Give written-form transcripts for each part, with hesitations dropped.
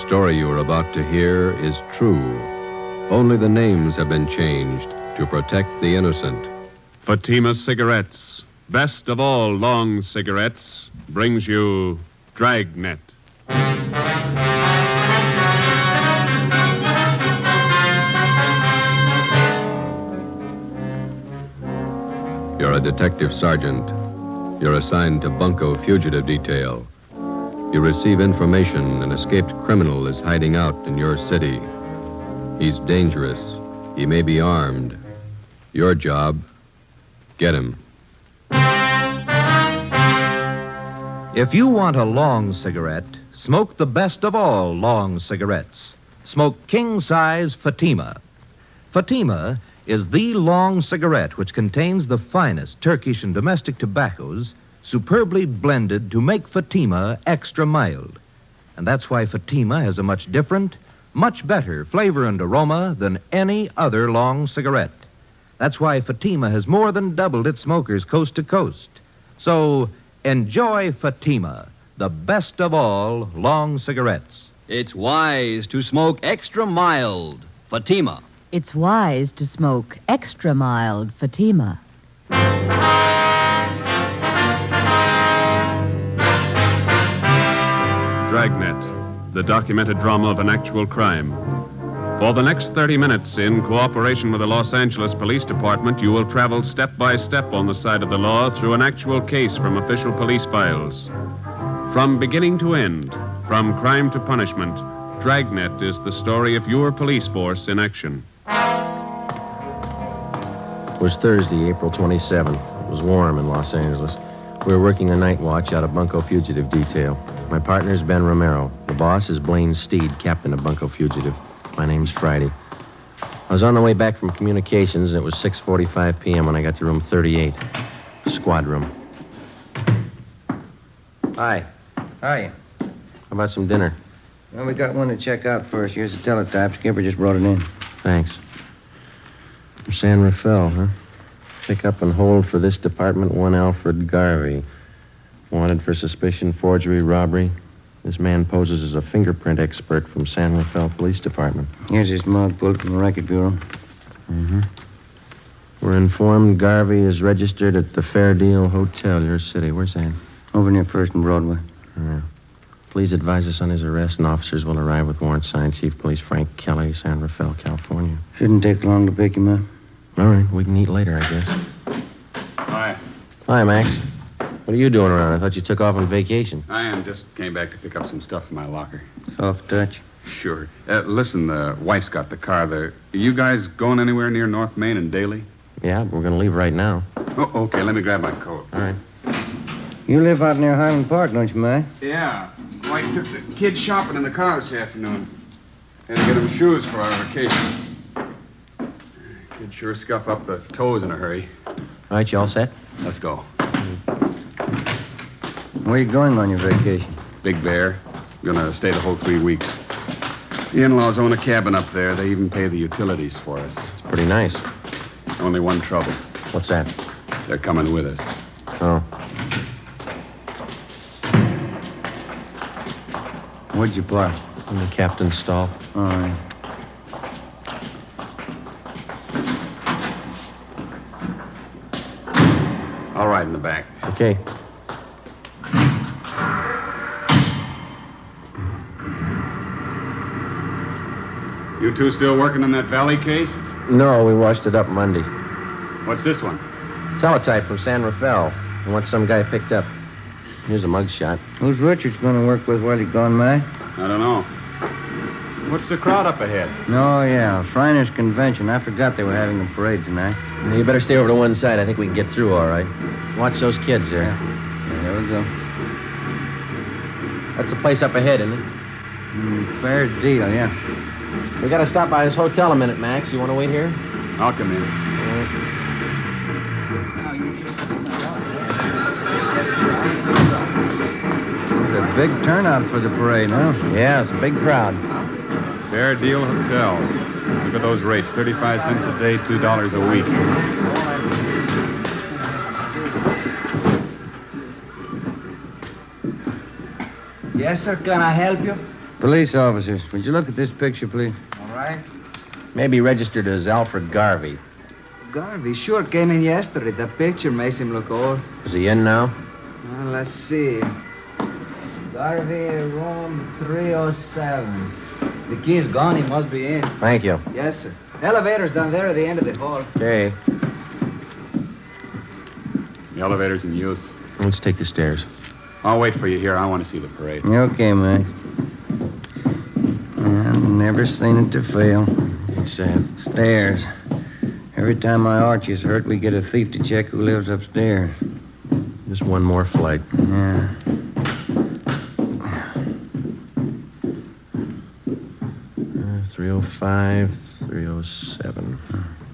story you are about to hear is true. Only the names have been changed to protect the innocent. Fatima Cigarettes, best of all long cigarettes, brings you Dragnet. You're a detective sergeant. You're assigned to Bunko Fugitive Detail. You receive information an escaped criminal is hiding out in your city. He's dangerous. He may be armed. Your job, get him. If you want a long cigarette, smoke the best of all long cigarettes. Smoke king-size Fatima. Fatima is the long cigarette which contains the finest Turkish and domestic tobaccos superbly blended to make Fatima extra mild. And that's why Fatima has a much different, much better flavor and aroma than any other long cigarette. That's why Fatima has more than doubled its smokers coast to coast. So enjoy Fatima, the best of all long cigarettes. It's wise to smoke extra mild Fatima. It's wise to smoke extra mild Fatima. Dragnet, the documented drama of an actual crime. For the next 30 minutes, in cooperation with the Los Angeles Police Department, you will travel step by step on the side of the law through an actual case from official police files. From beginning to end, from crime to punishment, Dragnet is the story of your police force in action. It was Thursday, April 27th. It was warm in Los Angeles. We were working a night watch out of Bunko Fugitive Detail. My partner's Ben Romero. The boss is Blaine Steed, captain of Bunko Fugitive. My name's Friday. I was on the way back from communications, and it was 6:45 p.m. when I got to room 38, squad room. Hi. How are you? How about some dinner? Well, we got one to check out first. Here's the teletype. Skipper just brought it in. Thanks. From San Rafael, huh? Pick up and hold for this department one Alfred Garvey. Wanted for suspicion, forgery, robbery. This man poses as a fingerprint expert from San Rafael Police Department. Here's his mug pulled from the Record Bureau. Mm-hmm. We're informed Garvey is registered at the Fair Deal Hotel, your city. Where's that? Over near First and Broadway. Yeah. Please advise us on his arrest, and officers will arrive with warrant signed Chief Police Frank Kelly, San Rafael, California. Shouldn't take long to pick him up. All right, we can eat later, I guess. Hi. Hi, Max. What are you doing around? I thought you took off on vacation. I am. Just came back to pick up some stuff in my locker. Soft touch. Sure. Listen, the wife's got the car there. You guys going anywhere near North Main and Daly? Yeah, we're going to leave right now. Oh, okay. Let me grab my coat. All right. You live out near Highland Park, don't you, Mac? Yeah. Wife took the kids shopping in the car this afternoon. Had to get them shoes for our vacation. Kids sure scuff up the toes in a hurry. All right, you all set? Let's go. Where you going on your vacation? Big Bear. Gonna stay the whole 3 weeks. The in-laws own a cabin up there. They even pay the utilities for us. It's pretty nice. Only one trouble. What's that? They're coming with us. Oh. Where'd you park? In the captain's stall. All right. All right, in the back. Okay. You two still working on that Valley case? No, we washed it up Monday. What's this one? Teletype from San Rafael. I want some guy picked up. Here's a mugshot. Who's Richards going to work with while he's gone, Mac? I don't know. What's the crowd up ahead? No, yeah. Shriners Convention. I forgot they were having a parade tonight. You better stay over to one side. I think we can get through all right. Watch those kids there. Yeah, there we go. That's the place up ahead, isn't it? Fair deal, yeah. We got to stop by this hotel a minute, Max. You want to wait here? I'll come in. It's a big turnout for the parade, huh? Yeah, it's a big crowd. Fair Deal Hotel. Look at those rates. 35 cents a day, $2 a week. Yes, sir. Can I help you? Police officers, would you look at this picture, please? All right. Maybe registered as Alfred Garvey. Garvey sure came in yesterday. That picture makes him look old. Is he in now? Well, let's see. Garvey, room 307. The key's gone. He must be in. Thank you. Yes, sir. Elevator's down there at the end of the hall. Okay. The elevator's in use. Let's take the stairs. I'll wait for you here. I want to see the parade. Okay, Max. I've never seen it to fail. What's that? Stairs. Every time my arch is hurt, we get a thief to check who lives upstairs. Just one more flight. Yeah. 305, 307.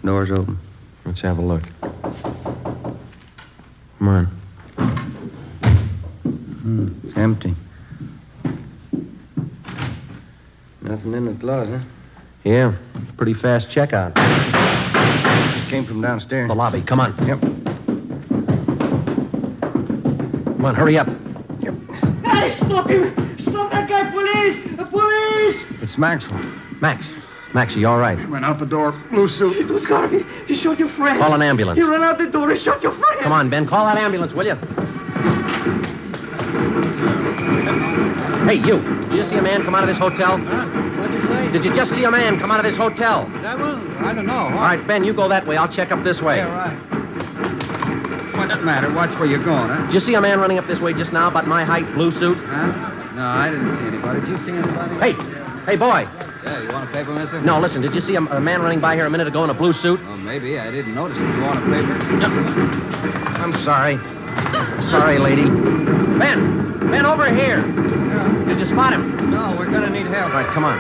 Door's open. Let's have a look. Come on. It's empty. Nothing in the closet. Yeah, pretty fast checkout. Came from downstairs. The lobby. Come on. Yep. Come on, hurry up. Hey, stop him! Stop that guy, police! The police! It's Maxwell. Max, are you all right? Went out the door. Blue suit. It was Garvey. He shot your friend. Call an ambulance. He ran out the door. He shot your friend. Come on, Ben. Call that ambulance, will you? Hey, you. Did you see a man come out of this hotel? What'd you say? Did you just see a man come out of this hotel? That one? I don't know. All right, Ben, you go that way. I'll check up this way. right. What's the matter? Watch where you're going, huh? Did you see a man running up this way just now, about my height, blue suit? Huh? No, I didn't see anybody. Did you see anybody? Hey, boy. Yeah, you want a paper, mister? No, listen, did you see a man running by here a minute ago in a blue suit? Well, maybe. I didn't notice it. You want a paper? I'm sorry. Sorry, lady. Ben, over here. Yeah. Did you spot him? No, we're gonna need help. All right, come on.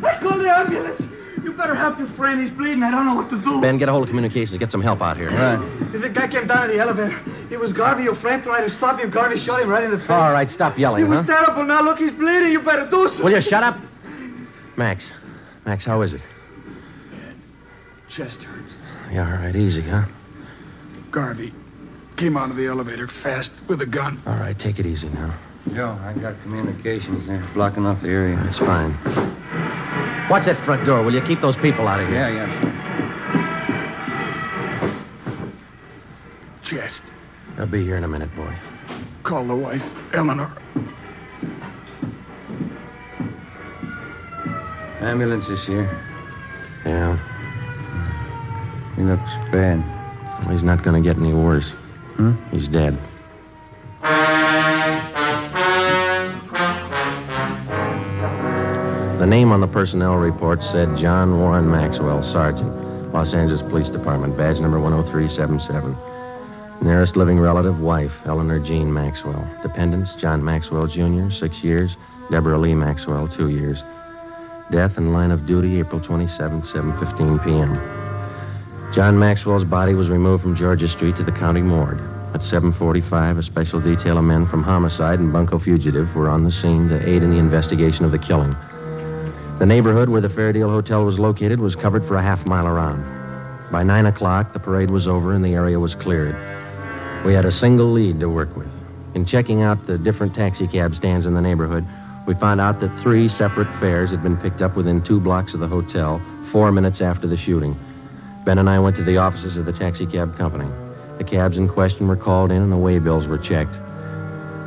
I called the ambulance. You better help your friend. He's bleeding. I don't know what to do. Ben, get a hold of communications. Get some help out here. Right. The guy came down in the elevator. It was Garvey. Your friend tried to stop him. Garvey shot him right in the face. All right, stop He yelling, was huh? terrible. Now, look, he's bleeding. You better do something. Will you shut up? Max, how is it? Chest hurts. Yeah, all right, easy, huh? Garvey came out of the elevator fast with a gun. All right, take it easy now. Joe, I got communications there blocking off the area. That's fine. Watch that front door, will you? Keep those people out of here. Yeah. Chest. They'll be here in a minute, boy. Call the wife, Eleanor. Ambulance is here. Yeah, He looks bad. well, he's not going to get any worse. He's dead. The name on the personnel report said John Warren Maxwell, Sergeant, Los Angeles Police Department, badge number 10377. Nearest living relative, wife, Eleanor Jean Maxwell. Dependents, John Maxwell, Jr., 6 years. Deborah Lee Maxwell, 2 years. Death in line of duty, April 27th, 7:15 p.m. John Maxwell's body was removed from Georgia Street to the county morgue. At 7:45, a special detail of men from homicide and bunco fugitive were on the scene to aid in the investigation of the killing. The neighborhood where the Fairdale Hotel was located was covered for a half-mile around. By 9 o'clock, the parade was over and the area was cleared. We had a single lead to work with. In checking out the different taxicab stands in the neighborhood, we found out that 3 separate fares had been picked up within 2 blocks of the hotel 4 minutes after the shooting. Ben and I went to the offices of the taxicab company. The cabs in question were called in and the waybills were checked.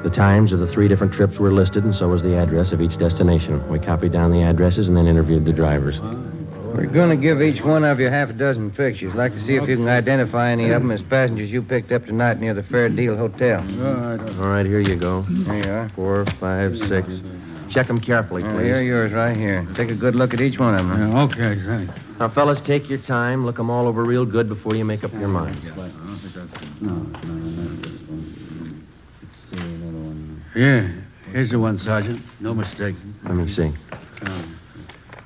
The times of the 3 different trips were listed, and so was the address of each destination. We copied down the addresses and then interviewed the drivers. We're going to give each one of you half a dozen pictures. Like to see if you can identify any of them as passengers you picked up tonight near the Fairdale Hotel. All right, here you go. There you are. 4, 5, 6. Check them carefully, please. Here are yours right here. Take a good look at each one of them. Huh? Okay, thanks. Now, fellas, take your time. Look them all over real good before you make up your minds. Yeah, here's the one, Sergeant. No mistake. Let me see.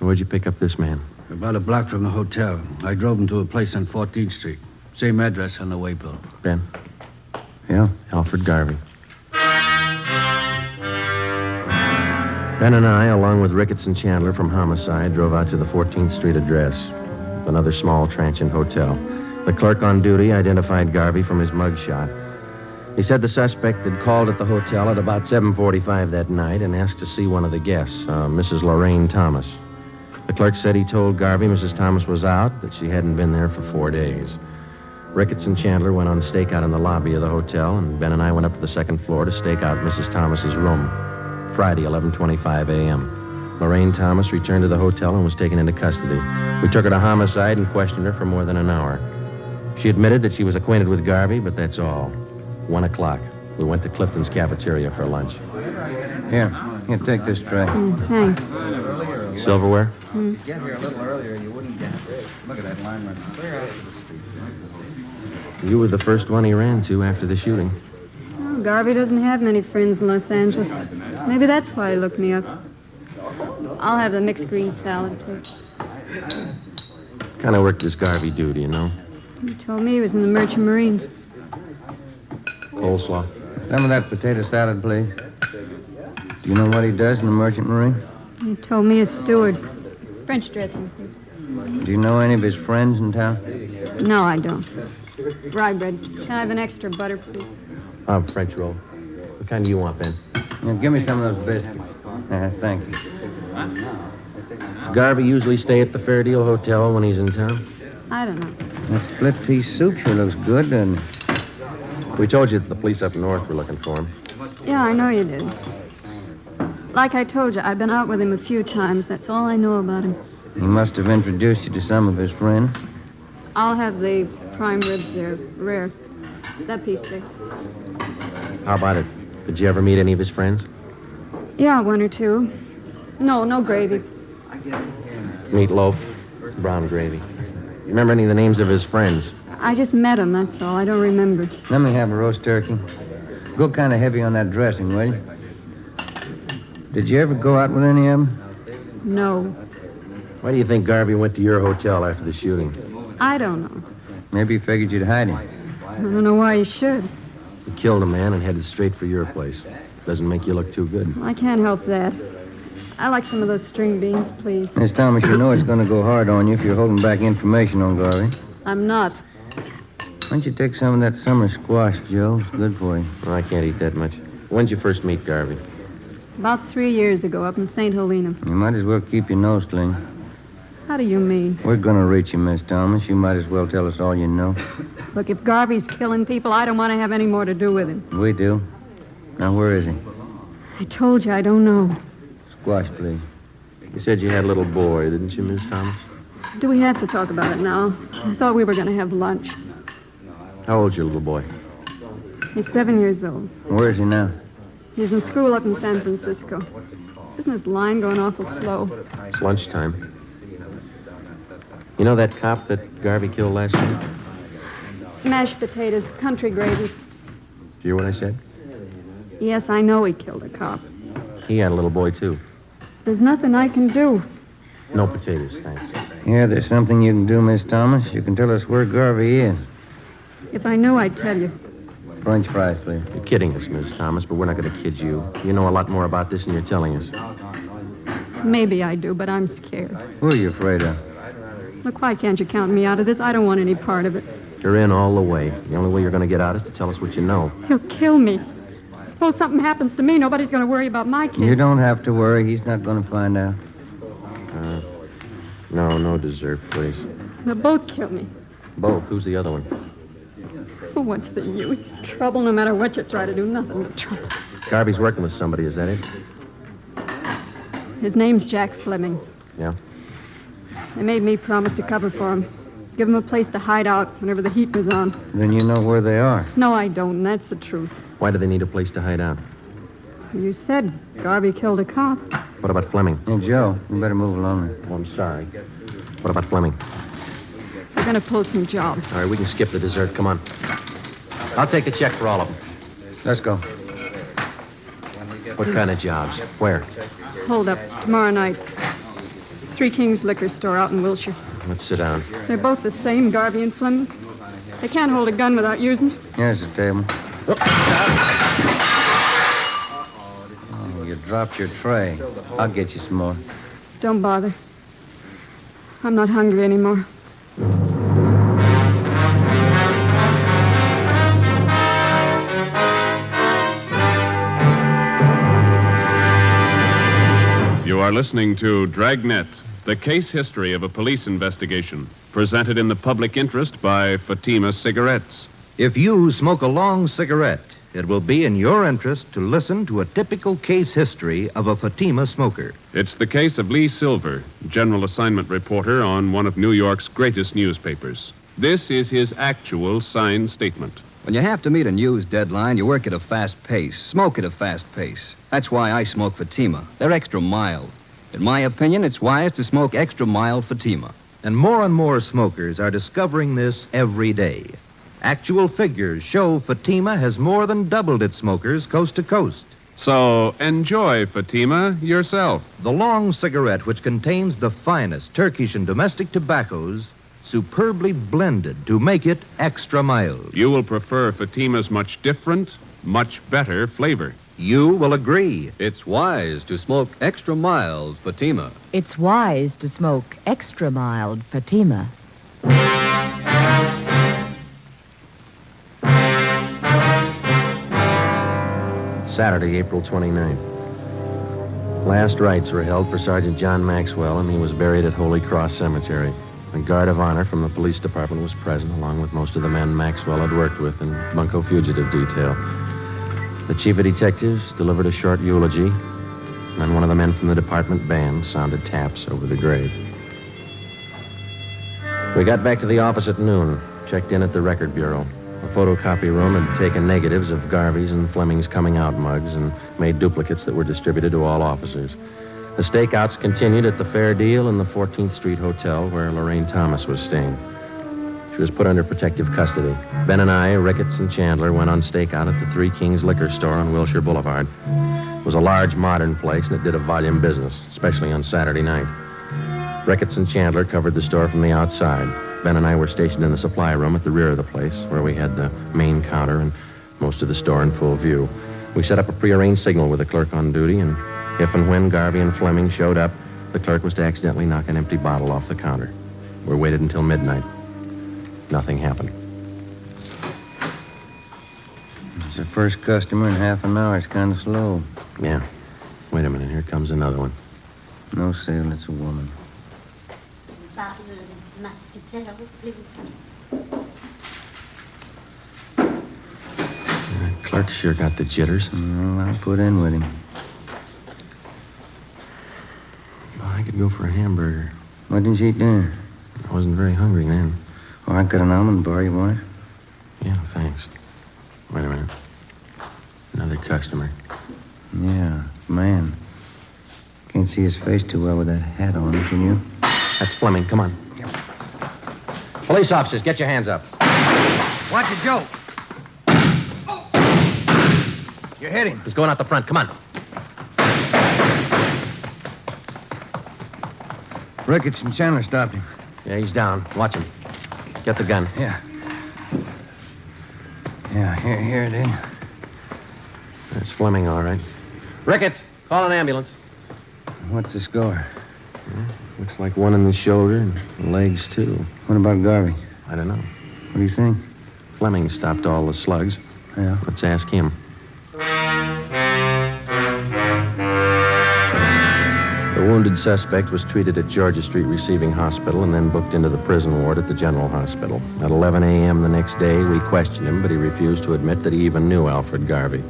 Where'd you pick up this man? About a block from the hotel. I drove him to a place on 14th Street. Same address on the waybill. Ben? Yeah? Alfred Garvey. Ben and I, along with Ricketts and Chandler from Homicide, drove out to the 14th Street address, another small transient hotel. The clerk on duty identified Garvey from his mugshot. He said the suspect had called at the hotel at about 7:45 that night and asked to see one of the guests, Mrs. Lorraine Thomas. The clerk said he told Garvey Mrs. Thomas was out, that she hadn't been there for 4 days. Ricketts and Chandler went on a stakeout in the lobby of the hotel, and Ben and I went up to the second floor to stake out Mrs. Thomas's room. Friday, 11:25 a.m. Lorraine Thomas returned to the hotel and was taken into custody. We took her to homicide and questioned her for more than an hour. She admitted that she was acquainted with Garvey, but that's all. 1 o'clock. We went to Clifton's cafeteria for lunch. Here, take this tray. Thanks. Silverware? Get here a little earlier, you wouldn't get it. Look at that lineman. Clear out to the street. You were the first one he ran to after the shooting. Oh, Garvey doesn't have many friends in Los Angeles. Maybe that's why he looked me up. I'll have the mixed green salad, please. What kind of work does Garvey do you know? He told me he was in the Merchant Marines. Coleslaw. Some of that potato salad, please. Do you know what he does in the Merchant Marine? He told me a steward. French dressing, please. Do you know any of his friends in town? No, I don't. Rye bread. Can I have an extra butter, please? French roll. What kind do you want, Ben? Now, give me some of those biscuits. Thank you. Does Garvey usually stay at the Fair Deal Hotel when he's in town? I don't know. That split pea soup sure looks good, doesn't it? We told you that the police up north were looking for him. Yeah, I know you did. Like I told you, I've been out with him a few times. That's all I know about him. He must have introduced you to some of his friends. I'll have the prime ribs there. Rare. That piece there. How about it? Did you ever meet any of his friends? Yeah, one or two. No gravy. Meatloaf, brown gravy. You remember any of the names of his friends? I just met him, that's all. I don't remember. Let me have a roast turkey. Go kind of heavy on that dressing, will you? Did you ever go out with any of them? No. Why do you think Garvey went to your hotel after the shooting? I don't know. Maybe he figured you'd hide him. I don't know why he should. He killed a man and headed straight for your place. Doesn't make you look too good. I can't help that. I like some of those string beans, please. Miss Thomas, you know it's going to go hard on you if you're holding back information on Garvey. I'm not. Why don't you take some of that summer squash, Joe? It's good for you. Well, I can't eat that much. When'd you first meet Garvey? About 3 years ago, up in St. Helena. You might as well keep your nose clean. How do you mean? We're going to reach you, Miss Thomas. You might as well tell us all you know. Look, if Garvey's killing people, I don't want to have any more to do with him. We do. Now, where is he? I told you, I don't know. Squash, please. You said you had a little boy, didn't you, Miss Thomas? Do we have to talk about it now? I thought we were going to have lunch. How old's your little boy? He's 7 years old. Where is he now? He's in school up in San Francisco. Isn't his line going awful slow? It's lunchtime. You know that cop that Garvey killed last night? Mashed potatoes, country gravy. Did you hear what I said? Yes, I know he killed a cop. He had a little boy, too. There's nothing I can do. No potatoes, thanks. Yeah, there's something you can do, Miss Thomas. You can tell us where Garvey is. If I knew, I'd tell you. French fries, please. You're kidding us, Miss Thomas, but we're not going to kid you. You know a lot more about this than you're telling us. Maybe I do, but I'm scared. Who are you afraid of? Look, why can't you count me out of this? I don't want any part of it. You're in all the way. The only way you're going to get out is to tell us what you know. He'll kill me. Suppose something happens to me, nobody's going to worry about my kid. You don't have to worry. He's not going to find out. No dessert, please. They'll both kill me. Both? Who's the other one? Oh, what's the use? Trouble, no matter what you try to do, nothing but trouble. Garvey's working with somebody, is that it? His name's Jack Fleming. Yeah? They made me promise to cover for him. Give him a place to hide out whenever the heat was on. Then you know where they are. No, I don't, and that's the truth. Why do they need a place to hide out? You said Garvey killed a cop. What about Fleming? Hey, Joe, you better move along. Oh, I'm sorry. What about Fleming? They're going to pull some jobs. All right, we can skip the dessert. Come on. I'll take the check for all of them. Let's go. What kind of jobs? Where? Hold up. Tomorrow night. Three Kings Liquor Store out in Wilshire. Let's sit down. They're both the same, Garvey and Fleming. They can't hold a gun without using it. Here's the table. Oh, you dropped your tray. I'll get you some more. Don't bother. I'm not hungry anymore. are listening to Dragnet, the case history of a police investigation, presented in the public interest by Fatima Cigarettes. If you smoke a long cigarette, it will be in your interest to listen to a typical case history of a Fatima smoker. It's the case of Lee Silver, general assignment reporter on one of New York's greatest newspapers. This is his actual signed statement. When you have to meet a news deadline, you work at a fast pace, smoke at a fast pace. That's why I smoke Fatima. They're extra mild. In my opinion, it's wise to smoke extra mild Fatima. And more smokers are discovering this every day. Actual figures show Fatima has more than doubled its smokers coast to coast. So enjoy Fatima yourself. The long cigarette, which contains the finest Turkish and domestic tobaccos, superbly blended to make it extra mild. You will prefer Fatima's much different, much better flavor. You will agree. It's wise to smoke extra mild Fatima. It's wise to smoke extra mild Fatima. Saturday, April 29th. Last rites were held for Sergeant John Maxwell, and he was buried at Holy Cross Cemetery. A guard of honor from the police department was present, along with most of the men Maxwell had worked with in Bunko Fugitive Detail. The chief of detectives delivered a short eulogy, and then one of the men from the department band sounded taps over the grave. We got back to the office at noon, checked in at the record bureau. The photocopy room had taken negatives of Garvey's and Fleming's coming out mugs and made duplicates that were distributed to all officers. The stakeouts continued at the Fair Deal in the 14th Street Hotel where Lorraine Thomas was staying. She was put under protective custody. Ben and I, Ricketts and Chandler, went on stakeout at the Three Kings Liquor Store on Wilshire Boulevard. It was a large, modern place, and it did a volume business, especially on Saturday night. Ricketts and Chandler covered the store from the outside. Ben and I were stationed in the supply room at the rear of the place, where we had the main counter and most of the store in full view. We set up a prearranged signal with the clerk on duty, and if and when Garvey and Fleming showed up, the clerk was to accidentally knock an empty bottle off the counter. We waited until midnight. Nothing happened. It's the first customer in half an hour. It's kind of slow. Yeah. Wait a minute. Here comes another one. No sale. It's a woman. Bottle of muscatel, please. Clerk sure got the jitters. Well, I'll put in with him. Well, I could go for a hamburger. Why didn't you eat dinner? I wasn't very hungry then. Oh, I got an almond bar. You want it? Yeah, thanks. Wait a minute. Another customer. Yeah, man. Can't see his face too well with that hat on, can you? That's Fleming. Come on. Police officers, get your hands up. Watch it, Joe. You're hitting. He's going out the front. Come on. Ricketts and Chandler stopped him. Yeah, he's down. Watch him. Get the gun. Yeah. Yeah, here it is. That's Fleming, all right. Ricketts, call an ambulance. What's the score? Looks like one in the shoulder and legs, too. What about Garvey? I don't know. What do you think? Fleming stopped all the slugs. Yeah. Let's ask him. The wounded suspect was treated at Georgia Street Receiving Hospital and then booked into the prison ward at the General Hospital. At 11 a.m. the next day, we questioned him, but he refused to admit that he even knew Alfred Garvey.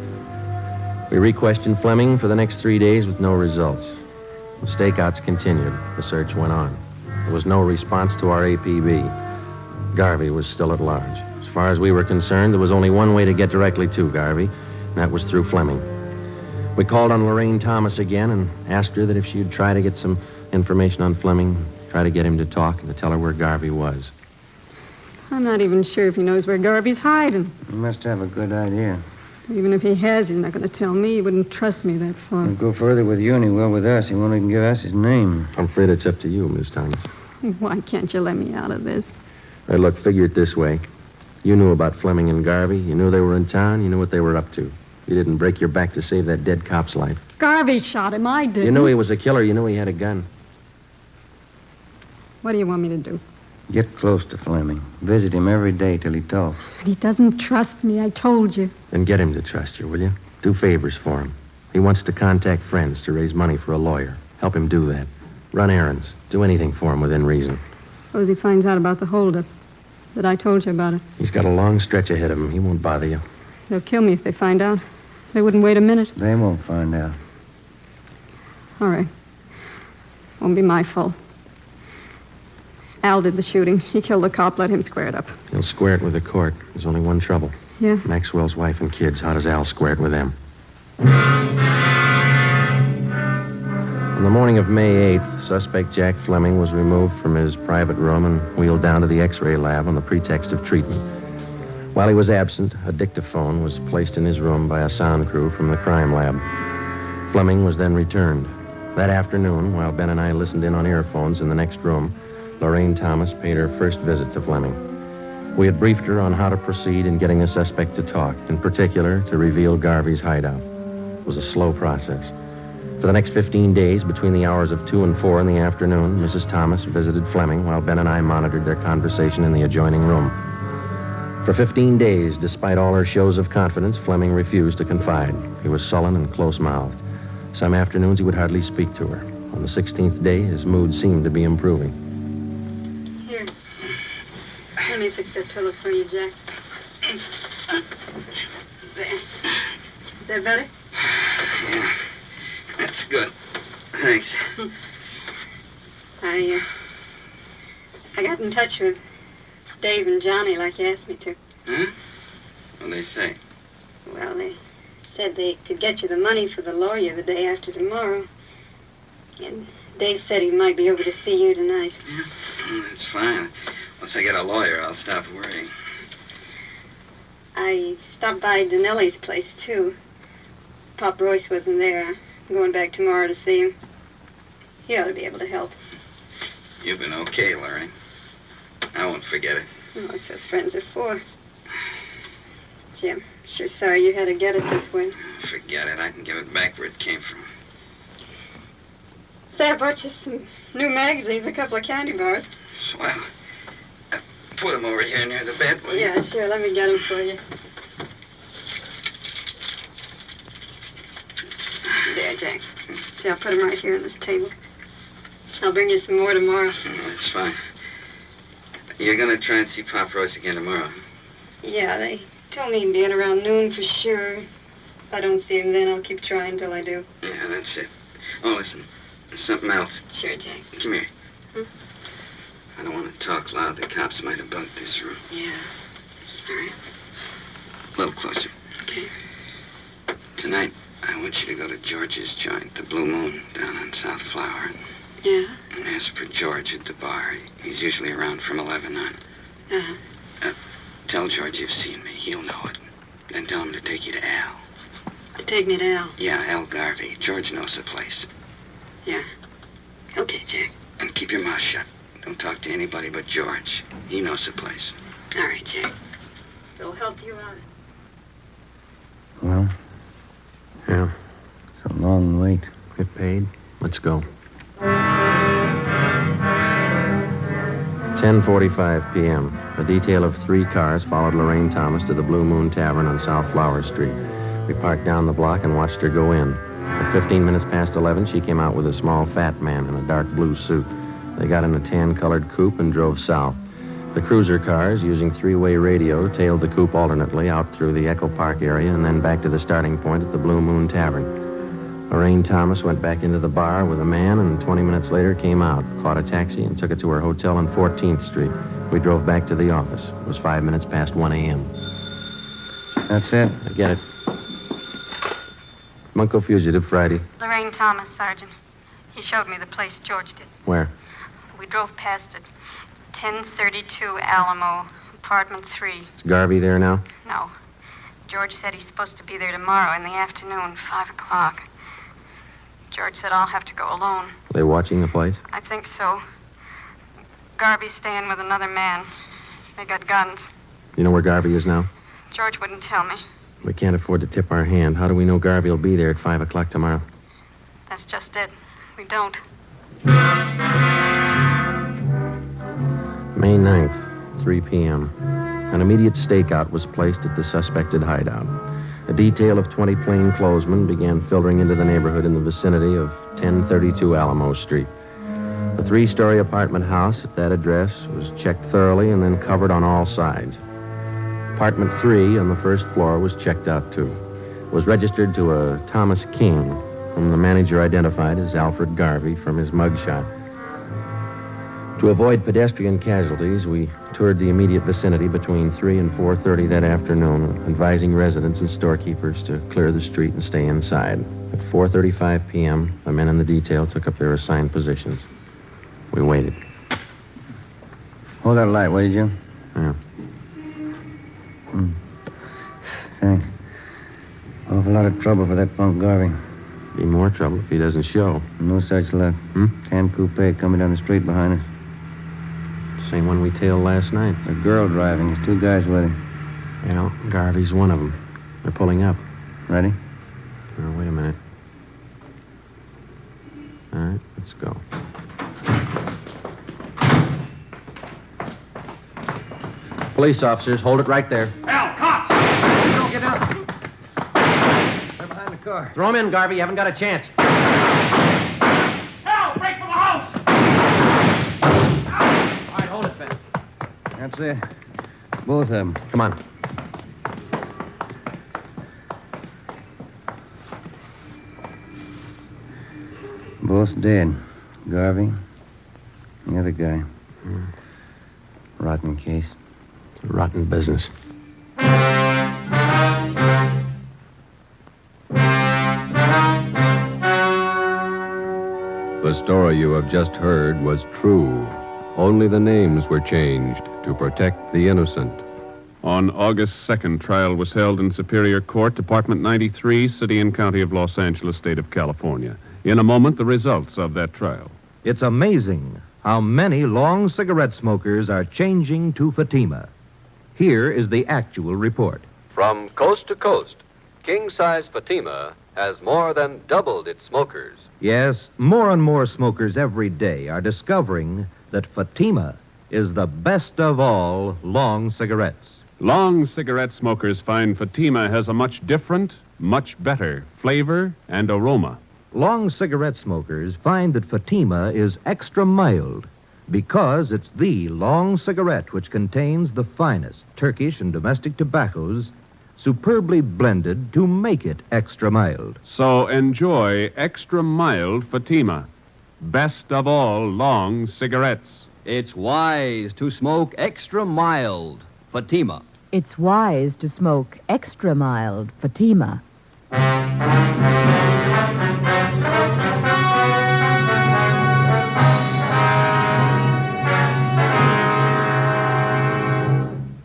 We re-questioned Fleming for the next 3 days with no results. The stakeouts continued. The search went on. There was no response to our APB. Garvey was still at large. As far as we were concerned, there was only one way to get directly to Garvey, and that was through Fleming. We called on Lorraine Thomas again and asked her that if she'd try to get some information on Fleming, try to get him to talk and to tell her where Garvey was. I'm not even sure if he knows where Garvey's hiding. He must have a good idea. Even if he has, he's not going to tell me. He wouldn't trust me that far. He'll go further with you than he will with us. He won't even give us his name. I'm afraid it's up to you, Miss Thomas. Why can't you let me out of this? Hey, look, figure it this way. You knew about Fleming and Garvey. You knew they were in town. You knew what they were up to. You didn't break your back to save that dead cop's life. Garvey shot him. I didn't. You knew he was a killer. You knew he had a gun. What do you want me to do? Get close to Fleming. Visit him every day till he talks. But he doesn't trust me, I told you. Then get him to trust you, will you? Do favors for him. He wants to contact friends to raise money for a lawyer. Help him do that. Run errands. Do anything for him within reason. Suppose he finds out about the holdup. That I told you about it. He's got a long stretch ahead of him. He won't bother you. They'll kill me if they find out. They wouldn't wait a minute. They won't find out. All right. Won't be my fault. Al did the shooting. He killed the cop. Let him square it up. He'll square it with the court. There's only one trouble. Yeah? Maxwell's wife and kids. How does Al square it with them? On the morning of May 8th, suspect Jack Fleming was removed from his private room and wheeled down to the X-ray lab on the pretext of treatment. While he was absent, a dictaphone was placed in his room by a sound crew from the crime lab. Fleming was then returned. That afternoon, while Ben and I listened in on earphones in the next room, Lorraine Thomas paid her first visit to Fleming. We had briefed her on how to proceed in getting the suspect to talk, in particular, to reveal Garvey's hideout. It was a slow process. For the next 15 days, between the hours of 2 and 4 in the afternoon, Mrs. Thomas visited Fleming while Ben and I monitored their conversation in the adjoining room. For 15 days, despite all her shows of confidence, Fleming refused to confide. He was sullen and close-mouthed. Some afternoons, he would hardly speak to her. On the 16th day, his mood seemed to be improving. Here. Let me fix that pillow for you, Jack. There. Is that better? Yeah. That's good. Thanks. I got in touch with Dave and Johnny like you asked me to. Huh? What'd they say? Well, they said they could get you the money for the lawyer the day after tomorrow. And Dave said he might be over to see you tonight. Yeah, that's fine. Once I get a lawyer, I'll stop worrying. I stopped by Danelli's place, too. Pop Royce wasn't there. I'm going back tomorrow to see him. He ought to be able to help. You've been okay, Larry. I won't forget it. Oh, that's what friends are for. Gee, I'm sure sorry you had to get it this way. Forget it. I can give it back where it came from. Say, I bought you some new magazines, a couple of candy bars. Swell. Put them over here near the bed, will you? Yeah, sure. Let me get them for you. There, Jack. See, I'll put them right here on this table. I'll bring you some more tomorrow. Oh, that's fine. You're going to try and see Pop Royce again tomorrow? Yeah, they told me he'd be in around noon for sure. If I don't see him then, I'll keep trying till I do. Yeah, that's it. Oh, listen. There's something else. Sure, Jack. Come here. I don't want to talk loud. The cops might have bugged this room. Yeah. All right. A little closer. Okay. Tonight, I want you to go to George's joint, the Blue Moon, down on South Flower. Yeah? And ask for George at the bar. He's usually around from 11 on. Uh-huh. Tell George you've seen me. He'll know it. Then tell him to take you to Al. To take me to Al? Yeah, Al Garvey. George knows the place. Yeah. Okay, Jack. And keep your mouth shut. Don't talk to anybody but George. He knows the place. All right, Jack. They'll help you out. Well, Yeah. it's a long wait. Get paid. Let's go. 10:45 p.m. A detail of 3 cars followed Lorraine Thomas to the Blue Moon Tavern on South Flower Street. We parked down the block and watched her go in. At 15 minutes past 11, she came out with a small fat man in a dark blue suit. They got in a tan-colored coupe and drove south. The cruiser cars, using 3-way radio, tailed the coupe alternately out through the Echo Park area and then back to the starting point at the Blue Moon Tavern. Lorraine Thomas went back into the bar with a man and 20 minutes later came out, caught a taxi, and took it to her hotel on 14th Street. We drove back to the office. It was 5 minutes past 1 a.m. That's it? I get it. Bunko fugitive, Friday. Lorraine Thomas, Sergeant. He showed me the place George did. Where? We drove past it. 1032 Alamo, apartment 3. Is Garvey there now? No. George said he's supposed to be there tomorrow in the afternoon, 5 o'clock. George said I'll have to go alone. Are they watching the place? I think so. Garvey's staying with another man. They got guns. You know where Garvey is now? George wouldn't tell me. We can't afford to tip our hand. How do we know Garvey will be there at 5 o'clock tomorrow? That's just it. We don't. May 9th, 3 p.m. An immediate stakeout was placed at the suspected hideout. A detail of 20 plainclothesmen began filtering into the neighborhood in the vicinity of 1032 Alamo Street. The 3-story apartment house at that address was checked thoroughly and then covered on all sides. Apartment 3 on the first floor was checked out, too. It was registered to a Thomas King, whom the manager identified as Alfred Garvey from his mugshot. To avoid pedestrian casualties, we toured the immediate vicinity between 3 and 4:30 that afternoon, advising residents and storekeepers to clear the street and stay inside. At 4:35 p.m., the men in the detail took up their assigned positions. We waited. Hold that light, will you? Yeah. Thanks. Awful lot of trouble for that punk Garvey. Be more trouble if he doesn't show. No such luck. Tan coupe coming down the street behind us. Same one we tailed last night. A girl driving. There's 2 guys with her. Well, Garvey's one of them. They're pulling up. Ready? Oh, wait a minute. All right, let's go. Police officers, hold it right there. Al, cops! Don't get out. They're behind the car. Throw him in, Garvey. You haven't got a chance. Al, break for the house! All right, hold it, Ben. That's it. Both of them. Come on. Both dead. Garvey. The other guy. Rotten case. It's a rotten business. The story you have just heard was true. Only the names were changed to protect the innocent. On August 2nd, trial was held in Superior Court, Department 93, City and County of Los Angeles, State of California. In a moment, the results of that trial. It's amazing how many long cigarette smokers are changing to Fatima. Here is the actual report. From coast to coast, king-size Fatima has more than doubled its smokers. Yes, more and more smokers every day are discovering that Fatima is the best of all long cigarettes. Long cigarette smokers find Fatima has a much different, much better flavor and aroma. Long cigarette smokers find that Fatima is extra mild because it's the long cigarette which contains the finest Turkish and domestic tobaccos superbly blended to make it extra mild. So enjoy extra mild Fatima. Best of all long cigarettes. It's wise to smoke extra mild Fatima. It's wise to smoke extra mild Fatima.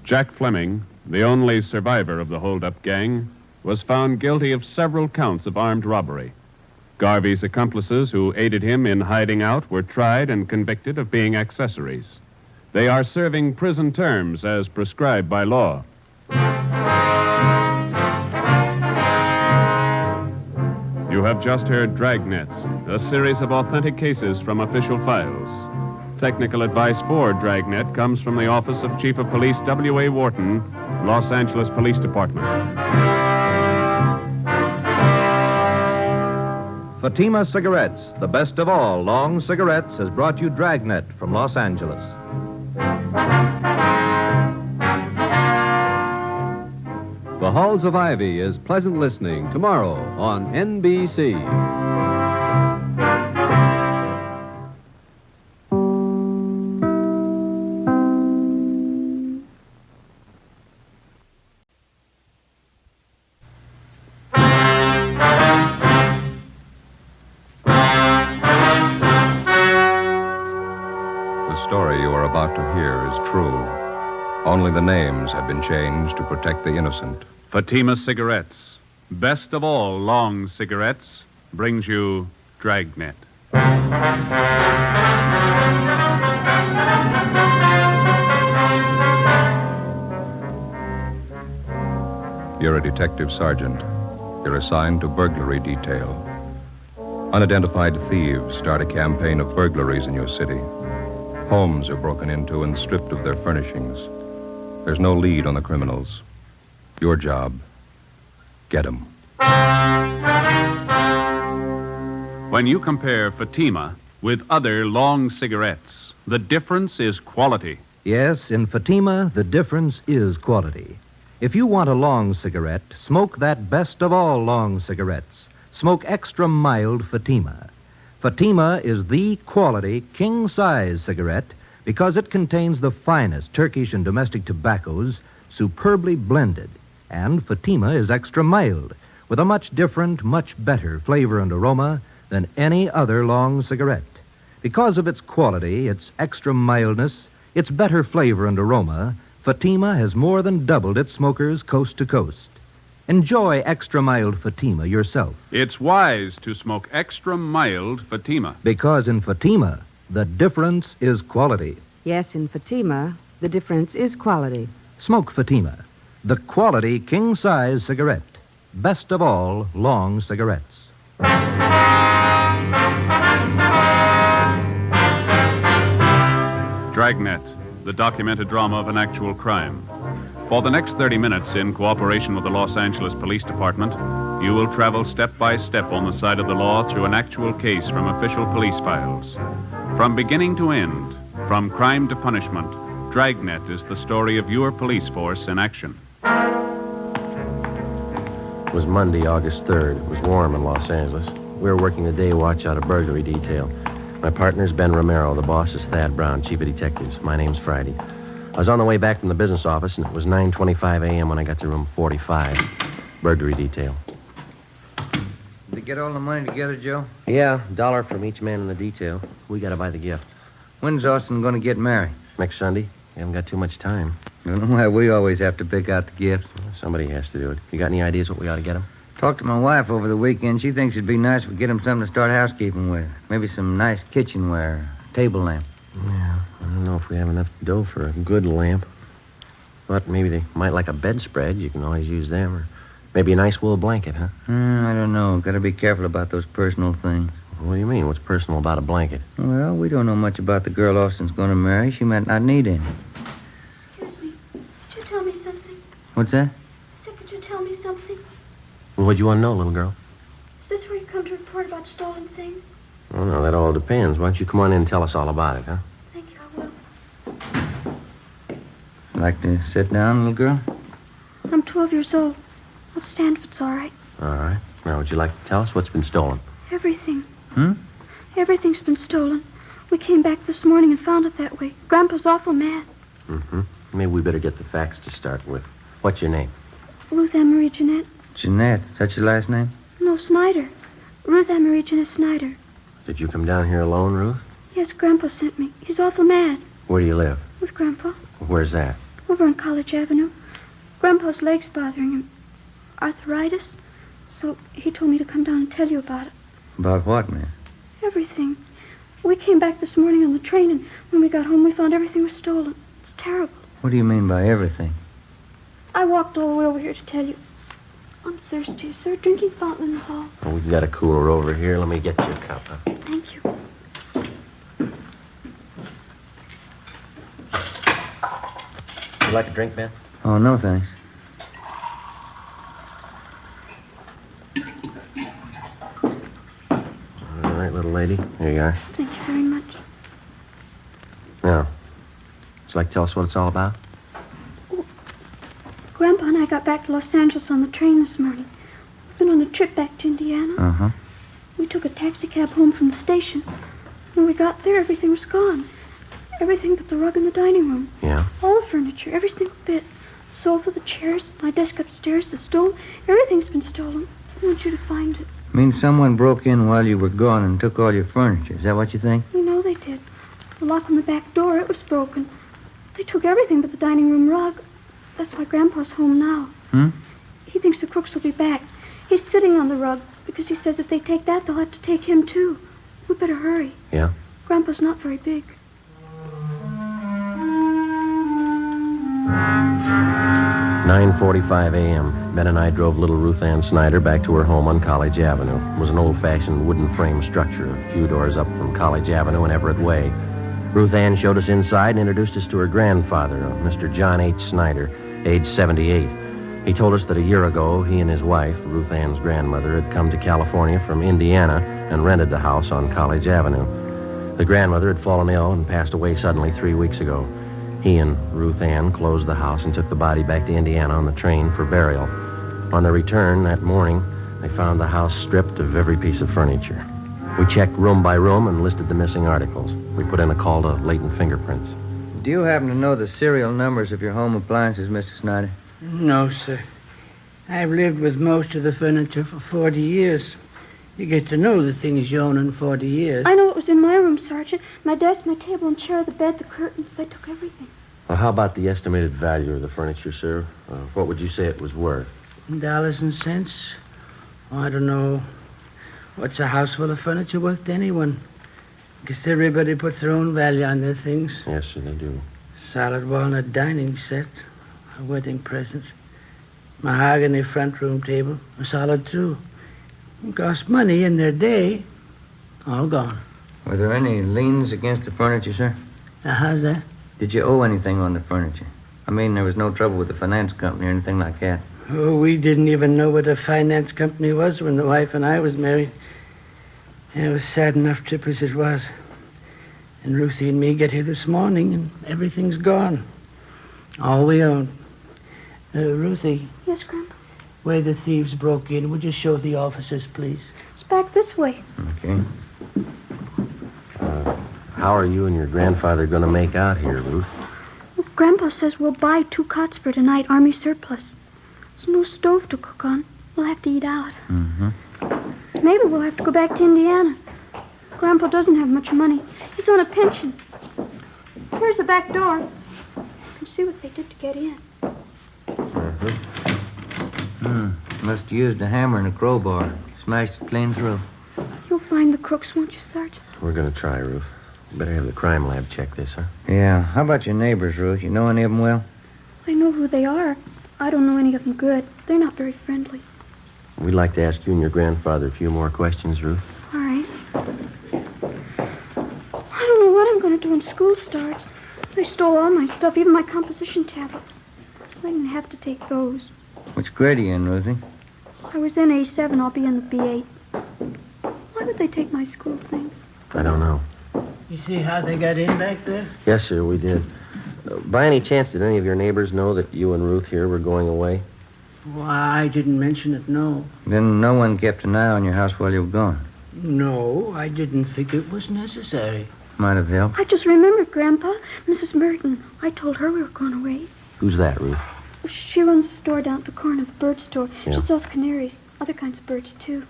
Jack Fleming, the only survivor of the hold-up gang, was found guilty of several counts of armed robbery. Garvey's accomplices who aided him in hiding out were tried and convicted of being accessories. They are serving prison terms as prescribed by law. You have just heard Dragnet, a series of authentic cases from official files. Technical advice for Dragnet comes from the Office of Chief of Police W.A. Wharton, Los Angeles Police Department. Fatima Cigarettes, the best of all long cigarettes, has brought you Dragnet from Los Angeles. The Halls of Ivy is pleasant listening tomorrow on NBC. The story you are about to hear is true. Only the names have been changed to protect the innocent. Fatima Cigarettes, best of all long cigarettes, brings you Dragnet. You're a detective sergeant. You're assigned to burglary detail. Unidentified thieves start a campaign of burglaries in your city. Homes are broken into and stripped of their furnishings. There's no lead on the criminals. Your job, Get 'em. When you compare Fatima with other long cigarettes, the difference is quality. Yes, in Fatima, the difference is quality. If you want a long cigarette, smoke that best of all long cigarettes. Smoke extra mild Fatima. Fatima is the quality king-size cigarette because it contains the finest Turkish and domestic tobaccos superbly blended. And Fatima is extra mild with a much different, much better flavor and aroma than any other long cigarette. Because of its quality, its extra mildness, its better flavor and aroma, Fatima has more than doubled its smokers coast to coast. Enjoy extra mild Fatima yourself. It's wise to smoke extra mild Fatima. Because in Fatima, the difference is quality. Yes, in Fatima, the difference is quality. Smoke Fatima, the quality king-size cigarette. Best of all long cigarettes. Dragnet, the documented drama of an actual crime. For the next 30 minutes, in cooperation with the Los Angeles Police Department, you will travel step by step on the side of the law through an actual case from official police files. From beginning to end, from crime to punishment, Dragnet is the story of your police force in action. It was Monday, August 3rd. It was warm in Los Angeles. We were working the day watch out of burglary detail. My partner's Ben Romero. The boss is Thad Brown, chief of detectives. My name's Friday. I was on the way back from the business office, and it was 9:25 a.m. when I got to room 45, burglary detail. Did you get all the money together, Joe? Yeah, $1 from each man in the detail. We got to buy the gift. When's Austin going to get married? Next Sunday. We haven't got too much time. I don't know why we always have to pick out the gifts. Well, somebody has to do it. You got any ideas what we ought to get him? Talked to my wife over the weekend. She thinks it'd be nice if we get him something to start housekeeping with. Maybe some nice kitchenware, a table lamp. Yeah, I don't know if we have enough dough for a good lamp. But maybe they might like a bedspread. You can always use them. Or maybe a nice wool blanket, huh? I don't know. Got to be careful about those personal things. What do you mean? What's personal about a blanket? Well, we don't know much about the girl Austin's going to marry. She might not need any. Excuse me. Could you tell me something? What's that? I said, could you tell me something? Well, what do you want to know, little girl? Is this where you come to report about stolen things? Oh, no, that all depends. Why don't you come on in and tell us all about it, huh? Thank you, I will. Like to sit down, little girl? I'm 12 years old. I'll stand if it's all right. All right. Now, would you like to tell us what's been stolen? Everything. Hmm? Everything's been stolen. We came back this morning and found it that way. Grandpa's awful mad. Mm-hmm. Maybe we better get the facts to start with. What's your name? Ruth Ann Marie Jeanette. Jeanette. Is that your last name? No, Snyder. Ruth Ann Marie Jeanette Snyder. Did you come down here alone, Ruth? Yes, Grandpa sent me. He's awful mad. Where do you live? With Grandpa. Where's that? Over on College Avenue. Grandpa's leg's bothering him. Arthritis. So he told me to come down and tell you about it. About what, man? Everything. We came back this morning on the train, and when we got home, we found everything was stolen. It's terrible. What do you mean by everything? I walked all the way over here to tell you. I'm thirsty. Is there a drinking fountain in the hall? Oh, we've got a cooler over here. Let me get you a cup, huh? Thank you. You like a drink, Ben? Oh, no, thanks. All right, little lady. Here you are. Thank you very much. Now, would you like to tell us what it's all about? Grandpa and I got back to Los Angeles on the train this morning. We've been on a trip back to Indiana. Uh-huh. We took a taxi cab home from the station. When we got there, everything was gone. Everything but the rug in the dining room. Yeah? All the furniture, every single bit. The sofa, the chairs, my desk upstairs, the stove. Everything's been stolen. I want you to find it. Means someone broke in while you were gone and took all your furniture. Is that what you think? You know they did. The lock on the back door, it was broken. They took everything but the dining room rug. That's why Grandpa's home now. Hmm? He thinks the crooks will be back. He's sitting on the rug because he says if they take that, they'll have to take him, too. We better hurry. Yeah? Grandpa's not very big. 9:45 a.m. Ben and I drove little Ruth Ann Snyder back to her home on College Avenue. It was an old-fashioned wooden frame structure a few doors up from College Avenue and Everett Way. Ruth Ann showed us inside and introduced us to her grandfather, Mr. John H. Snyder, age 78. He told us that a year ago, he and his wife, Ruth Ann's grandmother, had come to California from Indiana and rented the house on College Avenue. The grandmother had fallen ill and passed away suddenly 3 weeks ago. He and Ruth Ann closed the house and took the body back to Indiana on the train for burial. On their return that morning, they found the house stripped of every piece of furniture. We checked room by room and listed the missing articles. We put in a call to latent fingerprints. Do you happen to know the serial numbers of your home appliances, Mr. Snyder? No, sir. I've lived with most of the furniture for 40 years. You get to know the things you own in 40 years. I know what was in my room, Sergeant. My desk, my table and chair, the bed, the curtains. They took everything. Well, how about the estimated value of the furniture, sir? What would you say it was worth? Dollars and cents? Oh, I don't know. What's a house full of furniture worth to anyone? Guess everybody puts their own value on their things. Yes, sir, they do. Solid walnut dining set. A wedding present. Mahogany front room table. A solid, too. It cost money in their day. All gone. Were there any liens against the furniture, sir? How's that? Did you owe anything on the furniture? I mean, there was no trouble with the finance company or anything like that. Oh, we didn't even know what a finance company was when the wife and I was married. It was a sad enough trip as it was. And Ruthie and me get here this morning, and everything's gone. All we own. Ruthie. Yes, Grandpa? Where the thieves broke in, would you show the officers, please? It's back this way. Okay. How are you and your grandfather going to make out here, Ruth? Well, Grandpa says we'll buy 2 cots for tonight, Army surplus. There's no stove to cook on. We'll have to eat out. Mm-hmm. Maybe we'll have to go back to Indiana. Grandpa doesn't have much money. He's on a pension. Here's the back door. You can see what they did to get in. Must have used a hammer and a crowbar. Smashed it clean through. You'll find the crooks, won't you, Sergeant? We're going to try, Ruth. Better have the crime lab check this, huh? Yeah. How about your neighbors, Ruth? You know any of them well? I know who they are. I don't know any of them good. They're not very friendly. We'd like to ask you and your grandfather a few more questions, Ruth. All right. I don't know what I'm going to do when school starts. They stole all my stuff, even my composition tablets. I didn't have to take those. Which grade are you in, Ruthie? I was in A7. I'll be in the B8. Why would they take my school things? I don't know. You see how they got in back there? Yes, sir, we did. By any chance, did any of your neighbors know that you and Ruth here were going away? Well, I didn't mention it, no. Then no one kept an eye on your house while you were gone? No, I didn't think it was necessary. Might have helped. I just remembered, Grandpa. Mrs. Merton. I told her we were going away. Who's that, Ruth? She runs a store down at the corner, the bird store. Yeah. She sells canaries, other kinds of birds, too.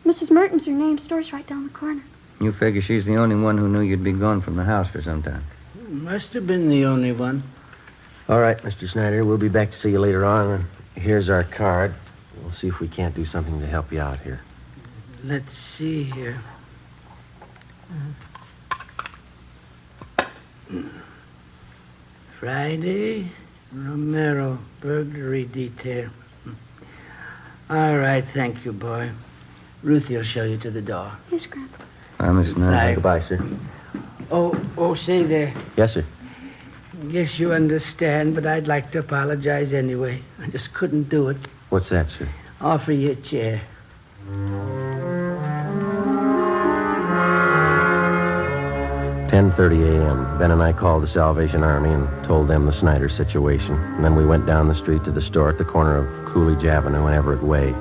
Mrs. Merton's her name. Store's right down the corner. You figure she's the only one who knew you'd be gone from the house for some time. Must have been the only one. All right, Mr. Snyder, we'll be back to see you later on. And here's our card. We'll see if we can't do something to help you out here. Let's see here. Friday, Romero, burglary detail. All right, thank you, boy. Ruthie will show you to the door. Yes, Grandpa. Miss Snyder. Goodbye, sir. Oh, say there. Yes, sir. Guess you understand, but I'd like to apologize anyway. I just couldn't do it. What's that, sir? Offer you a chair. 10:30 a.m. Ben and I called the Salvation Army and told them the Snyder situation. And then we went down the street to the store at the corner of Coolidge Avenue and Everett Way.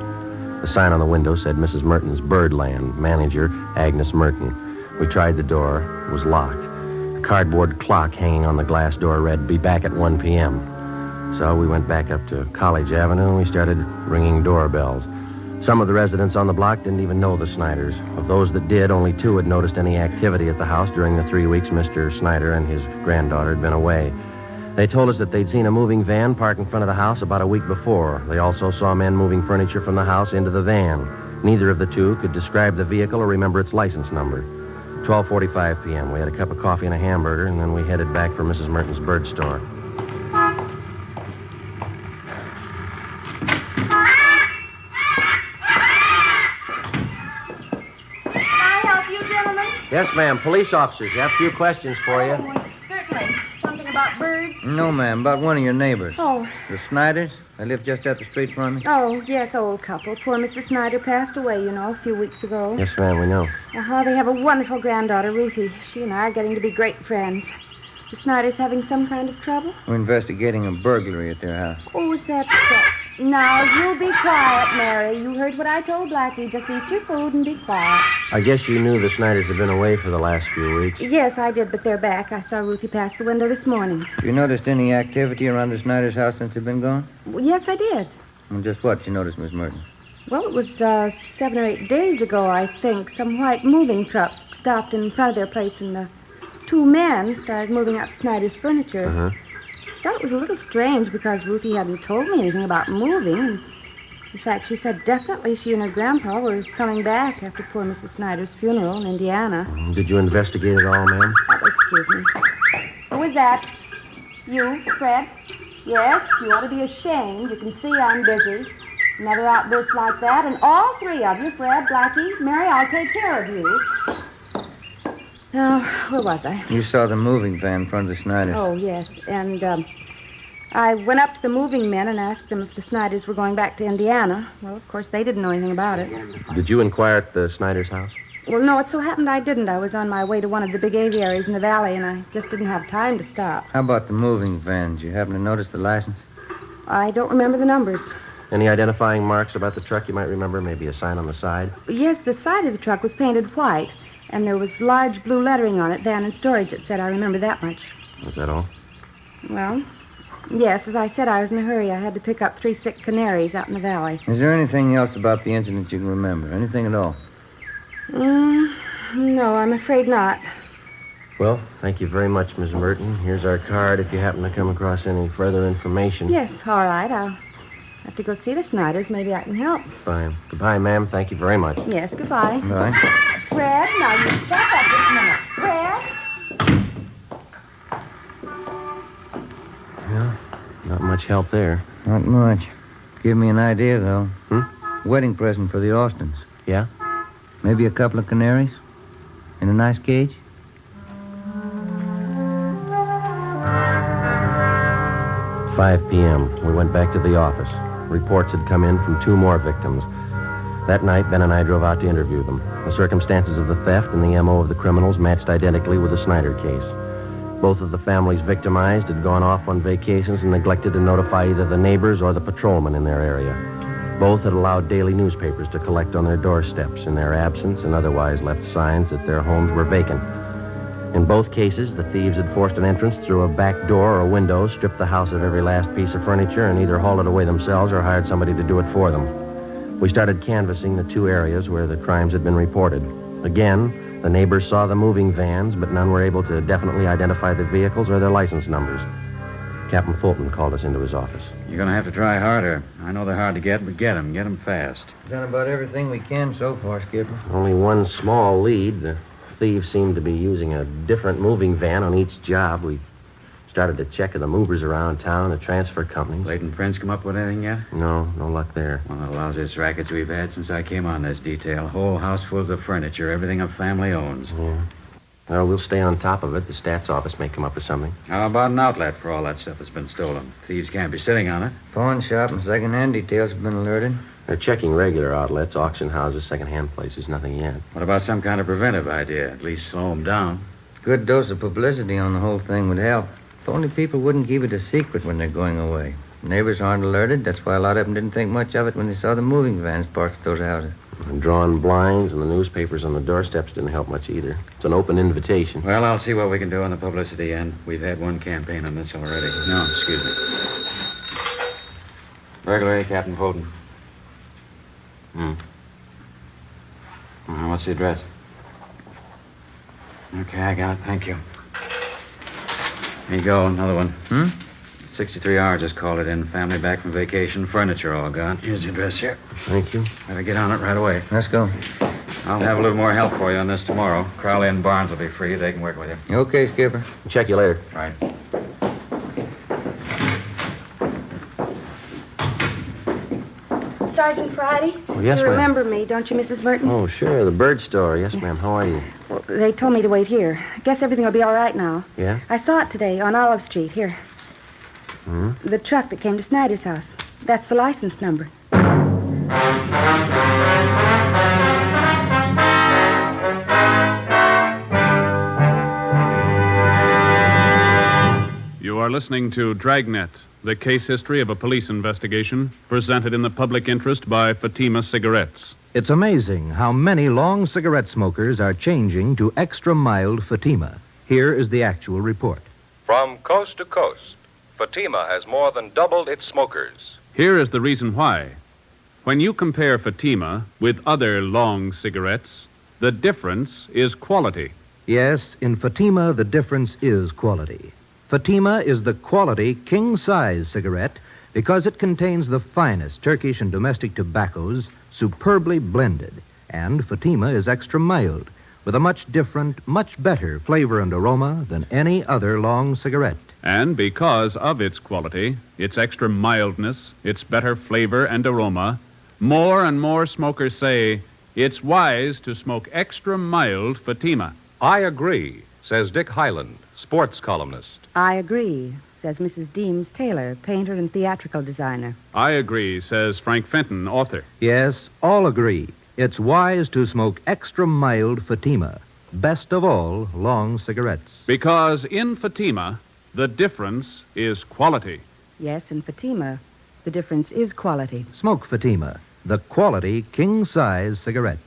The sign on the window said Mrs. Merton's Birdland, manager Agnes Merton. We tried the door. It was locked. A cardboard clock hanging on the glass door read, "Be back at 1 p.m." So we went back up to College Avenue and we started ringing doorbells. Some of the residents on the block didn't even know the Snyders. Of those that did, only 2 had noticed any activity at the house during the 3 weeks Mr. Snyder and his granddaughter had been away. They told us that they'd seen a moving van parked in front of the house about a week before. They also saw men moving furniture from the house into the van. Neither of the 2 could describe the vehicle or remember its license number. 12:45 p.m. We had a cup of coffee and a hamburger, and then we headed back for Mrs. Merton's bird store. Yes, ma'am. Police officers. You have a few questions for you. Certainly. Something about birds? No, ma'am. About one of your neighbors. Oh. The Snyders. They live just up the street from me. Oh, yes, old couple. Poor Mrs. Snyder passed away, you know, a few weeks ago. Yes, ma'am, we know. They have a wonderful granddaughter, Ruthie. She and I are getting to be great friends. The Snyders having some kind of trouble? We're investigating a burglary at their house. Oh, is that so? Now, you be quiet, Mary. You heard what I told Blackie. Just eat your food and be quiet. I guess you knew the Snyders have been away for the last few weeks. Yes, I did, but they're back. I saw Ruthie pass the window this morning. Have you noticed any activity around the Snyders' house since they've been gone? Well, yes, I did. Well, just what did you notice, Miss Merton? Well, it was 7 or 8 days ago, I think. Some white moving truck stopped in front of their place, and the 2 men started moving out Snyder's furniture. Uh-huh. I thought it was a little strange because Ruthie hadn't told me anything about moving. And in fact, she said definitely she and her grandpa were coming back after poor Mrs. Snyder's funeral in Indiana. Did you investigate it all, ma'am? Oh, excuse me. Who is that? You, Fred? Yes, you ought to be ashamed. You can see I'm busy. Another outburst like that, and all 3 of you, Fred, Blackie, Mary, I'll take care of you. Now, where was I? You saw the moving van in front of the Snyders. Oh, yes. And I went up to the moving men and asked them if the Snyders were going back to Indiana. Well, of course, they didn't know anything about it. Did you inquire at the Snyders' house? Well, no, it so happened I didn't. I was on my way to one of the big aviaries in the valley, and I just didn't have time to stop. How about the moving van? Did you happen to notice the license? I don't remember the numbers. Any identifying marks about the truck you might remember? Maybe a sign on the side? Yes, the side of the truck was painted white, and there was large blue lettering on it, van and storage, it said. I remember that much. Was that all? Well, yes, as I said, I was in a hurry. I had to pick up 3 sick canaries out in the valley. Is there anything else about the incident you can remember? Anything at all? No, I'm afraid not. Well, thank you very much, Miss Merton. Here's our card if you happen to come across any further information. Yes, all right. I'll have to go see the Snyders. Maybe I can help. Fine. Goodbye, ma'am. Thank you very much. Yes, goodbye. Bye. Fred, now you step up just a minute. Fred? Yeah, not much help there. Not much. Give me an idea, though. Hmm? Wedding present for the Austins. Yeah? Maybe a couple of canaries? In a nice cage? At 5 p.m., we went back to the office. Reports had come in from 2 more victims. That night, Ben and I drove out to interview them. The circumstances of the theft and the M.O. of the criminals matched identically with the Snyder case. Both of the families victimized had gone off on vacations and neglected to notify either the neighbors or the patrolmen in their area. Both had allowed daily newspapers to collect on their doorsteps in their absence and otherwise left signs that their homes were vacant. In both cases, the thieves had forced an entrance through a back door or window, stripped the house of every last piece of furniture, and either hauled it away themselves or hired somebody to do it for them. We started canvassing the 2 areas where the crimes had been reported. Again, the neighbors saw the moving vans, but none were able to definitely identify the vehicles or their license numbers. Captain Fulton called us into his office. You're going to have to try harder. I know they're hard to get, but get them fast. Done about everything we can so far, Skipper. Only one small lead. The thieves seemed to be using a different moving van on each job. We started to check the movers around town, the transfer companies. Leighton Prince come up with anything yet? No luck there. One of the lousiest rackets we've had since I came on this detail. Whole house full of furniture, everything a family owns. Yeah. Well, we'll stay on top of it. The stats office may come up with something. How about an outlet for all that stuff that's been stolen? Thieves can't be sitting on it. Pawn shop and second-hand details have been alerted. They're checking regular outlets, auction houses, second-hand places. Nothing yet. What about some kind of preventive idea? At least slow them down. Good dose of publicity on the whole thing would help. If only people wouldn't keep it a secret when they're going away. Neighbors aren't alerted. That's why a lot of them didn't think much of it when they saw the moving vans parked at those houses. And drawn blinds and the newspapers on the doorsteps didn't help much either. It's an open invitation. Well, I'll see what we can do on the publicity end. We've had one campaign on this already. No, excuse me. Burglary, Captain Fulton. What's the address? Okay, I got it. Thank you. Here you go, another one. 63 hours just called it in. Family back from vacation. Furniture all gone. Here's the address here. Thank you. Better get on it right away. Let's go. I'll have a little more help for you on this tomorrow. Crowley and Barnes will be free. They can work with you. Okay, Skipper. Check you later. Right. Sergeant Friday. Oh, yes, You ma'am. remember me, don't you, Mrs. Merton? Oh, sure, the bird store. Yes, ma'am. How are you? Well, they told me to wait here. Guess everything will be all right now. Yeah? I saw it today on Olive Street. Here. Hmm? The truck that came to Snyder's house. That's the license number. You are listening to Dragnet, the case history of a police investigation, presented in the public interest by Fatima Cigarettes. It's amazing how many long cigarette smokers are changing to extra mild Fatima. Here is the actual report. From coast to coast, Fatima has more than doubled its smokers. Here is the reason why. When you compare Fatima with other long cigarettes, the difference is quality. Yes, in Fatima, the difference is quality. Fatima is the quality king-size cigarette because it contains the finest Turkish and domestic tobaccos superbly blended. And Fatima is extra mild with a much different, much better flavor and aroma than any other long cigarette. And because of its quality, its extra mildness, its better flavor and aroma, more and more smokers say it's wise to smoke extra mild Fatima. I agree, says Dick Hyland, sports columnist. I agree, says Mrs. Deems Taylor, painter and theatrical designer. I agree, says Frank Fenton, author. Yes, all agree. It's wise to smoke extra mild Fatima. Best of all, long cigarettes. Because in Fatima, the difference is quality. Yes, in Fatima, the difference is quality. Smoke Fatima, the quality king-size cigarette.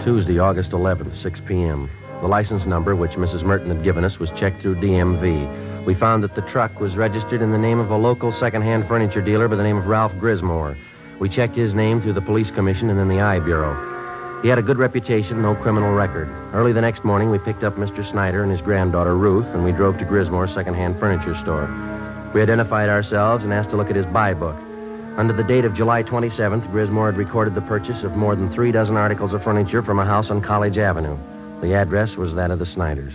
Tuesday, August 11th, 6 p.m. The license number, which Mrs. Merton had given us, was checked through DMV. We found that the truck was registered in the name of a local second-hand furniture dealer by the name of Ralph Grismore. We checked his name through the police commission and then the I Bureau. He had a good reputation, no criminal record. Early the next morning, we picked up Mr. Snyder and his granddaughter, Ruth, and we drove to Grismore's second-hand furniture store. We identified ourselves and asked to look at his buy book. Under the date of July 27th, Grismore had recorded the purchase of more than 3 dozen articles of furniture from a house on College Avenue. The address was that of the Snyders.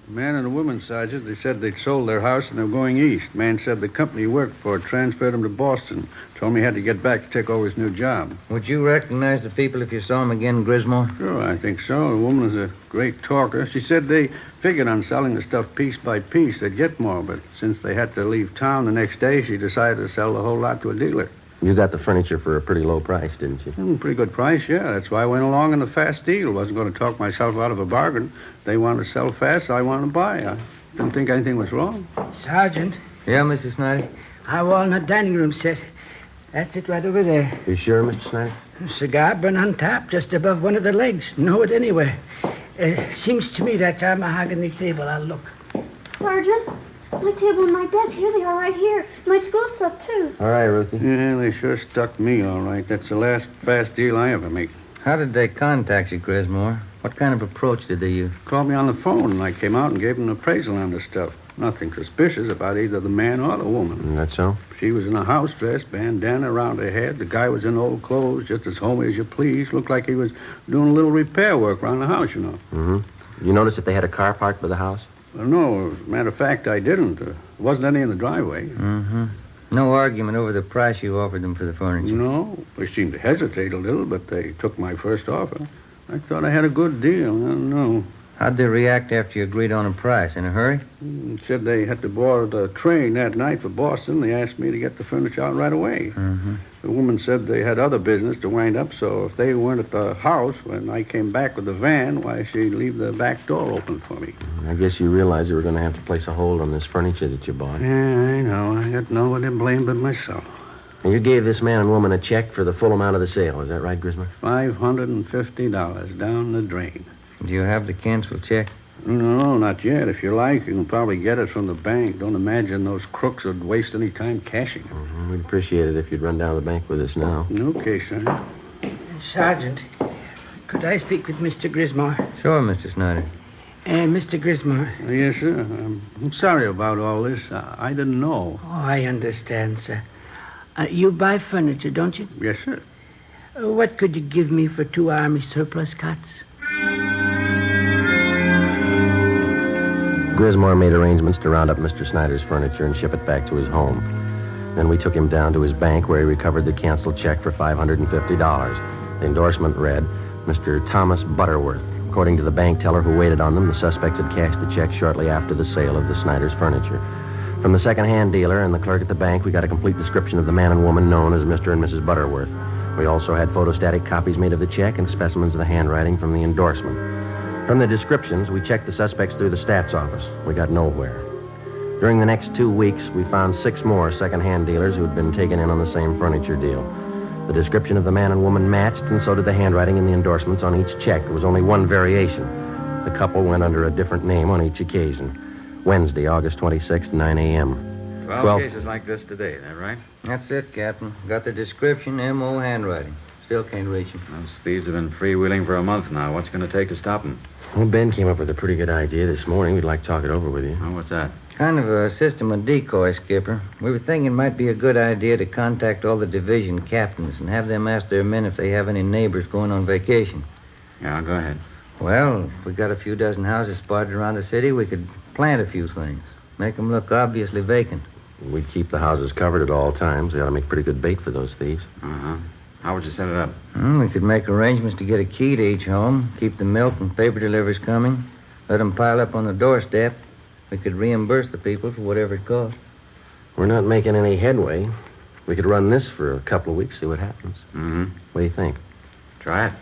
The man and a woman, Sergeant, they said they'd sold their house and they were going east. Man said the company he worked for transferred him to Boston. Told me he had to get back to take over his new job. Would you recognize the people if you saw them again, Grismore? Sure, I think so. The woman is a great talker. She said they figured on selling the stuff piece by piece. They'd get more, but since they had to leave town the next day, she decided to sell the whole lot to a dealer. You got the furniture for a pretty low price, didn't you? Pretty good price, yeah. That's why I went along in the fast deal. Wasn't going to talk myself out of a bargain. They wanted to sell fast, so I wanted to buy. I didn't think anything was wrong. Sergeant, Yeah, Mrs. Snyder? our walnut dining room set. That's it right over there. You sure, Mr. Snyder? Cigar burn on top, just above one of the legs. Know it anywhere. Seems to me that's our mahogany table. I'll look. Sergeant, my table and my desk, here they are right here. My school stuff, too. All right, Ruthie. Yeah, they sure stuck me all right. That's the last fast deal I ever make. How did they contact you, Grismore? What kind of approach did they use? Called me on the phone, and I came out and gave them an appraisal on the stuff. Nothing suspicious about either the man or the woman. That's so? She was in a house dress, bandana around her head. The guy was in old clothes, just as homey as you please. Looked like he was doing a little repair work around the house, you know. Mm-hmm. You notice if they had a car parked by the house? Well, no, as a matter of fact, I didn't. There wasn't any in the driveway. Mm-hmm. No argument over the price you offered them for the furniture? No. They seemed to hesitate a little, but they took my first offer. I thought I had a good deal. I don't know. How'd they react after you agreed on a price? In a hurry? Said they had to board the train that night for Boston. They asked me to get the furniture out right away. Mm-hmm. The woman said they had other business to wind up, so if they weren't at the house when I came back with the van, why, she'd leave the back door open for me. I guess you realized you were going to have to place a hold on this furniture that you bought. Yeah, I know. I got nobody to blame but myself. And you gave this man and woman a check for the full amount of the sale. Is that right, Grismer? $550 down the drain. Do you have the canceled check? No, not yet. If you like, you can probably get it from the bank. Don't imagine those crooks would waste any time cashing it. Mm-hmm. We'd appreciate it if you'd run down to the bank with us now. Okay, sir. Sergeant, could I speak with Mr. Grismore? Sure, Mr. Snyder. Mr. Grismore. Yes, sir. I'm sorry about all this. I didn't know. Oh, I understand, sir. You buy furniture, don't you? Yes, sir. What could you give me for 2 Army surplus cots? Grismore made arrangements to round up Mr. Snyder's furniture and ship it back to his home. Then we took him down to his bank where he recovered the canceled check for $550. The endorsement read, Mr. Thomas Butterworth. According to the bank teller who waited on them, the suspects had cashed the check shortly after the sale of the Snyder's furniture. From the second-hand dealer and the clerk at the bank, we got a complete description of the man and woman known as Mr. and Mrs. Butterworth. We also had photostatic copies made of the check and specimens of the handwriting from the endorsement. From the descriptions, we checked the suspects through the stats office. We got nowhere. During the next 2 weeks, we found 6 more second-hand dealers who had been taken in on the same furniture deal. The description of the man and woman matched, and so did the handwriting and the endorsements on each check. There was only one variation. The couple went under a different name on each occasion. Wednesday, August 26th, 9 a.m. 12 cases like this today, is that right? That's it, Captain. Got the description, M.O. handwriting. Still can't reach him. Those thieves have been freewheeling for a month now. What's going to take to stop them? Well, Ben came up with a pretty good idea this morning. We'd like to talk it over with you. Oh, what's that? Kind of a system of decoy, Skipper. We were thinking it might be a good idea to contact all the division captains and have them ask their men if they have any neighbors going on vacation. Yeah, go ahead. Well, if we got a few dozen houses spotted around the city, we could plant a few things. Make them look obviously vacant. We'd keep the houses covered at all times. They ought to make pretty good bait for those thieves. Uh-huh. How would you set it up? We could make arrangements to get a key to each home, keep the milk and paper deliveries coming, let them pile up on the doorstep. We could reimburse the people for whatever it cost. We're not making any headway. We could run this for a couple of weeks, see what happens. Mm-hmm. What do you think? Try it.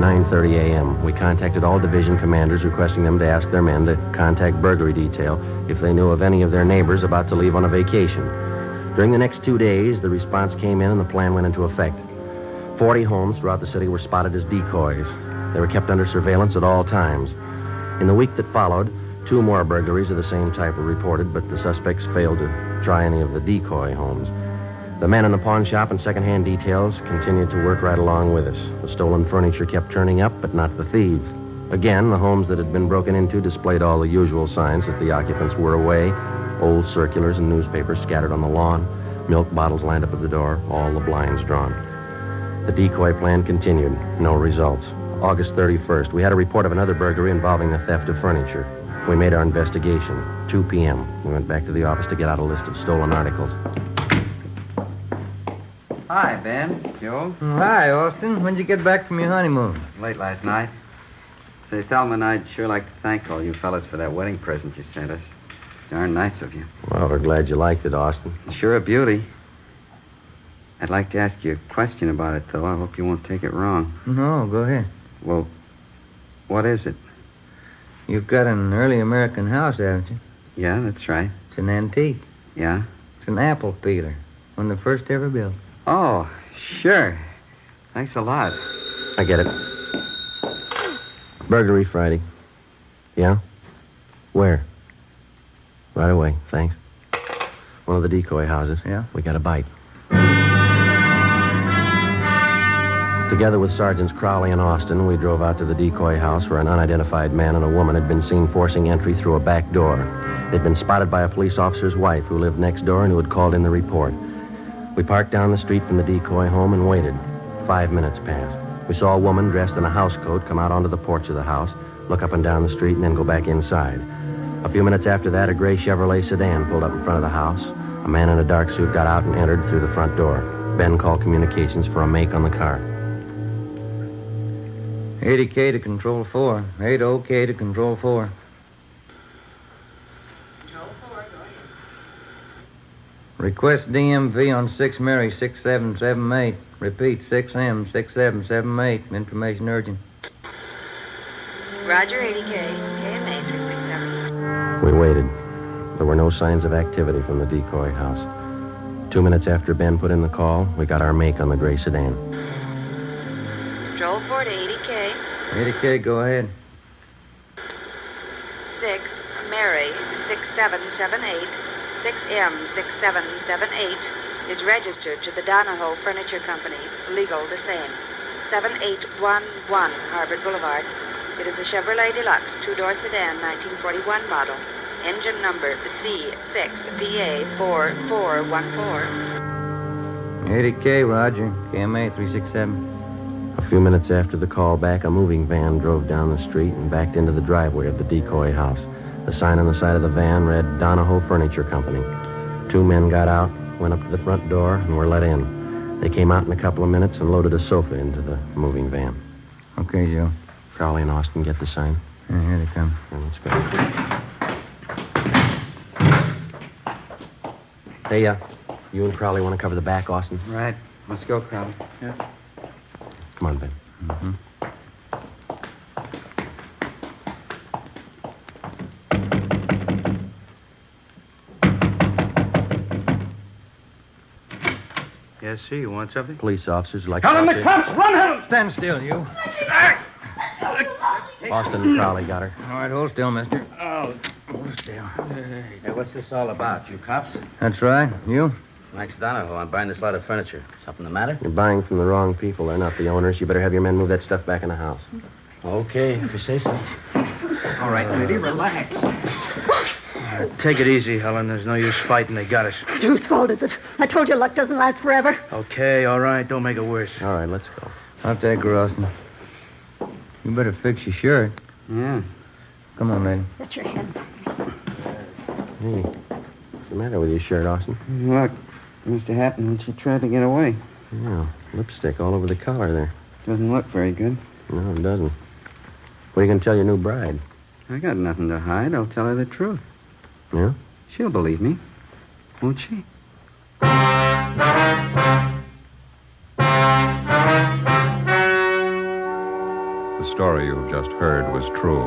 9:30 a.m. We contacted all division commanders requesting them to ask their men to contact burglary detail if they knew of any of their neighbors about to leave on a vacation. During the next 2 days, the response came in and the plan went into effect. 40 homes throughout the city were spotted as decoys. They were kept under surveillance at all times. In the week that followed, 2 more burglaries of the same type were reported, but the suspects failed to try any of the decoy homes. The men in the pawn shop and second-hand details continued to work right along with us. The stolen furniture kept turning up, but not the thieves. Again, the homes that had been broken into displayed all the usual signs that the occupants were away. Old circulars and newspapers scattered on the lawn, milk bottles lined up at the door, all the blinds drawn. The decoy plan continued. No results. August 31st, we had a report of another burglary involving the theft of furniture. We made our investigation. 2 p.m. We went back to the office to get out a list of stolen articles. Hi, Ben. Joe? Hi, Austin. When'd you get back from your honeymoon? Late last night. Say, Thelma and I'd sure like to thank all you fellas for that wedding present you sent us. Darn nice of you. Well, we're glad you liked it, Austin. Sure a beauty. I'd like to ask you a question about it, though. I hope you won't take it wrong. No, go ahead. Well, what is it? You've got an early American house, haven't you? Yeah, that's right. It's an antique. Yeah? It's an apple peeler. One of the first ever built. Oh, sure. Thanks a lot. I get it. Burglary Friday. Yeah? Where? Right away, thanks. One of the decoy houses. Yeah? We got a bite. Together with Sergeants Crowley and Austin, we drove out to the decoy house where an unidentified man and a woman had been seen forcing entry through a back door. They'd been spotted by a police officer's wife who lived next door and who had called in the report. We parked down the street from the decoy home and waited. 5 minutes passed. We saw a woman dressed in a housecoat come out onto the porch of the house, look up and down the street, and then go back inside. A few minutes after that, a gray Chevrolet sedan pulled up in front of the house. A man in a dark suit got out and entered through the front door. Ben called communications for a make on the car. 80K to Control 4. 80K to Control 4. Request DMV on 6 Mary 6778. Repeat, 6M 6778. Information urgent. Roger, 80K. KMA 367. We waited. There were no signs of activity from the decoy house. 2 minutes after Ben put in the call, we got our make on the gray sedan. Control 4 to 80K. 80K, go ahead. 6 Mary 6778. 6M 6778 is registered to the Donahoe Furniture Company. Legal the same. 7811 Harvard Boulevard. It is a Chevrolet Deluxe 2-door sedan, 1941 model. Engine number C6VA4414. 80K, Roger. KMA 367. A few minutes after the call back, a moving van drove down the street and backed into the driveway of the decoy house. The sign on the side of the van read Donahoe Furniture Company. 2 men got out, went up to the front door, and were let in. They came out in a couple of minutes and loaded a sofa into the moving van. Okay, Joe. Crowley and Austin get the sign. Yeah, here they come. Let's go. Hey, you and Crowley want to cover the back, Austin? Right. Let's go, Crowley. Yeah. Come on, Ben. Mm-hmm. Yes, sir. You want something? Police officers like... Call in the cops! Run, Helen! Stand still, you. Austin and Crowley got her. All right, hold still, mister. Oh, hold still. Hey, what's this all about, you cops? That's right. You? Max Donahoe. I'm buying this lot of furniture. Something the matter? You're buying from the wrong people. They're not the owners. You better have your men move that stuff back in the house. Okay, if you say so. All right, lady, relax. Take it easy, Helen. There's no use fighting. They got us. Whose fault is it? I told you luck doesn't last forever. Okay, all right. Don't make it worse. All right, let's go. I'll take her, Austin. You better fix your shirt. Yeah. Come on, lady. Get your hands. Hey, what's the matter with your shirt, Austin? Look, must have happened when she tried to get away. Yeah, lipstick all over the collar there. Doesn't look very good. No, it doesn't. What are you going to tell your new bride? I got nothing to hide. I'll tell her the truth. Yeah? She'll believe me. Won't she? The story you've just heard was true.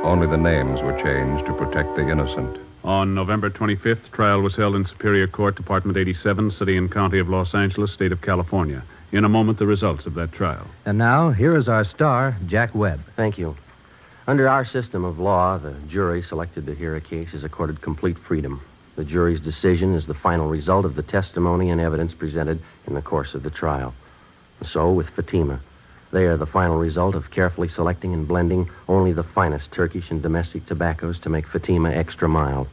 Only the names were changed to protect the innocent. On November 25th, trial was held in Superior Court, Department 87, City and County of Los Angeles, State of California. In a moment, the results of that trial. And now, here is our star, Jack Webb. Thank you. Under our system of law, the jury selected to hear a case is accorded complete freedom. The jury's decision is the final result of the testimony and evidence presented in the course of the trial. And so, with Fatima, they are the final result of carefully selecting and blending only the finest Turkish and domestic tobaccos to make Fatima extra mild.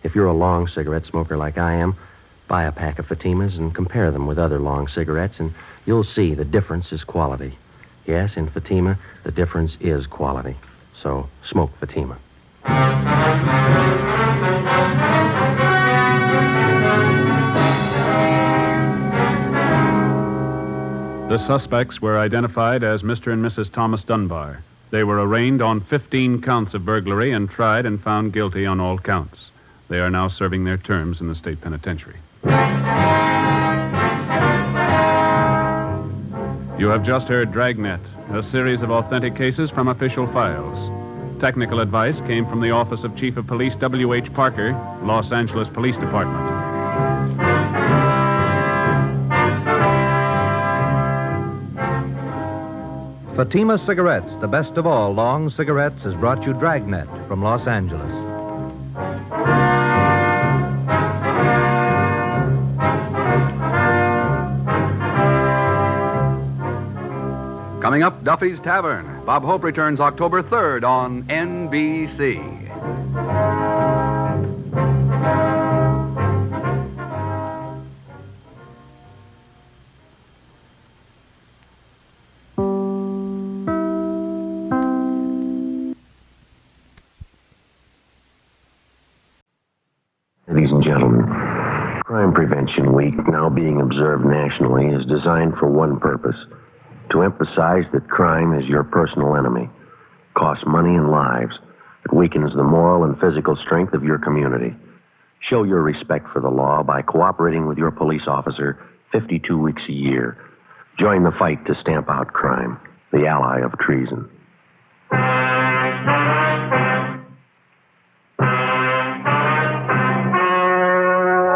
If you're a long cigarette smoker like I am, buy a pack of Fatimas and compare them with other long cigarettes, and you'll see the difference is quality. Yes, in Fatima, the difference is quality. So, smoke Fatima. The suspects were identified as Mr. and Mrs. Thomas Dunbar. They were arraigned on 15 counts of burglary and tried and found guilty on all counts. They are now serving their terms in the state penitentiary. You have just heard Dragnet, a series of authentic cases from official files. Technical advice came from the Office of Chief of Police W.H. Parker, Los Angeles Police Department. Fatima Cigarettes, the best of all long cigarettes, has brought you Dragnet from Los Angeles. Coming up, Duffy's Tavern. Bob Hope returns October 3rd on NBC. Ladies and gentlemen, Crime Prevention Week, now being observed nationally, is designed for one purpose: to emphasize that crime is your personal enemy. Costs money and lives. It weakens the moral and physical strength of your community. Show your respect for the law by cooperating with your police officer 52 weeks a year. Join the fight to stamp out crime, the ally of treason.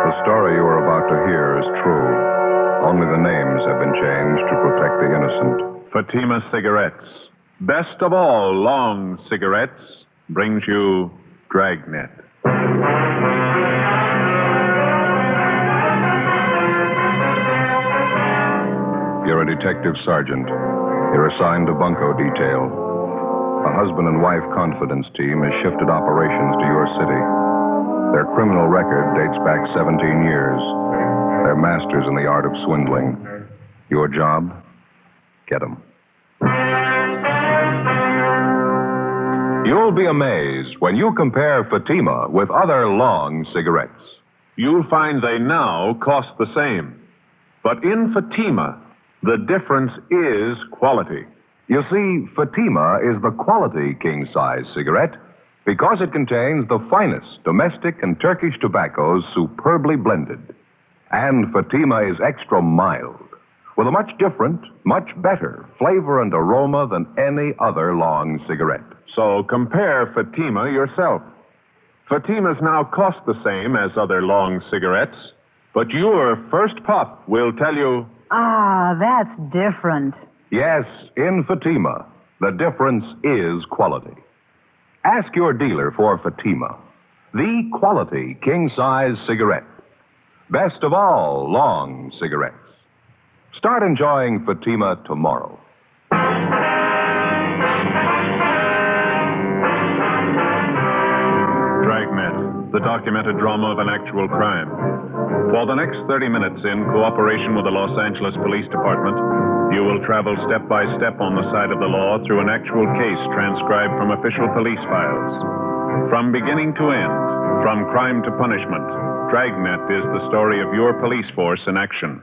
The story you are about to hear is true. Only the names have been changed to protect the innocent. Fatima Cigarettes, best of all long cigarettes, brings you Dragnet. You're a detective sergeant. You're assigned to bunco detail. A husband and wife confidence team has shifted operations to your city. Their criminal record dates back 17 years. They're masters in the art of swindling. Your job? get 'em. You'll be amazed when you compare Fatima with other long cigarettes. You'll find they now cost the same. But in Fatima, the difference is quality. You see, Fatima is the quality king-size cigarette because it contains the finest domestic and Turkish tobaccos superbly blended. And Fatima is extra mild, with a much different, much better flavor and aroma than any other long cigarette. So compare Fatima yourself. Fatimas now cost the same as other long cigarettes, but your first puff will tell you... Ah, that's different. Yes, in Fatima, the difference is quality. Ask your dealer for Fatima, the quality king-size cigarette. Best of all long cigarettes. Start enjoying Fatima tomorrow. Dragnet, the documented drama of an actual crime. For the next 30 minutes, in cooperation with the Los Angeles Police Department, you will travel step by step on the side of the law through an actual case transcribed from official police files. From beginning to end, from crime to punishment, Dragnet is the story of your police force in action.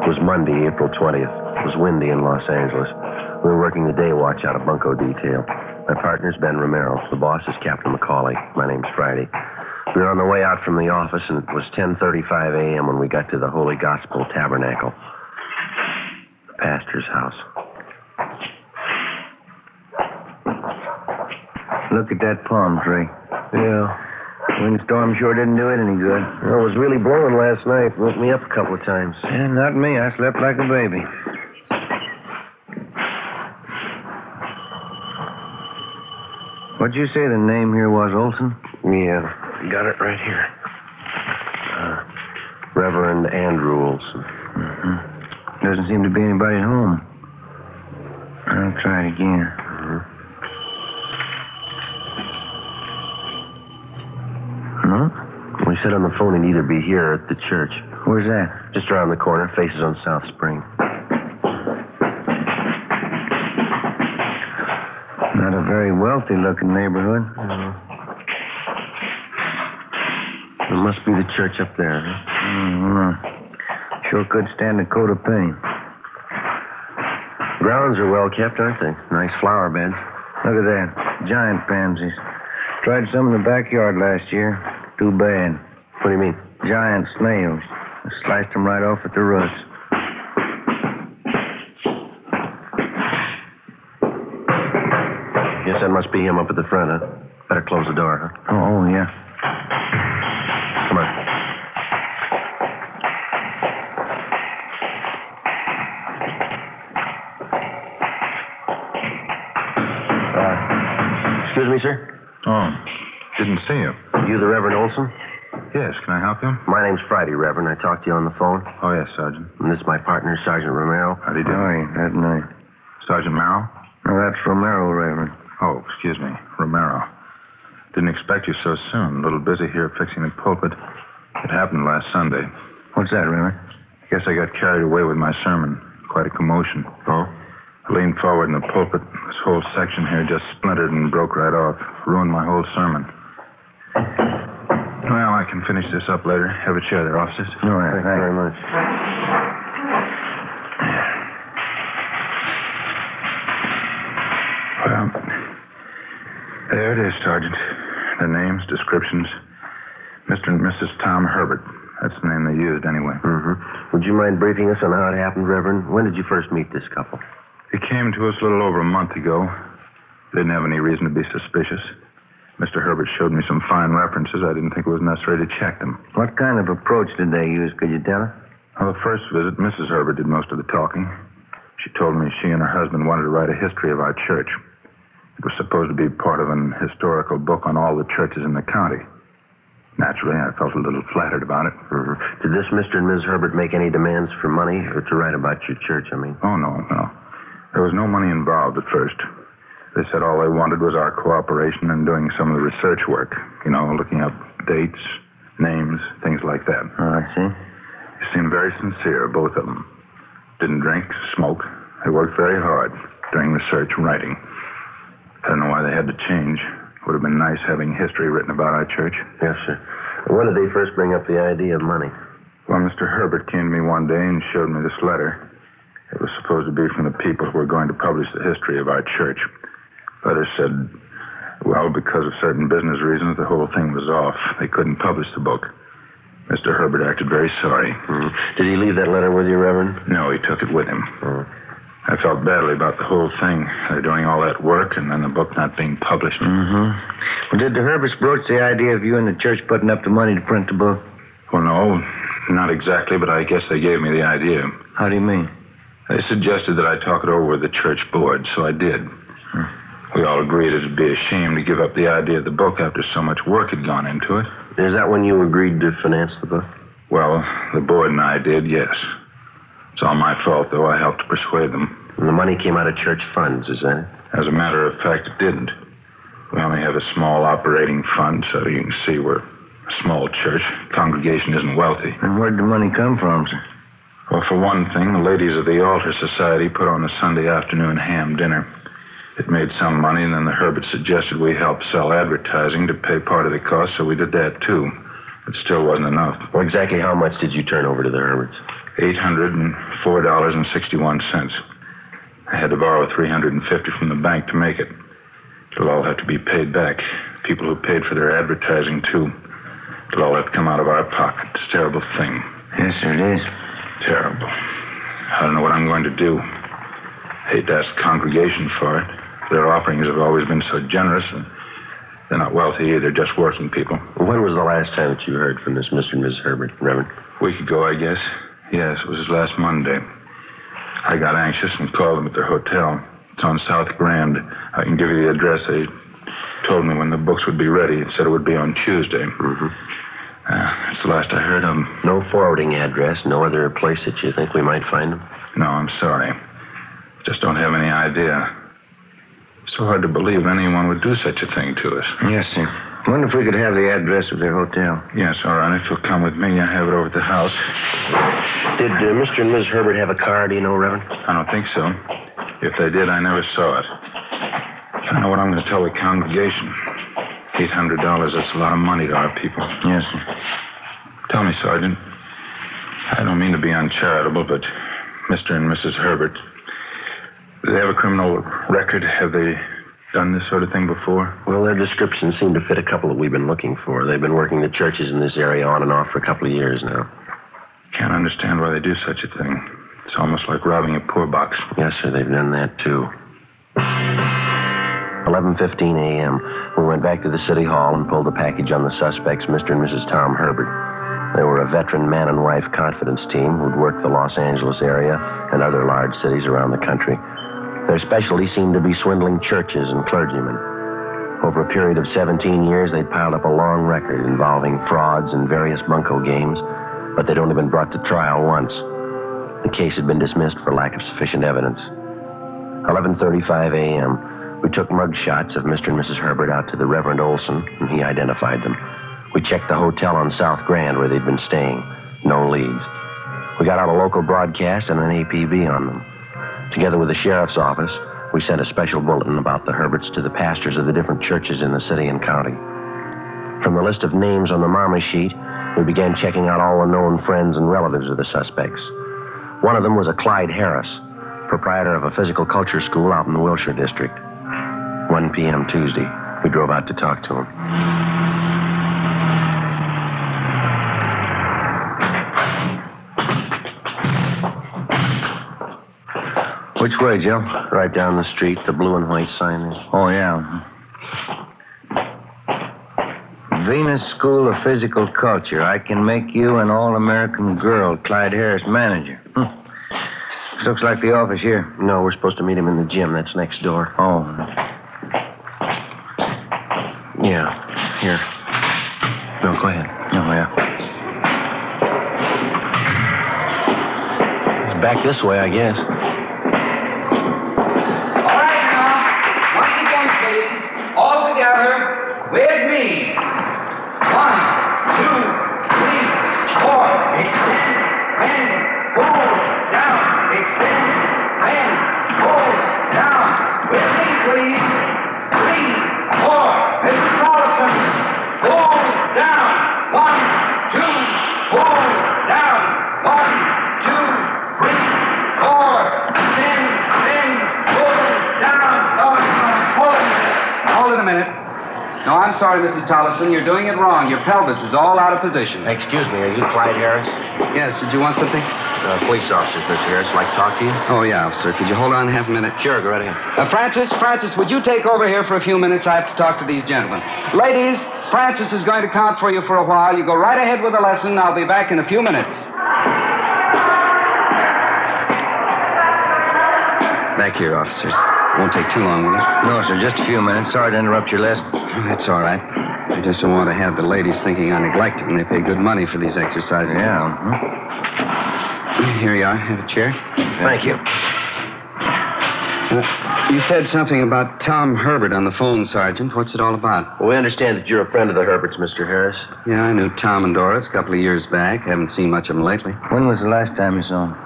It was Monday, April 20th. It was windy in Los Angeles. We were working the day watch out of bunco detail. My partner's Ben Romero. The boss is Captain McCauley. My name's Friday. We were on the way out from the office, and it was 10:35 a.m. when we got to the Holy Gospel Tabernacle, the pastor's house. Look at that palm tree. Yeah. Windstorm sure didn't do it any good. Well, it was really blowing last night. Woke me up a couple of times. Yeah, not me. I slept like a baby. What'd you say the name here was, Olson? Yeah, got it right here. Reverend Andrew Olson. Mm-hmm. Doesn't seem to be anybody at home. I'll try it again. No? We said on the phone he'd either be here or at the church. Where's that? Just around the corner, faces on South Spring. Not a very wealthy-looking neighborhood. It must be the church up there, huh? Mm-hmm. Sure could stand a coat of paint. Grounds are well kept, aren't they? Nice flower beds. Look at that. Giant pansies. Tried some in the backyard last year. Too bad. What do you mean? Giant snails. I sliced them right off at the roots. Guess that must be him up at the front, huh? Better close the door, huh? Oh, yeah. Come on. Excuse me, sir? Oh, didn't see you. You the Reverend Olson? Yes, can I help you? My name's Friday, Reverend. I talked to you on the phone. Oh, yes, Sergeant. And this is my partner, Sergeant Romero. How do you do? Oh, that night. Sergeant Merrill? No, that's Romero, Reverend. Oh, excuse me, Romero. Didn't expect you so soon. A little busy here fixing the pulpit. It happened last Sunday. What's that, Reverend? Guess I got carried away with my sermon. Quite a commotion. Oh? I leaned forward in the pulpit. This whole section here just splintered and broke right off. Ruined my whole sermon. Well, I can finish this up later. Have a chair there, officers. All right, Thank you very much. Well, there it is, Sergeant. The names, descriptions. Mr. and Mrs. Tom Herbert. That's the name they used, anyway. Mm-hmm. Would you mind briefing us on how it happened, Reverend? When did you first meet this couple? They came to us a little over a month ago. Didn't have any reason to be suspicious. Mr. Herbert showed me some fine references. I didn't think it was necessary to check them. What kind of approach did they use? Could you tell us? Well, the first visit, Mrs. Herbert did most of the talking. She told me she and her husband wanted to write a history of our church. It was supposed to be part of an historical book on all the churches in the county. Naturally, I felt a little flattered about it. Mm-hmm. Did this Mr. and Ms. Herbert make any demands for money or to write about your church, I mean? Oh, no. There was no money involved at first. They said all they wanted was our cooperation in doing some of the research work. You know, looking up dates, names, things like that. Oh, I see. They seemed very sincere, both of them. Didn't drink, smoke. They worked very hard during research and writing. I don't know why they had to change. Would have been nice having history written about our church. Yes, sir. When did they first bring up the idea of money? Well, Mr. Herbert came to me one day and showed me this letter. It was supposed to be from the people who were going to publish the history of our church. Others said, well, because of certain business reasons, the whole thing was off. They couldn't publish the book. Mr. Herbert acted very sorry. Did he leave that letter with you, Reverend? No, he took it with him. I felt badly about the whole thing. They're doing all that work and then the book not being published. Well, did the Herberts broach the idea of you and the church putting up the money to print the book? Well, no, not exactly, but I guess they gave me the idea. How do you mean? They suggested that I talk it over with the church board, so I did. We all agreed it'd be a shame to give up the idea of the book after so much work had gone into it. Is that when you agreed to finance the book? Well, the board and I did, yes. It's all my fault, though. I helped to persuade them. And the money came out of church funds, is that it? As a matter of fact, it didn't. We only have a small operating fund, so you can see we're a small church. Congregation isn't wealthy. And where'd the money come from, sir? Well, for one thing, the ladies of the Altar Society put on a Sunday afternoon ham dinner. It made some money, and then the Herberts suggested we help sell advertising to pay part of the cost, so we did that, too. It still wasn't enough. Well, exactly how much did you turn over to the Herberts? $804.61. I had to borrow $350 from the bank to make it. It'll all have to be paid back. People who paid for their advertising, too. It'll all have to come out of our pocket. It's a terrible thing. Yes, sir, it is. Terrible. I don't know what I'm going to do. I hate to ask the congregation for it. Their offerings have always been so generous, and they're not wealthy either, just working people. When was the last time that you heard from this Mr. and Mrs. Herbert, Reverend? A week ago, I guess. Yes, it was last Monday. I got anxious and called them at their hotel. It's on South Grand. I can give you the address. They told me when the books would be ready. It said it would be on Tuesday. That's the last I heard of them. No forwarding address, no other place that you think we might find them? No, I'm sorry. Just don't have any idea. It's so hard to believe anyone would do such a thing to us. Yes, sir. I wonder if we could have the address of their hotel. Yes, all right. If you'll come with me, I have it over at the house. Did Mr. and Mrs. Herbert have a car, do you know, Reverend? I don't think so. If they did, I never saw it. I don't know what I'm going to tell the congregation. $800, that's a lot of money to our people. Yes, sir. Tell me, Sergeant. I don't mean to be uncharitable, but Mr. and Mrs. Herbert, do they have a criminal record? Have they done this sort of thing before? Well, their descriptions seem to fit a couple that we've been looking for. They've been working the churches in this area on and off for a couple of years now. Can't understand why they do such a thing. It's almost like robbing a poor box. Yes, sir, they've done that, too. 11:15 a.m. We went back to the city hall and pulled the package on the suspects, Mr. and Mrs. Tom Herbert. They were a veteran man and wife confidence team who'd worked the Los Angeles area and other large cities around the country. Their specialty seemed to be swindling churches and clergymen. Over a period of 17 years, they'd piled up a long record involving frauds and various bunco games, but they'd only been brought to trial once. The case had been dismissed for lack of sufficient evidence. 11:35 a.m., we took mug shots of Mr. and Mrs. Herbert out to the Reverend Olson, and he identified them. We checked the hotel on South Grand where they'd been staying. No leads. We got out a local broadcast and an APB on them. Together with the sheriff's office, we sent a special bulletin about the Herberts to the pastors of the different churches in the city and county. From the list of names on the mama sheet, we began checking out all the known friends and relatives of the suspects. One of them was a Clyde Harris, proprietor of a physical culture school out in the Wilshire district. 1 p.m. Tuesday, we drove out to talk to him. Which way, Joe? Right down the street, the blue and white sign is. Oh, yeah. Venus School of Physical Culture. I can make you an all-American girl, Clyde Harris, manager. This looks like the office here. No, we're supposed to meet him in the gym. That's next door. Oh. Yeah, here. No, go ahead. Oh, yeah. It's back this way, I guess. All right, now. Once again, please. All together. With me. 1, 2, 3, 4. No, I'm sorry, Mrs. Tollefson. You're doing it wrong. Your pelvis is all out of position. Excuse me, are you Clyde Harris? Yes, did you want something? Police officers, Mr. Harris. Like to talk to you? Oh, yeah, officer. Could you hold on half a minute? Sure, go right ahead. Francis, would you take over here for a few minutes? I have to talk to these gentlemen. Ladies, Francis is going to count for you for a while. You go right ahead with the lesson. I'll be back in a few minutes. Back here, officers. Won't take too long, will it? No, sir, just a few minutes. Sorry to interrupt your lesson. Oh, that's all right. I just don't want to have the ladies thinking I neglect them. They pay good money for these exercises. Yeah. Here you are. Have a chair. Thank you. You said something about Tom Herbert on the phone, Sergeant. What's it all about? Well, we understand that you're a friend of the Herberts, Mr. Harris. Yeah, I knew Tom and Doris a couple of years back. Haven't seen much of them lately. When was the last time you saw him?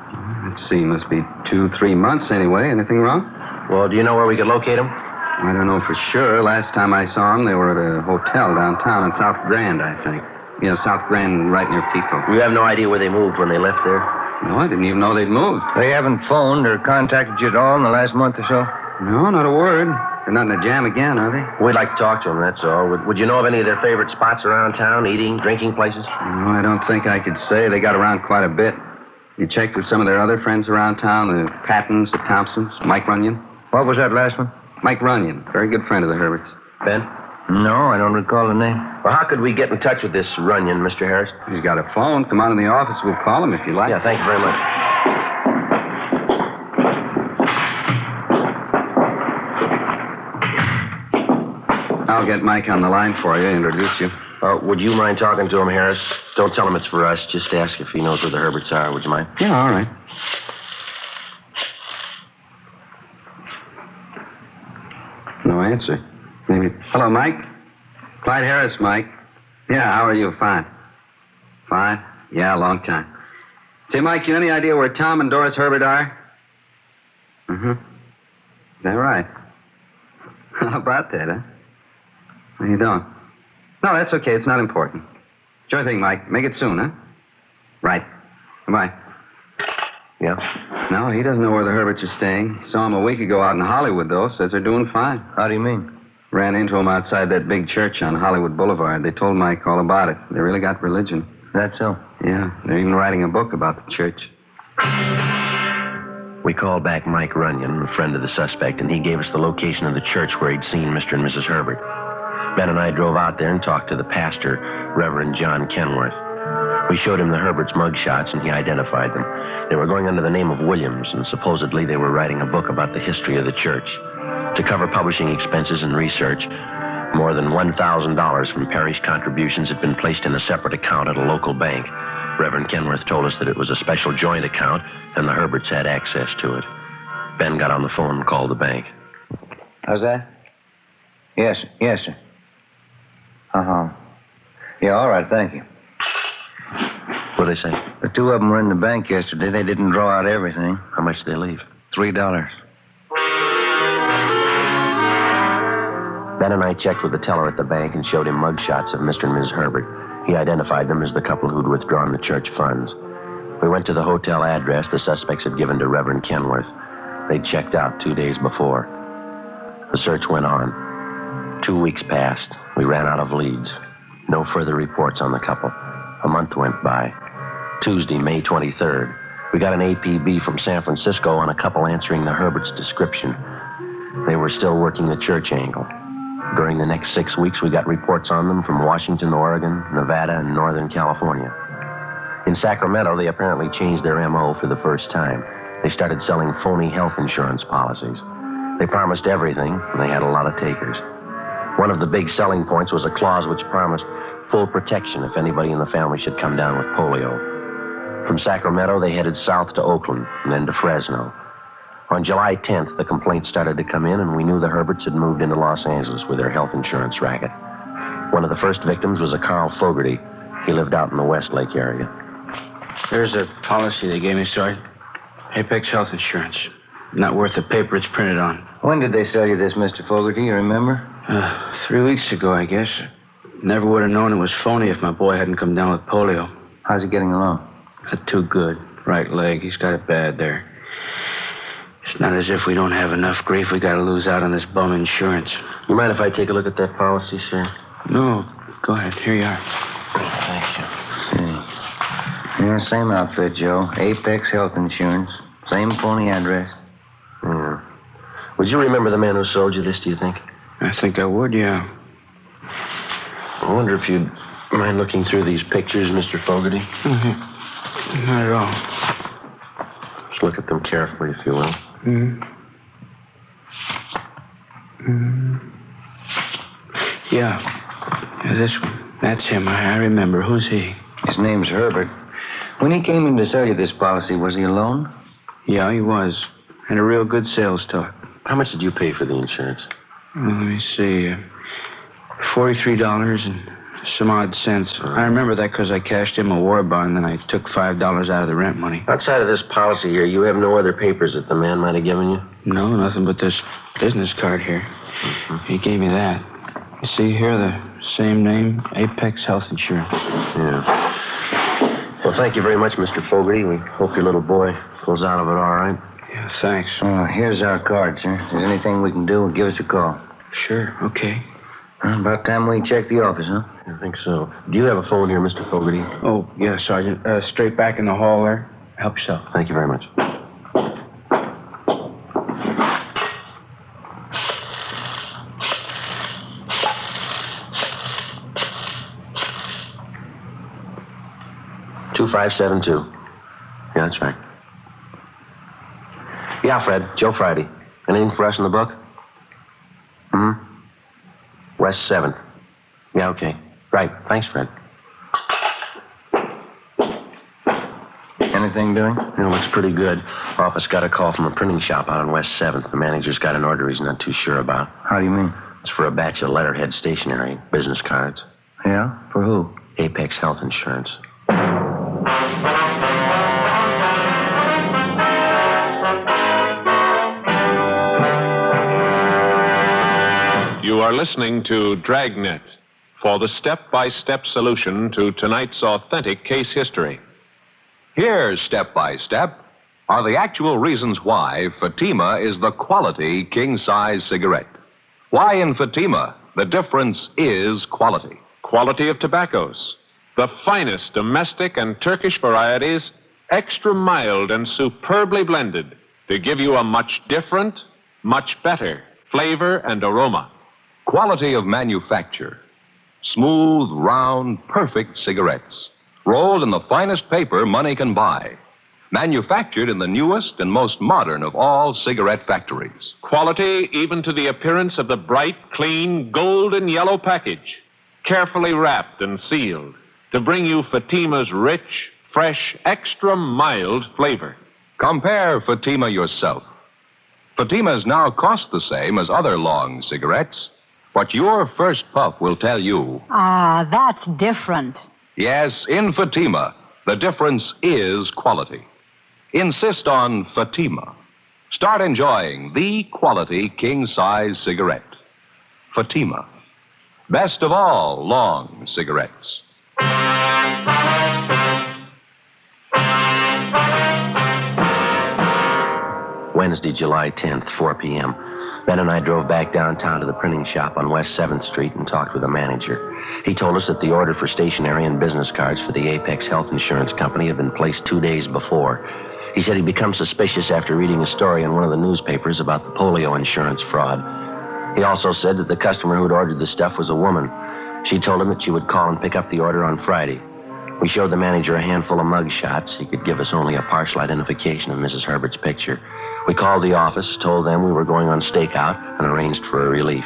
Let's see. Must be 2-3 months anyway. Anything wrong? Well, do you know where we could locate him? I don't know for sure. Last time I saw them, they were at a hotel downtown in South Grand, I think. Yeah, South Grand, right near Pico. We have no idea where they moved when they left there. No, I didn't even know they'd moved. They haven't phoned or contacted you at all in the last month or so? No, not a word. They're not in a jam again, are they? We'd like to talk to them, that's all. Would you know of any of their favorite spots around town, eating, drinking places? No, I don't think I could say. They got around quite a bit. You checked with some of their other friends around town, the Pattons, the Thompsons, Mike Runyon? What was that last one? Mike Runyon. Very good friend of the Herberts. Ben? No, I don't recall the name. Well, how could we get in touch with this Runyon, Mr. Harris? He's got a phone. Come on in the office. We'll call him if you like. Yeah, thank you very much. I'll get Mike on the line for you, introduce you. Would you mind talking to him, Harris? Don't tell him it's for us. Just ask if he knows where the Herberts are. Would you mind? Yeah, all right. No answer. Maybe. Hello, Mike? Clyde Harris, Mike. Yeah, how are you? Fine. Fine? Yeah, a long time. Say, Mike, you any idea where Tom and Doris Herbert are? Mm-hmm. Is that right? How about that, huh? How you doing? No, that's okay. It's not important. Sure thing, Mike. Make it soon, huh? Right. Goodbye. Yeah? No, he doesn't know where the Herberts are staying. Saw him a week ago out in Hollywood, though. Says they're doing fine. How do you mean? Ran into him outside that big church on Hollywood Boulevard. They told Mike all about it. They really got religion. That's so? Yeah. They're even writing a book about the church. We called back Mike Runyon, a friend of the suspect, and he gave us the location of the church where he'd seen Mr. and Mrs. Herbert. Ben and I drove out there and talked to the pastor, Reverend John Kenworth. We showed him the Herberts' mugshots, and he identified them. They were going under the name of Williams, and supposedly they were writing a book about the history of the church. To cover publishing expenses and research, more than $1,000 from parish contributions had been placed in a separate account at a local bank. Reverend Kenworth told us that it was a special joint account, and the Herberts had access to it. Ben got on the phone and called the bank. How's that? Yes, sir. Yes, sir. Uh-huh. Yeah, all right, thank you. What'd they say? The two of them were in the bank yesterday. They didn't draw out everything. How much did they leave? $3. Ben and I checked with the teller at the bank and showed him mugshots of Mr. and Ms. Herbert. He identified them as the couple who'd withdrawn the church funds. We went to the hotel address the suspects had given to Reverend Kenworth. They'd checked out 2 days before. The search went on. 2 weeks passed. We ran out of leads. No further reports on the couple. A month went by. Tuesday, May 23rd, we got an APB from San Francisco on a couple answering the Herberts' description. They were still working the church angle. During the next 6 weeks, we got reports on them from Washington, Oregon, Nevada, and Northern California. In Sacramento, they apparently changed their M.O. for the first time. They started selling phony health insurance policies. They promised everything, and they had a lot of takers. One of the big selling points was a clause which promised full protection if anybody in the family should come down with polio. From Sacramento, they headed south to Oakland and then to Fresno. On July 10th, the complaints started to come in, and we knew the Herberts had moved into Los Angeles with their health insurance racket. One of the first victims was a Carl Fogarty. He lived out in the Westlake area. There's a policy they gave me, Sergeant. Apex Health Insurance. Not worth the paper it's printed on. When did they sell you this, Mr. Fogarty? You remember? 3 weeks ago, I guess. Never would have known it was phony if my boy hadn't come down with polio. How's he getting along? Not too good. Right leg. He's got it bad there. It's not as if we don't have enough grief. We got to lose out on this bum insurance. You mind if I take a look at that policy, sir? No, go ahead. Here you are. Thank you. Yeah, same outfit, Joe. Apex Health Insurance. Same phony address. Yeah. Would you remember the man who sold you this, do you think? I think I would, yeah. I wonder if you'd mind looking through these pictures, Mr. Fogarty? Mm-hmm. Not at all. Just look at them carefully, if you will. Mm-hmm. Yeah, this one. That's him. I remember. Who's he? His name's Herbert. When he came in to sell you this policy, was he alone? Yeah, he was. Had a real good sales talk. How much did you pay for the insurance? Let me see. $43 and some odd cents. I remember that because I cashed him a war bond, then I took $5 out of the rent money. Outside of this policy here, you have no other papers that the man might have given you? No, nothing but this business card here. Mm-hmm. He gave me that. You see here, the same name, Apex Health Insurance. Yeah. Well, thank you very much, Mr. Fogarty. We hope your little boy pulls out of it all right. Yeah, thanks. Here's our card, sir. If there's anything we can do, give us a call. Sure, okay. About time we check the office, huh? I think so. Do you have a phone here, Mr. Fogarty? Oh, yeah, Sergeant. Straight back in the hall there. Help yourself. Thank you very much. $2572. Yeah, that's right. Yeah, Fred. Joe Friday. Anything for us in the book? West 7th. Yeah, okay. Right. Thanks, Fred. Anything doing? It looks pretty good. Office got a call from a printing shop out on West 7th. The manager's got an order he's not too sure about. How do you mean? It's for a batch of letterhead stationery, business cards. Yeah? For who? Apex Health Insurance. You are listening to Dragnet for the step-by-step solution to tonight's authentic case history. Here's step by step are the actual reasons why Fatima is the quality king-size cigarette. Why in Fatima the difference is quality. Quality of tobaccos. The finest domestic and Turkish varieties, extra mild and superbly blended to give you a much different, much better flavor and aroma. Quality of manufacture. Smooth, round, perfect cigarettes. Rolled in the finest paper money can buy. Manufactured in the newest and most modern of all cigarette factories. Quality even to the appearance of the bright, clean, golden yellow package. Carefully wrapped and sealed to bring you Fatima's rich, fresh, extra mild flavor. Compare Fatima yourself. Fatimas now cost the same as other long cigarettes, but your first puff will tell you. Ah, that's different. Yes, in Fatima, the difference is quality. Insist on Fatima. Start enjoying the quality king-size cigarette. Fatima. Best of all long cigarettes. Wednesday, July 10th, 4 p.m. Ben and I drove back downtown to the printing shop on West 7th Street and talked with the manager. He told us that the order for stationery and business cards for the Apex Health Insurance Company had been placed 2 days before. He said he'd become suspicious after reading a story in one of the newspapers about the polio insurance fraud. He also said that the customer who'd ordered the stuff was a woman. She told him that she would call and pick up the order on Friday. We showed the manager a handful of mug shots. He could give us only a partial identification of Mrs. Herbert's picture. We called the office, told them we were going on stakeout, and arranged for a relief.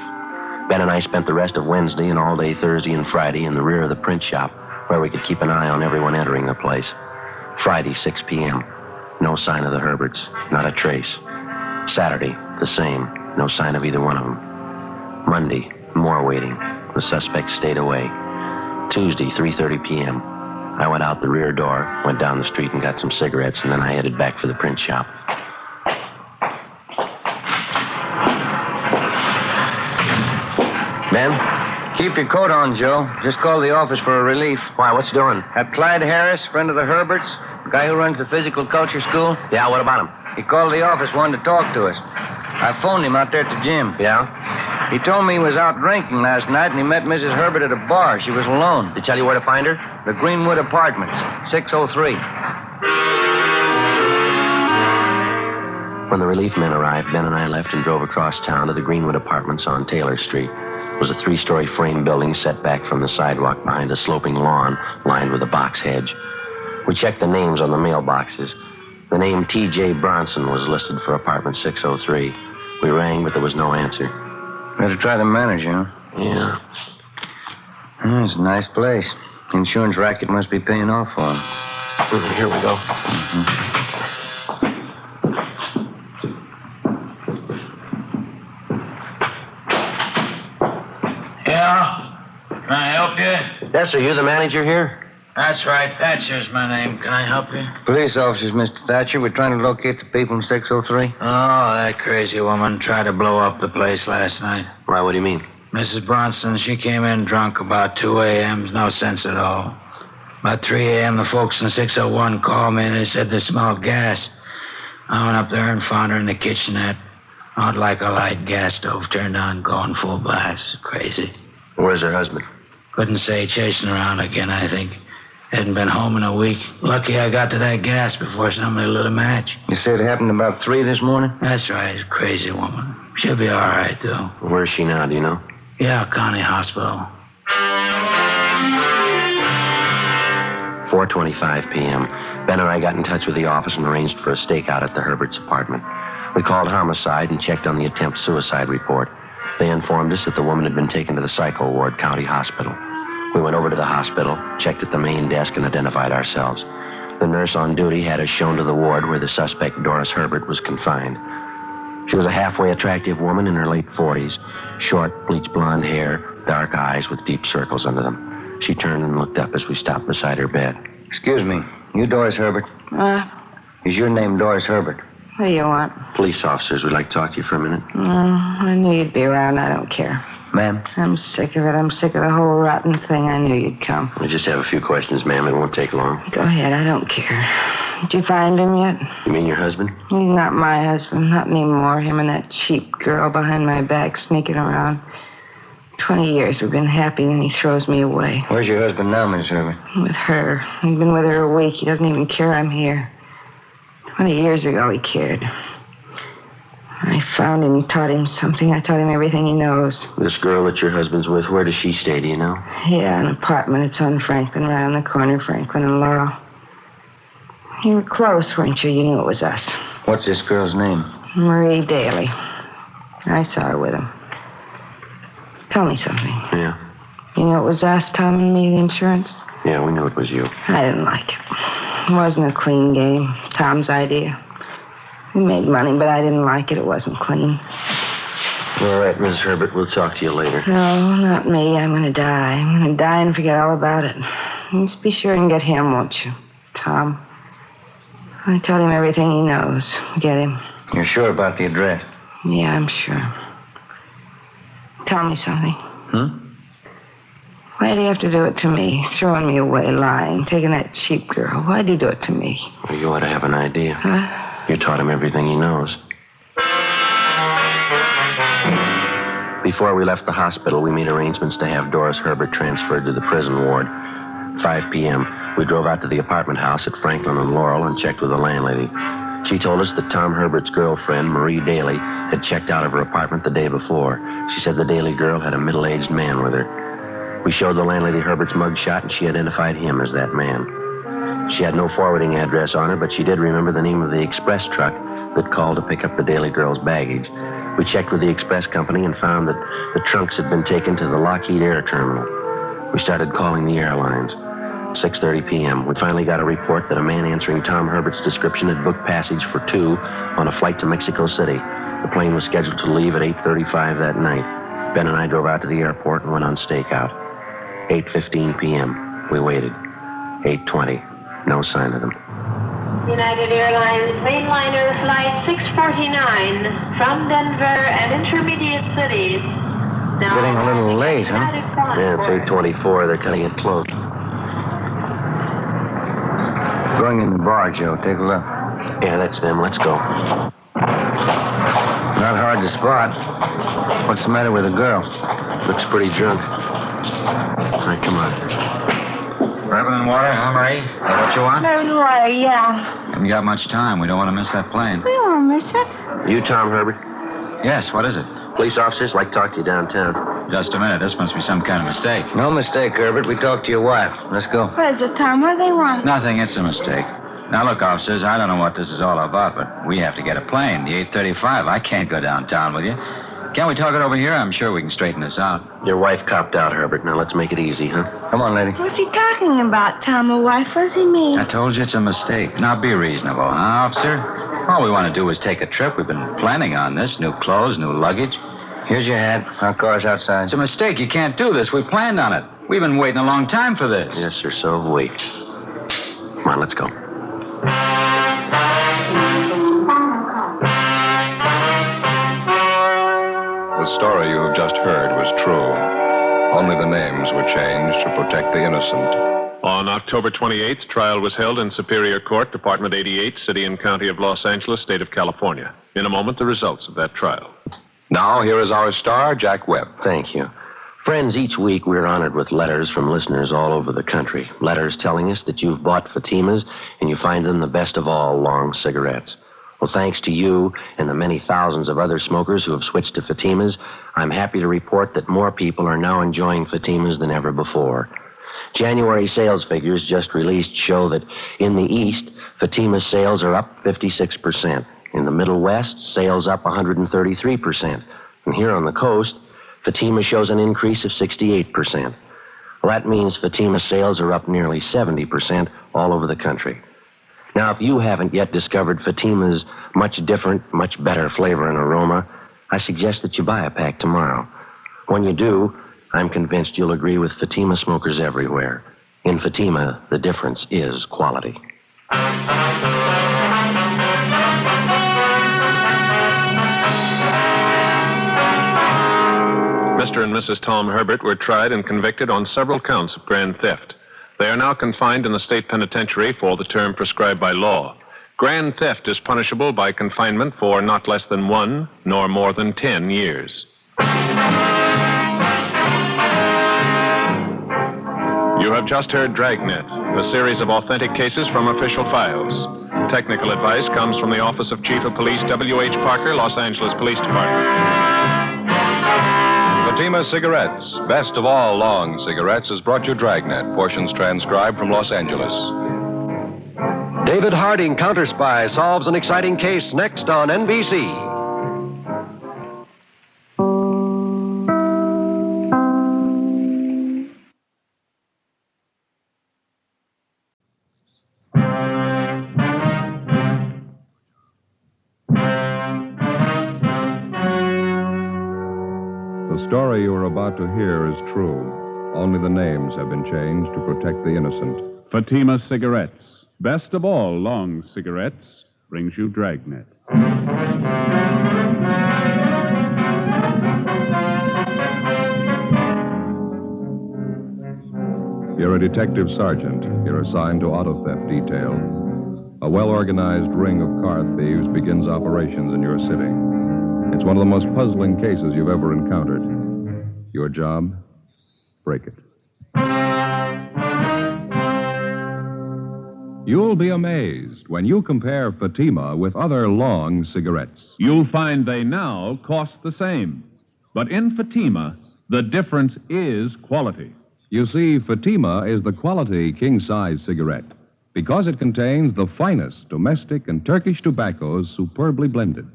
Ben and I spent the rest of Wednesday and all day Thursday and Friday in the rear of the print shop, where we could keep an eye on everyone entering the place. Friday, 6 p.m. No sign of the Herberts. Not a trace. Saturday, the same. No sign of either one of them. Monday, more waiting. The suspect stayed away. Tuesday, 3:30 p.m. I went out the rear door, went down the street and got some cigarettes, and then I headed back for the print shop. Ben? Keep your coat on, Joe. Just called the office for a relief. Why, what's doing? Clyde Harris, friend of the Herberts, guy who runs the physical culture school. Yeah, what about him? He called the office, wanted to talk to us. I phoned him out there at the gym. Yeah? He told me he was out drinking last night, and he met Mrs. Herbert at a bar. She was alone. Did he tell you where to find her? The Greenwood Apartments, 603. When the relief men arrived, Ben and I left and drove across town to the Greenwood Apartments on Taylor Street. It was a 3-story frame building set back from the sidewalk behind a sloping lawn lined with a box hedge. We checked the names on the mailboxes. The name T.J. Bronson was listed for apartment 603. We rang, but there was no answer. Better try the manager, huh? Yeah. It's a nice place. Insurance racket must be paying off for him. Here we go. Yeah? Can I help you? Yes, are you the manager here? That's right. Thatcher's my name. Can I help you? Police officers, Mr. Thatcher. We're trying to locate the people in 603. Oh, that crazy woman tried to blow up the place last night. Why, what do you mean? Mrs. Bronson, she came in drunk about 2 a.m. No sense at all. About 3 a.m., the folks in 601 called me and they said they smelled gas. I went up there and found her in the kitchenette. Out like a light gas stove turned on, going full blast. Crazy. Where's her husband? Couldn't say, chasing around again, I think. Hadn't been home in a week. Lucky I got to that gas before somebody lit a match. You said it happened about 3 this morning? That's right. Crazy woman. She'll be all right, though. Where's she now, do you know? Yeah, County Hospital. 4:25 p.m. Ben and I got in touch with the office and arranged for a stakeout at the Herberts' apartment. We called homicide and checked on the attempt suicide report. They informed us that the woman had been taken to the psycho ward, County Hospital. We went over to the hospital, checked at the main desk, and identified ourselves. The nurse on duty had us shown to the ward where the suspect, Doris Herbert, was confined. She was a halfway attractive woman in her late 40s. Short, bleach blonde hair, dark eyes with deep circles under them. She turned and looked up as we stopped beside her bed. Excuse me. You Doris Herbert? Is your name Doris Herbert? What do you want? Police officers, we'd like to talk to you for a minute. I knew you'd be around. I don't care. Ma'am? I'm sick of it. I'm sick of the whole rotten thing. I knew you'd come. We just have a few questions, ma'am. It won't take long. Go ahead. I don't care. Did you find him yet? You mean your husband? He's not my husband. Not anymore. Him and that cheap girl behind my back sneaking around. 20 years we've been happy, and he throws me away. Where's your husband now, Miss Herbert? With her. He's been with her a week. He doesn't even care I'm here. 20 years ago, he cared. I found him and taught him something. I taught him everything he knows. This girl that your husband's with, where does she stay, do you know? Yeah, an apartment. It's on Franklin, right on the corner, Franklin and Laurel. You were close, weren't you? You knew it was us. What's this girl's name? Marie Daly. I saw her with him. Tell me something. Yeah. You know it was us, Tom and me, the insurance? Yeah, we knew it was you. I didn't like it. It wasn't a clean game. Tom's idea. We made money, but I didn't like it. It wasn't clean. All right, Miss Herbert, we'll talk to you later. No, not me. I'm going to die. I'm going to die and forget all about it. You just be sure and get him, won't you, Tom? I told him everything he knows. Get him. You're sure about the address? Yeah, I'm sure. Tell me something. Why do you have to do it to me? Throwing me away, lying, taking that cheap girl. Why'd you do it to me? Well, you ought to have an idea. Huh? You taught him everything he knows. Before we left the hospital, we made arrangements to have Doris Herbert transferred to the prison ward. 5 p.m., we drove out to the apartment house at Franklin and Laurel and checked with the landlady. She told us that Tom Herbert's girlfriend, Marie Daly, had checked out of her apartment the day before. She said the Daly girl had a middle-aged man with her. We showed the landlady Herbert's mugshot, and she identified him as that man. She had no forwarding address on her, but she did remember the name of the express truck that called to pick up the Daly girl's baggage. We checked with the express company and found that the trunks had been taken to the Lockheed Air Terminal. We started calling the airlines. 6:30 p.m. We finally got a report that a man answering Tom Herbert's description had booked passage for 2 on a flight to Mexico City. The plane was scheduled to leave at 8:35 that night. Ben and I drove out to the airport and went on stakeout. 8:15 p.m. We waited. 8:20. No sign of them. United Airlines mainliner flight 649 from Denver and intermediate cities. Now Getting a little late, huh? Yeah, it's 8:24. They're cutting it close. Going in the bar, Joe. Take a look. Yeah, that's them. Let's go. Not hard to spot. What's the matter with the girl? Looks pretty drunk. All right, come on. Bourbon and water, huh, Marie? Is that what you want? Bourbon water, yeah. Haven't got much time. We don't want to miss that plane. We won't miss it. You, Tom Herbert? Yes, what is it? Police officers like to talk to you downtown. Just a minute. This must be some kind of mistake. No mistake, Herbert. We talked to your wife. Let's go. What is it, Tom? What do they want? Nothing. It's a mistake. Now, look, officers, I don't know what this is all about, but we have to get a plane, the 835. I can't go downtown with you. Can't we talk it over here? I'm sure we can straighten this out. Your wife copped out, Herbert. Now, let's make it easy, huh? Come on, lady. What's he talking about, Tom? A wife? What does he mean? I told you it's a mistake. Now, be reasonable, huh, officer? All we want to do is take a trip. We've been planning on this. New clothes, new luggage. Here's your hat. Our car's outside. It's a mistake. You can't do this. We planned on it. We've been waiting a long time for this. Yes, sir, so have we. Come on, let's go. The story you have just heard was true. Only the names were changed to protect the innocent. On October 28th, trial was held in Superior Court, Department 88, City and County of Los Angeles, State of California. In a moment, the results of that trial. Now, here is our star, Jack Webb. Thank you. Friends, each week we're honored with letters from listeners all over the country. Letters telling us that you've bought Fatimas and you find them the best of all long cigarettes. Well, thanks to you and the many thousands of other smokers who have switched to Fatimas, I'm happy to report that more people are now enjoying Fatimas than ever before. January sales figures just released show that in the East, Fatima sales are up 56%. In the Middle West, sales up 133%. And here on the coast, Fatima shows an increase of 68%. Well, that means Fatima sales are up nearly 70% all over the country. Now, if you haven't yet discovered Fatima's much different, much better flavor and aroma, I suggest that you buy a pack tomorrow. When you do, I'm convinced you'll agree with Fatima smokers everywhere. In Fatima, the difference is quality. Mr. and Mrs. Tom Herbert were tried and convicted on several counts of grand theft. They are now confined in the state penitentiary for the term prescribed by law. Grand theft is punishable by confinement for not less than 1 nor more than 10 years. You have just heard Dragnet, a series of authentic cases from official files. Technical advice comes from the Office of Chief of Police W.H. Parker, Los Angeles Police Department. Fatima Cigarettes, best of all long cigarettes, has brought you Dragnet, portions transcribed from Los Angeles. David Harding, counter spy, solves an exciting case next on NBC. The story you are about to hear is true. Only the names have been changed to protect the innocent. Fatima Cigarettes, best of all long cigarettes, brings you Dragnet. You're a detective sergeant. You're assigned to auto theft detail. A well-organized ring of car thieves begins operations in your city. It's one of the most puzzling cases you've ever encountered. Your job? Break it. You'll be amazed when you compare Fatima with other long cigarettes. You'll find they now cost the same. But in Fatima, the difference is quality. You see, Fatima is the quality king-size cigarette because it contains the finest domestic and Turkish tobaccos superbly blended.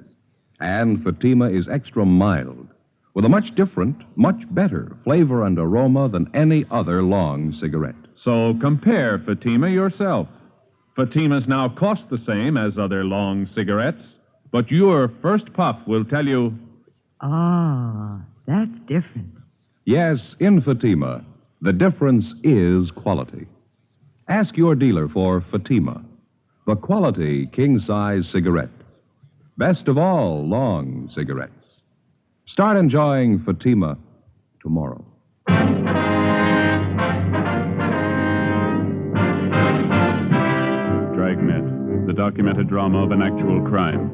And Fatima is extra mild, with a much different, much better flavor and aroma than any other long cigarette. So compare Fatima yourself. Fatimas now cost the same as other long cigarettes, but your first puff will tell you... Ah, that's different. Yes, in Fatima, the difference is quality. Ask your dealer for Fatima, the quality king-size cigarette. Best of all long cigarettes. Start enjoying Fatima tomorrow. Dragnet, the documented drama of an actual crime.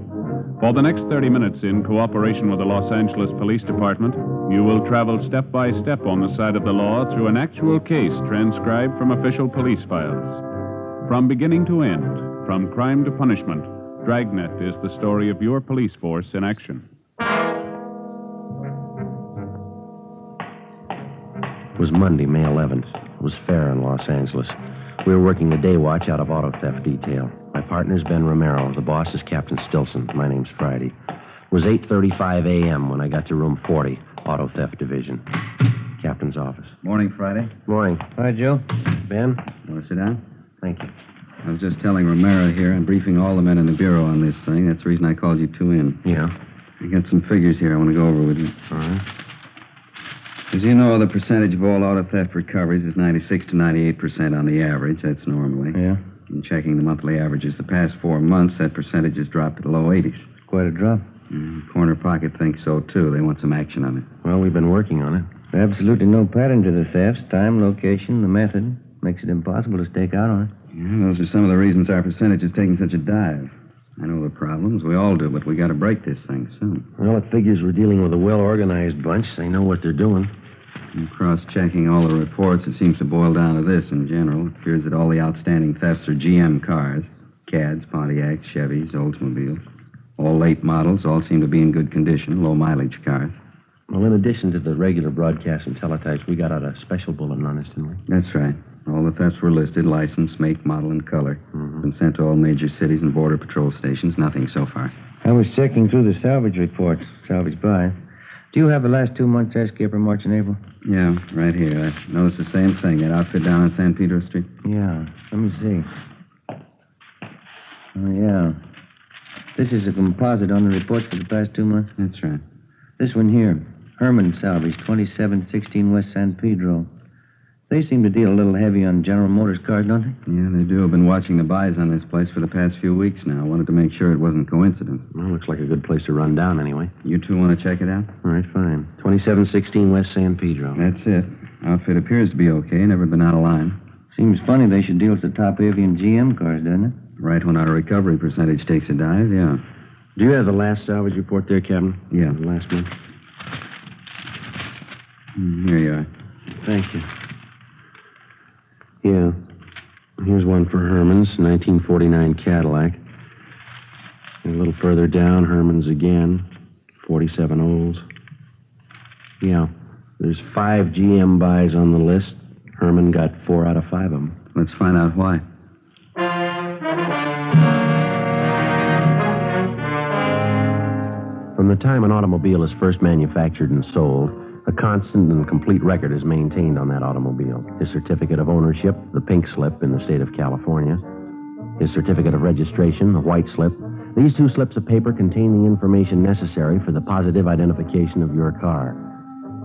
For the next 30 minutes, in cooperation with the Los Angeles Police Department, you will travel step by step on the side of the law through an actual case transcribed from official police files. From beginning to end, from crime to punishment, Dragnet is the story of your police force in action. It was Monday, May 11th. It was fair in Los Angeles. We were working the day watch out of auto theft detail. My partner's Ben Romero. The boss is Captain Stilson. My name's Friday. It was 8:35 a.m. when I got to room 40, Auto Theft Division. Captain's office. Morning, Friday. Morning. Hi, Joe. Ben? Want to sit down? Thank you. I was just telling Romero here. I'm briefing all the men in the bureau on this thing. That's the reason I called you two in. Yeah? I got some figures here I want to go over with you. All right. As you know, the percentage of all auto theft recoveries is 96 to 98% on the average. That's normally. Yeah. In checking the monthly averages the past 4 months, that percentage has dropped to the low 80s. Quite a drop. Corner Pocket thinks so, too. They want some action on it. Well, we've been working on it. There's absolutely no pattern to the thefts. Time, location, the method. Makes it impossible to stake out on it. Yeah, those are some of the reasons our percentage is taking such a dive. I know the problems. We all do, but we got to break this thing soon. Well, it figures we're dealing with a well-organized bunch. They know what they're doing. And cross-checking all the reports, it seems to boil down to this in general. It appears that all the outstanding thefts are GM cars. Cads, Pontiacs, Chevys, Oldsmobiles. All late models, all seem to be in good condition, low-mileage cars. Well, in addition to the regular broadcasts and teletypes, we got out a special bulletin on this, didn't we? That's right. All the thefts were listed, license, make, model, and color. Been sent to all major cities and border patrol stations. Nothing so far. I was checking through the salvage reports. Salvage buy. Do you have the last 2 months' escape March and April? Yeah, right here. I noticed the same thing. That outfit down on San Pedro Street. Yeah. Let me see. Oh, yeah. This is a composite on the reports for the past 2 months. That's right. This one here. Herman Salvage, 2716 West San Pedro. They seem to deal a little heavy on General Motors cars, don't they? Yeah, they do. I've been watching the buys on this place for the past few weeks now. I wanted to make sure it wasn't coincidence. Well, looks like a good place to run down anyway. You two want to check it out? All right, fine. 2716 West San Pedro. That's it. Outfit appears to be okay. Never been out of line. Seems funny they should deal with the top heavy in GM cars, doesn't it? Right when our recovery percentage takes a dive, yeah. Do you have the last salvage report there, Captain? Yeah. The last one? Here you are. Thank you. Yeah. Here's one for Herman's, 1949 Cadillac. And a little further down, Herman's again, 47 Olds. Yeah. There's 5 GM buys on the list. Herman got 4 out of 5 of them. Let's find out why. From the time an automobile is first manufactured and sold, a constant and complete record is maintained on that automobile. His certificate of ownership, the pink slip in the state of California. His certificate of registration, the white slip. These 2 slips of paper contain the information necessary for the positive identification of your car.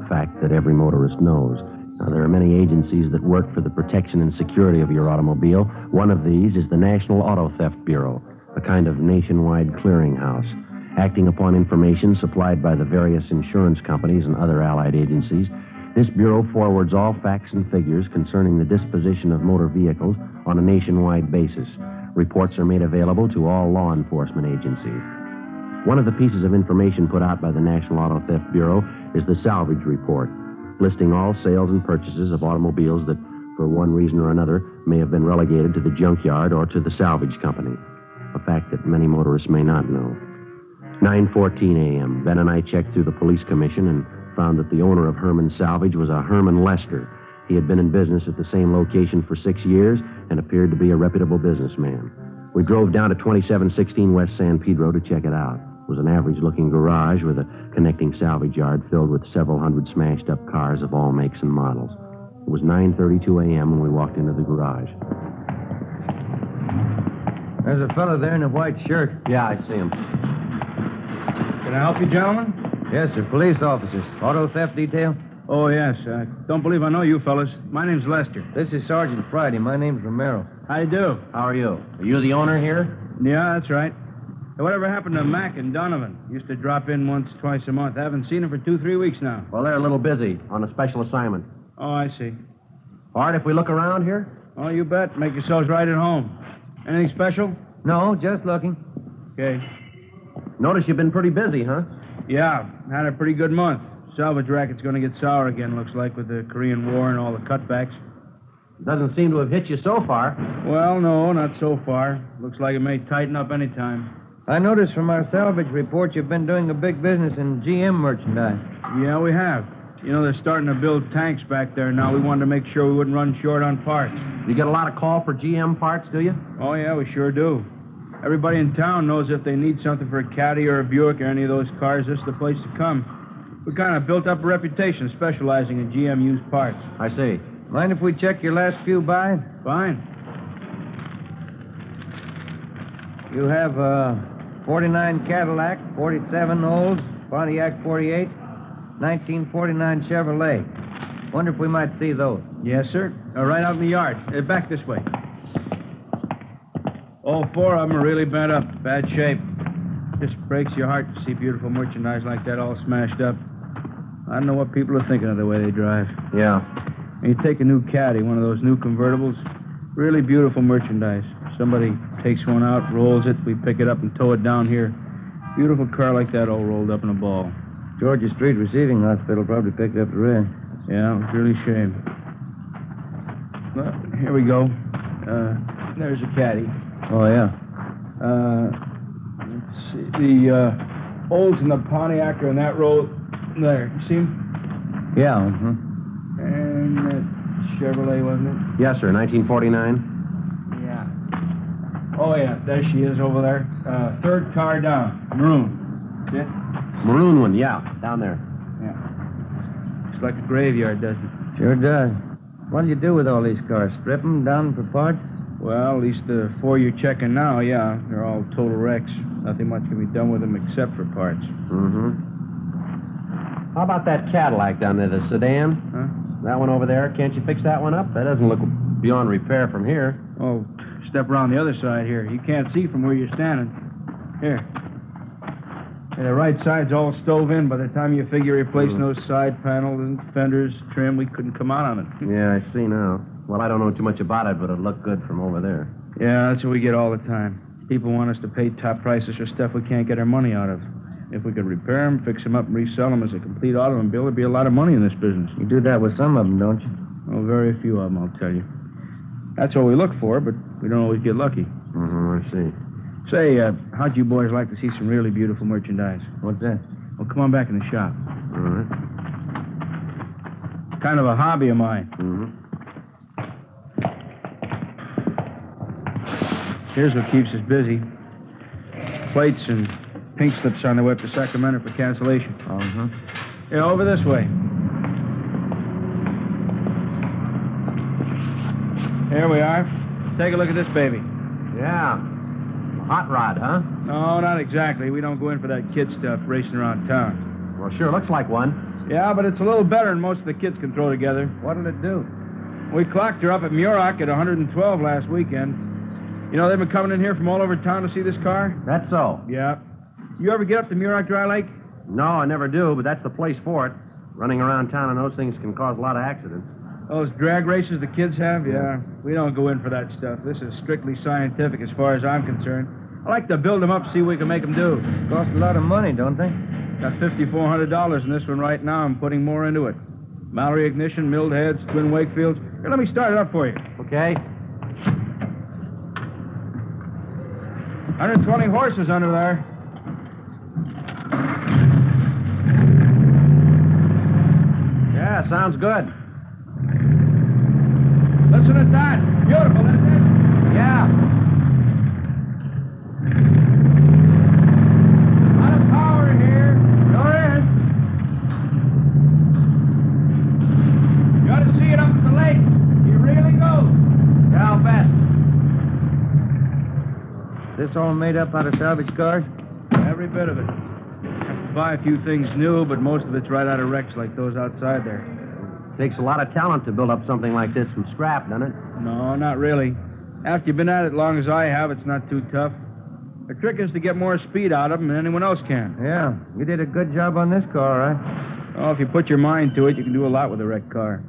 A fact that every motorist knows. Now, there are many agencies that work for the protection and security of your automobile. One of these is the National Auto Theft Bureau, a kind of nationwide clearinghouse. Acting upon information supplied by the various insurance companies and other allied agencies, this bureau forwards all facts and figures concerning the disposition of motor vehicles on a nationwide basis. Reports are made available to all law enforcement agencies. One of the pieces of information put out by the National Auto Theft Bureau is the salvage report, listing all sales and purchases of automobiles that, for one reason or another, may have been relegated to the junkyard or to the salvage company, a fact that many motorists may not know. 9:14 a.m., Ben and I checked through the police commission and found that the owner of Herman Salvage was a Herman Lester. He had been in business at the same location for 6 years and appeared to be a reputable businessman. We drove down to 2716 West San Pedro to check it out. It was an average-looking garage with a connecting salvage yard filled with several hundred smashed-up cars of all makes and models. It was 9:32 a.m. when we walked into the garage. There's a fellow there in a white shirt. Yeah, I see him. Can I help you, gentlemen? Yes, sir. Police officers. Auto theft detail? Oh, yes. I don't believe I know you fellas. My name's Lester. This is Sergeant Friday. My name's Romero. How you do? How are you? Are you the owner here? Yeah, that's right. Hey, whatever happened to Mac and Donovan? Used to drop in once, twice a month. I haven't seen them for 2-3 weeks now. Well, they're a little busy on a special assignment. Oh, I see. All right, if we look around here? Oh, you bet. Make yourselves right at home. Anything special? No, just looking. Okay. Notice you've been pretty busy, huh? Yeah, had a pretty good month. Salvage racket's going to get sour again, looks like, with the Korean War and all the cutbacks. Doesn't seem to have hit you so far. Well, no, not so far. Looks like it may tighten up any time. I noticed from our salvage report you've been doing a big business in GM merchandise. Yeah, we have. You know, they're starting to build tanks back there now. We wanted to make sure we wouldn't run short on parts. You get a lot of call for GM parts, do you? Oh, yeah, we sure do. Everybody in town knows if they need something for a Caddy or a Buick or any of those cars, this is the place to come. We kind of built up a reputation specializing in GM used parts. I see. Mind if we check your last few buys? Fine. You have 49 Cadillac, 47 Olds, Pontiac 48, 1949 Chevrolet. Wonder if we might see those. Yes, sir. Right out in the yard. Back this way. All four of them are really bent up. Bad shape. Just breaks your heart to see beautiful merchandise like that all smashed up. I don't know what people are thinking of the way they drive. Yeah. And you take a new Caddy, one of those new convertibles, really beautiful merchandise. Somebody takes one out, rolls it, we pick it up and tow it down here. Beautiful car like that all rolled up in a ball. Georgia Street Receiving Hospital probably picked up the rest. Yeah, it was really a shame. Well, here we go. There's a Caddy. Oh, yeah. Let's see. The Olds and the Pontiac are in that row there. You see them? Yeah. And that Chevrolet, wasn't it? Yes, sir. 1949. Yeah. Oh, yeah. There she is over there. Third car down. Maroon. See it? Maroon one, yeah. Down there. Yeah. Looks like a graveyard, doesn't it? Sure does. What do you do with all these cars? Strip them down for parts? Well, at least the four you're checking now, yeah. They're all total wrecks. Nothing much can be done with them except for parts. How about that Cadillac down there, the sedan? Huh? That one over there. Can't you fix that one up? That doesn't look beyond repair from here. Oh, step around the other side here. You can't see from where you're standing. Here. Yeah, the right side's all stove in. By the time you figure replacing those side panels and fenders, trim, we couldn't come out on it. Yeah, I see now. Well, I don't know too much about it, but it looked good from over there. Yeah, that's what we get all the time. People want us to pay top prices for stuff we can't get our money out of. If we could repair them, fix them up, and resell them as a complete automobile, there'd be a lot of money in this business. You do that with some of them, don't you? Well, very few of them, I'll tell you. That's what we look for, but we don't always get lucky. I see. Say, how'd you boys like to see some really beautiful merchandise? What's that? Well, come on back in the shop. All right. Kind of a hobby of mine. Here's what keeps us busy. Plates and pink slips on their way up to Sacramento for cancellation. Yeah, over this way. Here we are. Take a look at this baby. Yeah. Hot rod, huh? No, not exactly. We don't go in for that kid stuff racing around town. Well, sure looks like one. Yeah, but it's a little better than most of the kids can throw together. What'll it do? We clocked her up at Muroc at 112 last weekend. You know, they've been coming in here from all over town to see this car? That's so. Yeah. You ever get up to Muroc Dry Lake? No, I never do, but that's the place for it. Running around town and those things can cause a lot of accidents. Those drag races the kids have? Yeah. We don't go in for that stuff. This is strictly scientific as far as I'm concerned. I like to build them up, see what we can make them do. Cost a lot of money, don't they? Got $5,400 in this one right now. I'm putting more into it. Mallory ignition, milled heads, twin Wakefields. Here, let me start it up for you. Okay. 120 horses under there. Yeah, sounds good. Listen to that. Beautiful, isn't it? Yeah. A lot of power here. Sure is. You ought to see it up at the lake. He really goes. Yeah, I'll bet. This all made up out of salvage cars? Every bit of it. Have to buy a few things new, but most of it's right out of wrecks like those outside there. Takes a lot of talent to build up something like this from scrap, doesn't it? No, not really. After you've been at it as long as I have, it's not too tough. The trick is to get more speed out of them than anyone else can. Yeah, you did a good job on this car, all right? Oh, if you put your mind to it, you can do a lot with a wrecked car.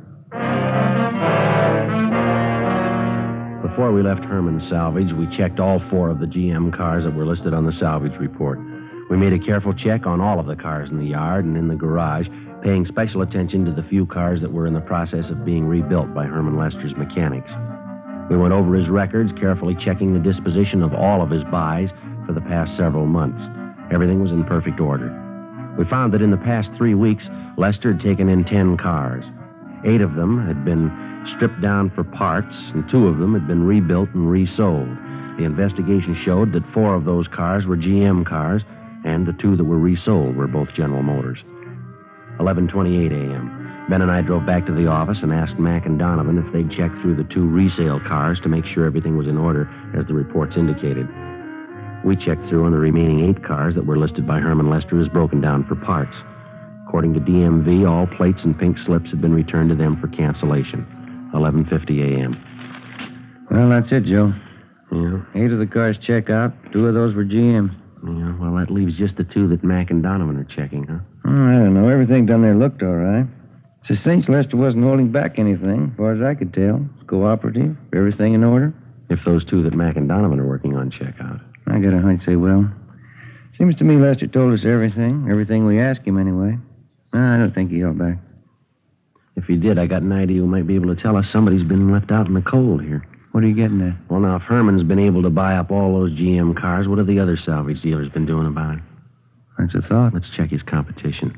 The before we left Herman's salvage, we checked all 4 of the GM cars that were listed on the salvage report. We made a careful check on all of the cars in the yard and in the garage, paying special attention to the few cars that were in the process of being rebuilt by Herman Lester's mechanics. We went over his records, carefully checking the disposition of all of his buys for the past several months. Everything was in perfect order. We found that in the past 3 weeks, Lester had taken in 10 cars. 8 of them had been stripped down for parts, and 2 of them had been rebuilt and resold. The investigation showed that 4 of those cars were GM cars, and the 2 that were resold were both General Motors. 11:28 a.m. Ben and I drove back to the office and asked Mac and Donovan if they'd check through the 2 resale cars to make sure everything was in order, as the reports indicated. We checked through on the remaining 8 cars that were listed by Herman Lester as broken down for parts. According to DMV, all plates and pink slips had been returned to them for cancellation. 11:50 a.m. Well, that's it, Joe. Yeah? 8 of the cars check out. 2 of those were GM. Yeah, well, that leaves just the 2 that Mac and Donovan are checking, huh? I don't know. Everything down there looked all right. It's a cinch Lester wasn't holding back anything, as far as I could tell. It's cooperative. Everything in order. If those 2 that Mac and Donovan are working on check out. I got a hunch they will. Seems to me Lester told us everything. Everything we asked him, anyway. I don't think he held back. If he did, I got an idea who might be able to tell us somebody's been left out in the cold here. What are you getting at? Well, now, if Herman's been able to buy up all those GM cars, what have the other salvage dealers been doing about it? That's a thought. Let's check his competition.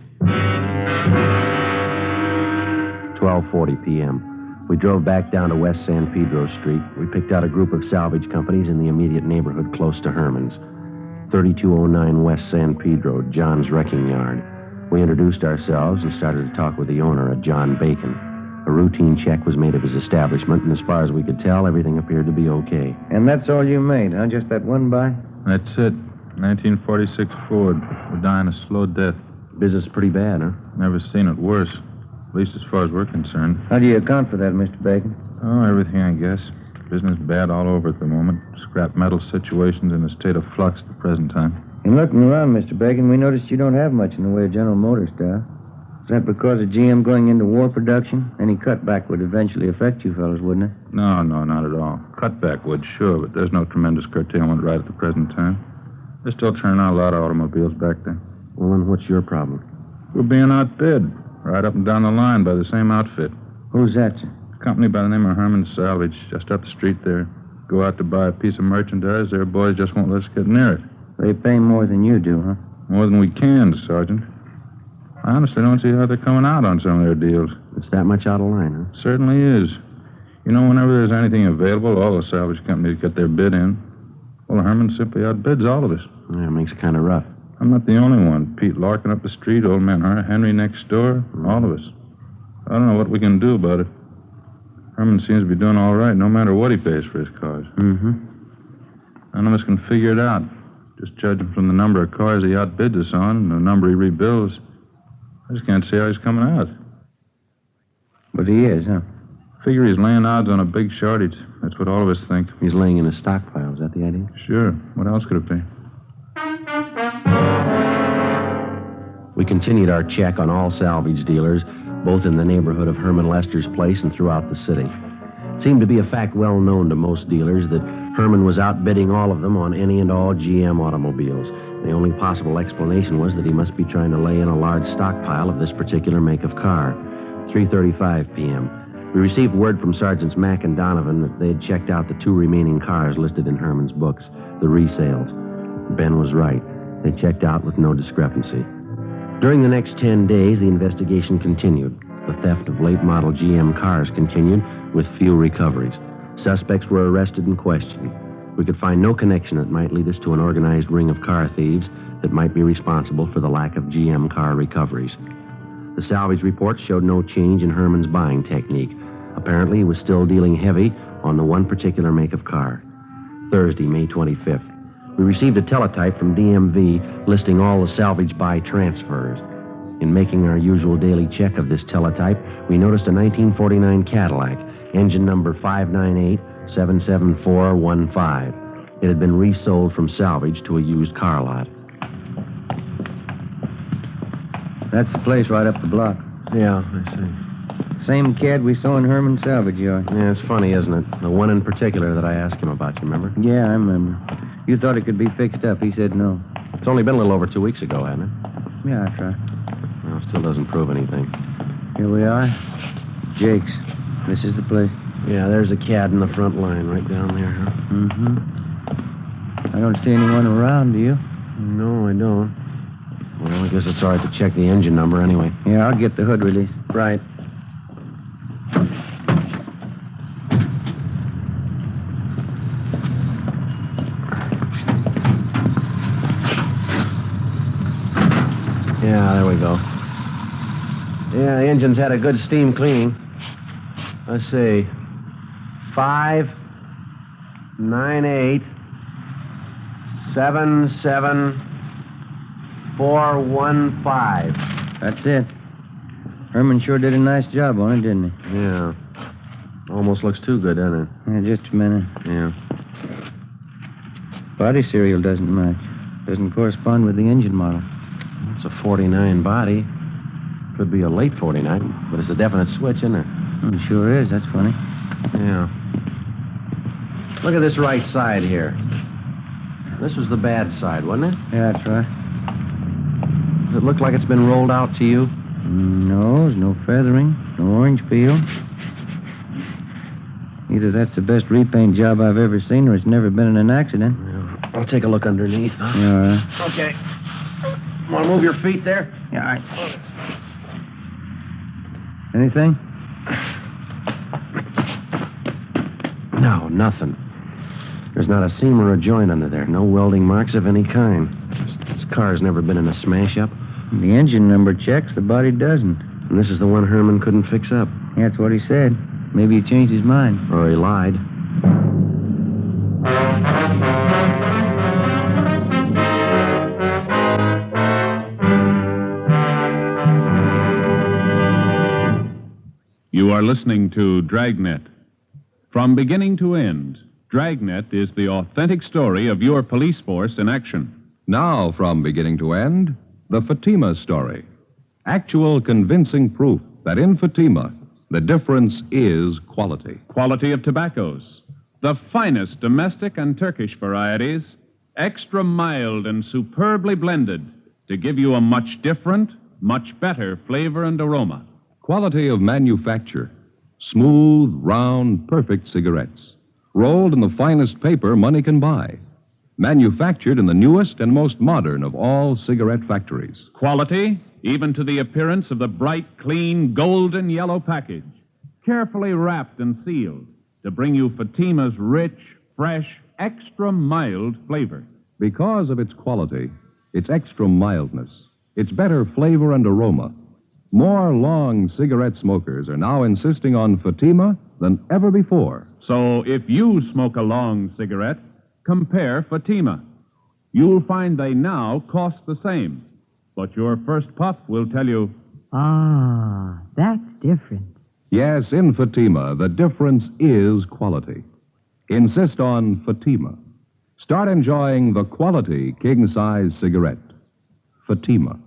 12:40 p.m. We drove back down to West San Pedro Street. We picked out a group of salvage companies in the immediate neighborhood close to Herman's. 3209 West San Pedro, John's Wrecking Yard. We introduced ourselves and started to talk with the owner, a John Bacon. A routine check was made of his establishment, and as far as we could tell, everything appeared to be okay. And that's all you made, huh? Just that one buy? That's it. 1946 Ford. We're dying a slow death. Business pretty bad, huh? Never seen it worse. At least as far as we're concerned. How do you account for that, Mr. Bacon? Oh, everything, I guess. Business bad all over at the moment. Scrap metal situation's in a state of flux at the present time. In looking around, Mr. Bacon, we noticed you don't have much in the way of General Motors stuff. Is that because of GM going into war production? Any cutback would eventually affect you fellas, wouldn't it? No, not at all. Cutback would, sure, but there's no tremendous curtailment right at the present time. They're still turning out a lot of automobiles back there. Well, then what's your problem? We're being outbid. Right up and down the line by the same outfit. Who's that, sir? A company by the name of Herman's Salvage, just up the street there. Go out to buy a piece of merchandise, their boys just won't let us get near it. They pay more than you do, huh? More than we can, Sergeant. I honestly don't see how they're coming out on some of their deals. It's that much out of line, huh? Certainly is. You know, whenever there's anything available, all the salvage companies get their bid in. Well, Herman simply outbids all of us. Yeah, it makes it kind of rough. I'm not the only one. Pete Larkin up the street, old man Henry next door, all of us. I don't know what we can do about it. Herman seems to be doing all right, no matter what he pays for his cars. Mm-hmm. None of us can figure it out. Just judging from the number of cars he outbids us on and the number he rebuilds, I just can't see how he's coming out. But he is, huh? Figure he's laying odds on a big shortage. That's what all of us think. He's laying in a stockpile. Is that the idea? Sure. What else could it be? We continued our check on all salvage dealers, both in the neighborhood of Herman Lester's place and throughout the city. It seemed to be a fact well known to most dealers that Herman was outbidding all of them on any and all GM automobiles. The only possible explanation was that he must be trying to lay in a large stockpile of this particular make of car. 3:35 p.m. We received word from Sergeants Mack and Donovan that they had checked out the 2 remaining cars listed in Herman's books, the resales. Ben was right. They checked out with no discrepancy. During the next 10 days, the investigation continued. The theft of late-model GM cars continued, with few recoveries. Suspects were arrested and questioned. We could find no connection that might lead us to an organized ring of car thieves that might be responsible for the lack of GM car recoveries. The salvage report showed no change in Herman's buying technique. Apparently, he was still dealing heavy on the one particular make of car. Thursday, May 25th. We received a teletype from DMV listing all the salvage buy transfers. In making our usual daily check of this teletype, we noticed a 1949 Cadillac, engine number 598-77415. It had been resold from salvage to a used car lot. That's the place right up the block. Yeah, I see. Same cat we saw in Herman's salvage yard. Yeah, it's funny, isn't it? The one in particular that I asked him about, you remember? Yeah, I remember. You thought it could be fixed up. He said no. It's only been a little over 2 weeks ago, hasn't it? Yeah, that's right. Well, it still doesn't prove anything. Here we are. Jake's. This is the place. Yeah, there's a cat in the front line right down there, huh? Mm-hmm. I don't see anyone around, do you? No, I don't. Well, I guess it's all right to check the engine number anyway. Yeah, I'll get the hood released. Right. Yeah, there we go. Yeah, the engine's had a good steam cleaning. Let's see. 598-77415. That's it. Herman sure did a nice job on it, didn't he? Yeah. Almost looks too good, doesn't it? Yeah, just a minute. Yeah. Body serial doesn't match. Doesn't correspond with the engine model. It's a 49 body. Could be a late 49, but it's a definite switch, isn't it? It sure is. That's funny. Yeah. Look at this right side here. This was the bad side, wasn't it? Yeah, that's right. Does it look like it's been rolled out to you? No, there's no feathering, no orange peel. Either that's the best repaint job I've ever seen or it's never been in an accident. Yeah. I'll take a look underneath. Huh? Yeah, all right. Okay. Want to move your feet there? Yeah, all right. Anything? No, nothing. There's not a seam or a joint under there. No welding marks of any kind. This car's never been in a smash-up. The engine number checks, the body doesn't. And this is the one Herman couldn't fix up. Yeah, that's what he said. Maybe he changed his mind. Or he lied. You are listening to Dragnet. From beginning to end, Dragnet is the authentic story of your police force in action. Now, from beginning to end, the Fatima story. Actual convincing proof that in Fatima, the difference is quality. Quality of tobaccos. The finest domestic and Turkish varieties, extra mild and superbly blended to give you a much different, much better flavor and aroma. Quality of manufacture. Smooth, round, perfect cigarettes. Rolled in the finest paper money can buy. Manufactured in the newest and most modern of all cigarette factories. Quality, even to the appearance of the bright, clean, golden yellow package. Carefully wrapped and sealed to bring you Fatima's rich, fresh, extra mild flavor. Because of its quality, its extra mildness, its better flavor and aroma, more long cigarette smokers are now insisting on Fatima than ever before. So if you smoke a long cigarette, compare Fatima. You'll find they now cost the same. But your first puff will tell you, Ah, that's different. Yes, in Fatima, the difference is quality. Insist on Fatima. Start enjoying the quality king-size cigarette. Fatima.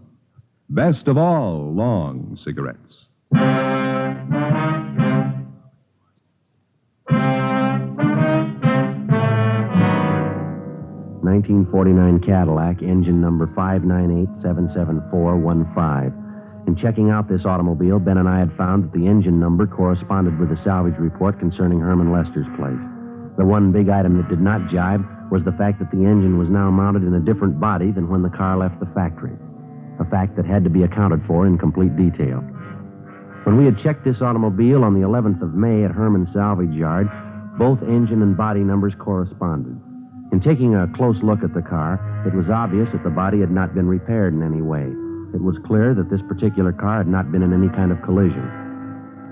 Best of all long cigarettes. 1949 Cadillac, engine number 598-77415. In checking out this automobile, Ben and I had found that the engine number corresponded with the salvage report concerning Herman Lester's place. The one big item that did not jibe was the fact that the engine was now mounted in a different body than when the car left the factory. A fact that had to be accounted for in complete detail. When we had checked this automobile on the 11th of May at Herman's salvage yard, both engine and body numbers corresponded. In taking a close look at the car, it was obvious that the body had not been repaired in any way. It was clear that this particular car had not been in any kind of collision.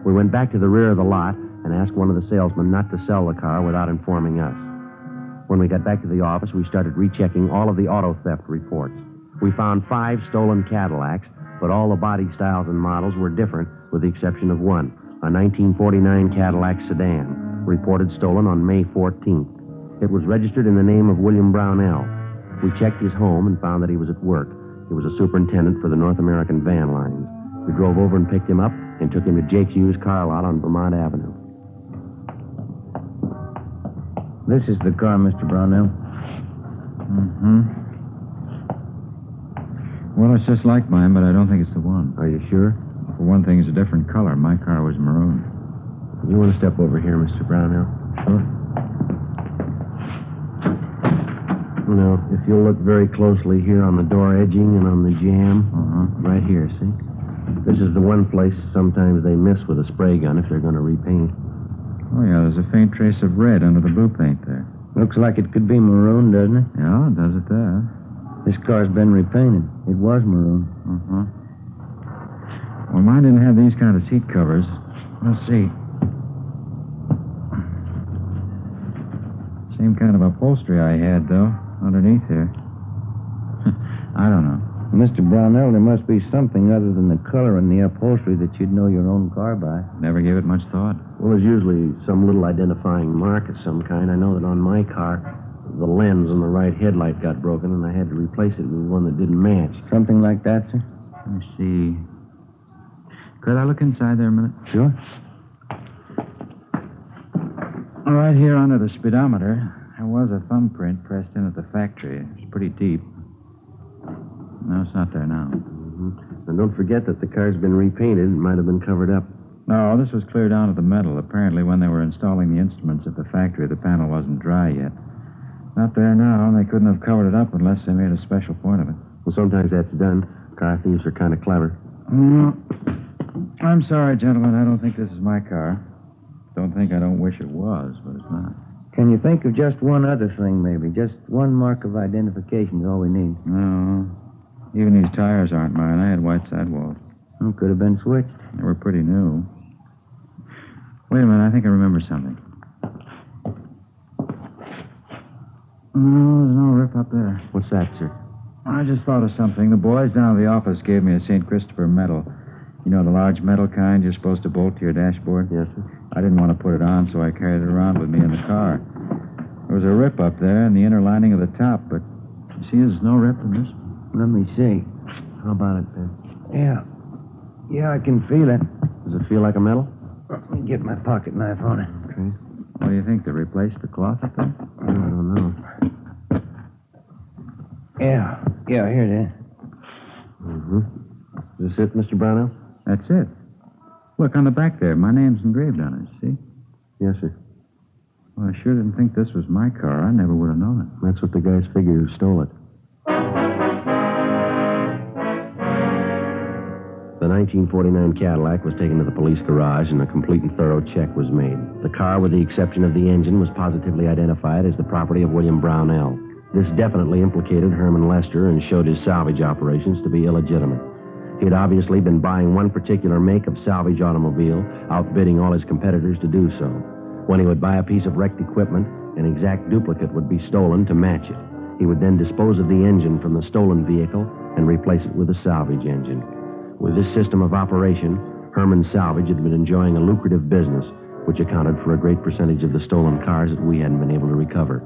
We went back to the rear of the lot and asked one of the salesmen not to sell the car without informing us. When we got back to the office, we started rechecking all of the auto theft reports. We found 5 stolen Cadillacs, but all the body styles and models were different, with the exception of one, a 1949 Cadillac sedan, reported stolen on May 14th. It was registered in the name of William Brownell. We checked his home and found that he was at work. He was a superintendent for the North American Van Lines. We drove over and picked him up and took him to Jake Hughes' car lot on Vermont Avenue. This is the car, Mr. Brownell. Mm-hmm. Well, it's just like mine, but I don't think it's the one. Are you sure? For one thing, it's a different color. My car was maroon. You want to step over here, Mr. Brownell? Sure. Now, if you'll look very closely here on the door edging and on the jamb, right here, see? This is the one place sometimes they miss with a spray gun if they're going to repaint. Oh, yeah, there's a faint trace of red under the blue paint there. Looks like it could be maroon, doesn't it? Yeah, does it there? This car's been repainted. It was maroon. Well, mine didn't have these kind of seat covers. Let's see. Same kind of upholstery I had, though, underneath here. I don't know. Mr. Brownell, there must be something other than the color and the upholstery that you'd know your own car by. Never gave it much thought. Well, there's usually some little identifying mark of some kind. I know that on my car, the lens on the right headlight got broken, and I had to replace it with one that didn't match. Something like that, sir? Let me see. Could I look inside there a minute? Sure. Right here under the speedometer, there was a thumbprint pressed in at the factory. It's pretty deep. No, it's not there now. And don't forget that the car's been repainted. It might have been covered up. No, this was clear down to the metal. Apparently, when they were installing the instruments at the factory, the panel wasn't dry yet. Not there now, and they couldn't have covered it up unless they made a special point of it. Well, sometimes that's done. Car thieves are kind of clever. I'm sorry, gentlemen. I don't think this is my car. Don't think I don't wish it was, but it's not. Can you think of just one other thing, maybe? Just one mark of identification is all we need. No. Even these tires aren't mine. I had white sidewalls. Oh, could have been switched. They were pretty new. Wait a minute. I think I remember something. No, there's no rip up there. What's that, sir? I just thought of something. The boys down at the office gave me a St. Christopher medal. You know, the large metal kind you're supposed to bolt to your dashboard? Yes, sir. I didn't want to put it on, so I carried it around with me in the car. There was a rip up there in the inner lining of the top, but you see there's no rip in this. Let me see. How about it, Ben? Yeah. Yeah, I can feel it. Does it feel like a metal? Let me get my pocket knife on it. Okay. What do you think? They replaced the cloth up there? I don't know. Yeah, here it is. Is this it, Mr. Brownell? That's it. Look, on the back there, my name's engraved on it, see? Yes, sir. Well, I sure didn't think this was my car. I never would have known it. That's what the guys figured who stole it. The 1949 Cadillac was taken to the police garage, and a complete and thorough check was made. The car, with the exception of the engine, was positively identified as the property of William Brownell. This definitely implicated Herman Lester and showed his salvage operations to be illegitimate. He had obviously been buying one particular make of salvage automobile, outbidding all his competitors to do so. When he would buy a piece of wrecked equipment, an exact duplicate would be stolen to match it. He would then dispose of the engine from the stolen vehicle and replace it with a salvage engine. With this system of operation, Herman Salvage had been enjoying a lucrative business, which accounted for a great percentage of the stolen cars that we hadn't been able to recover.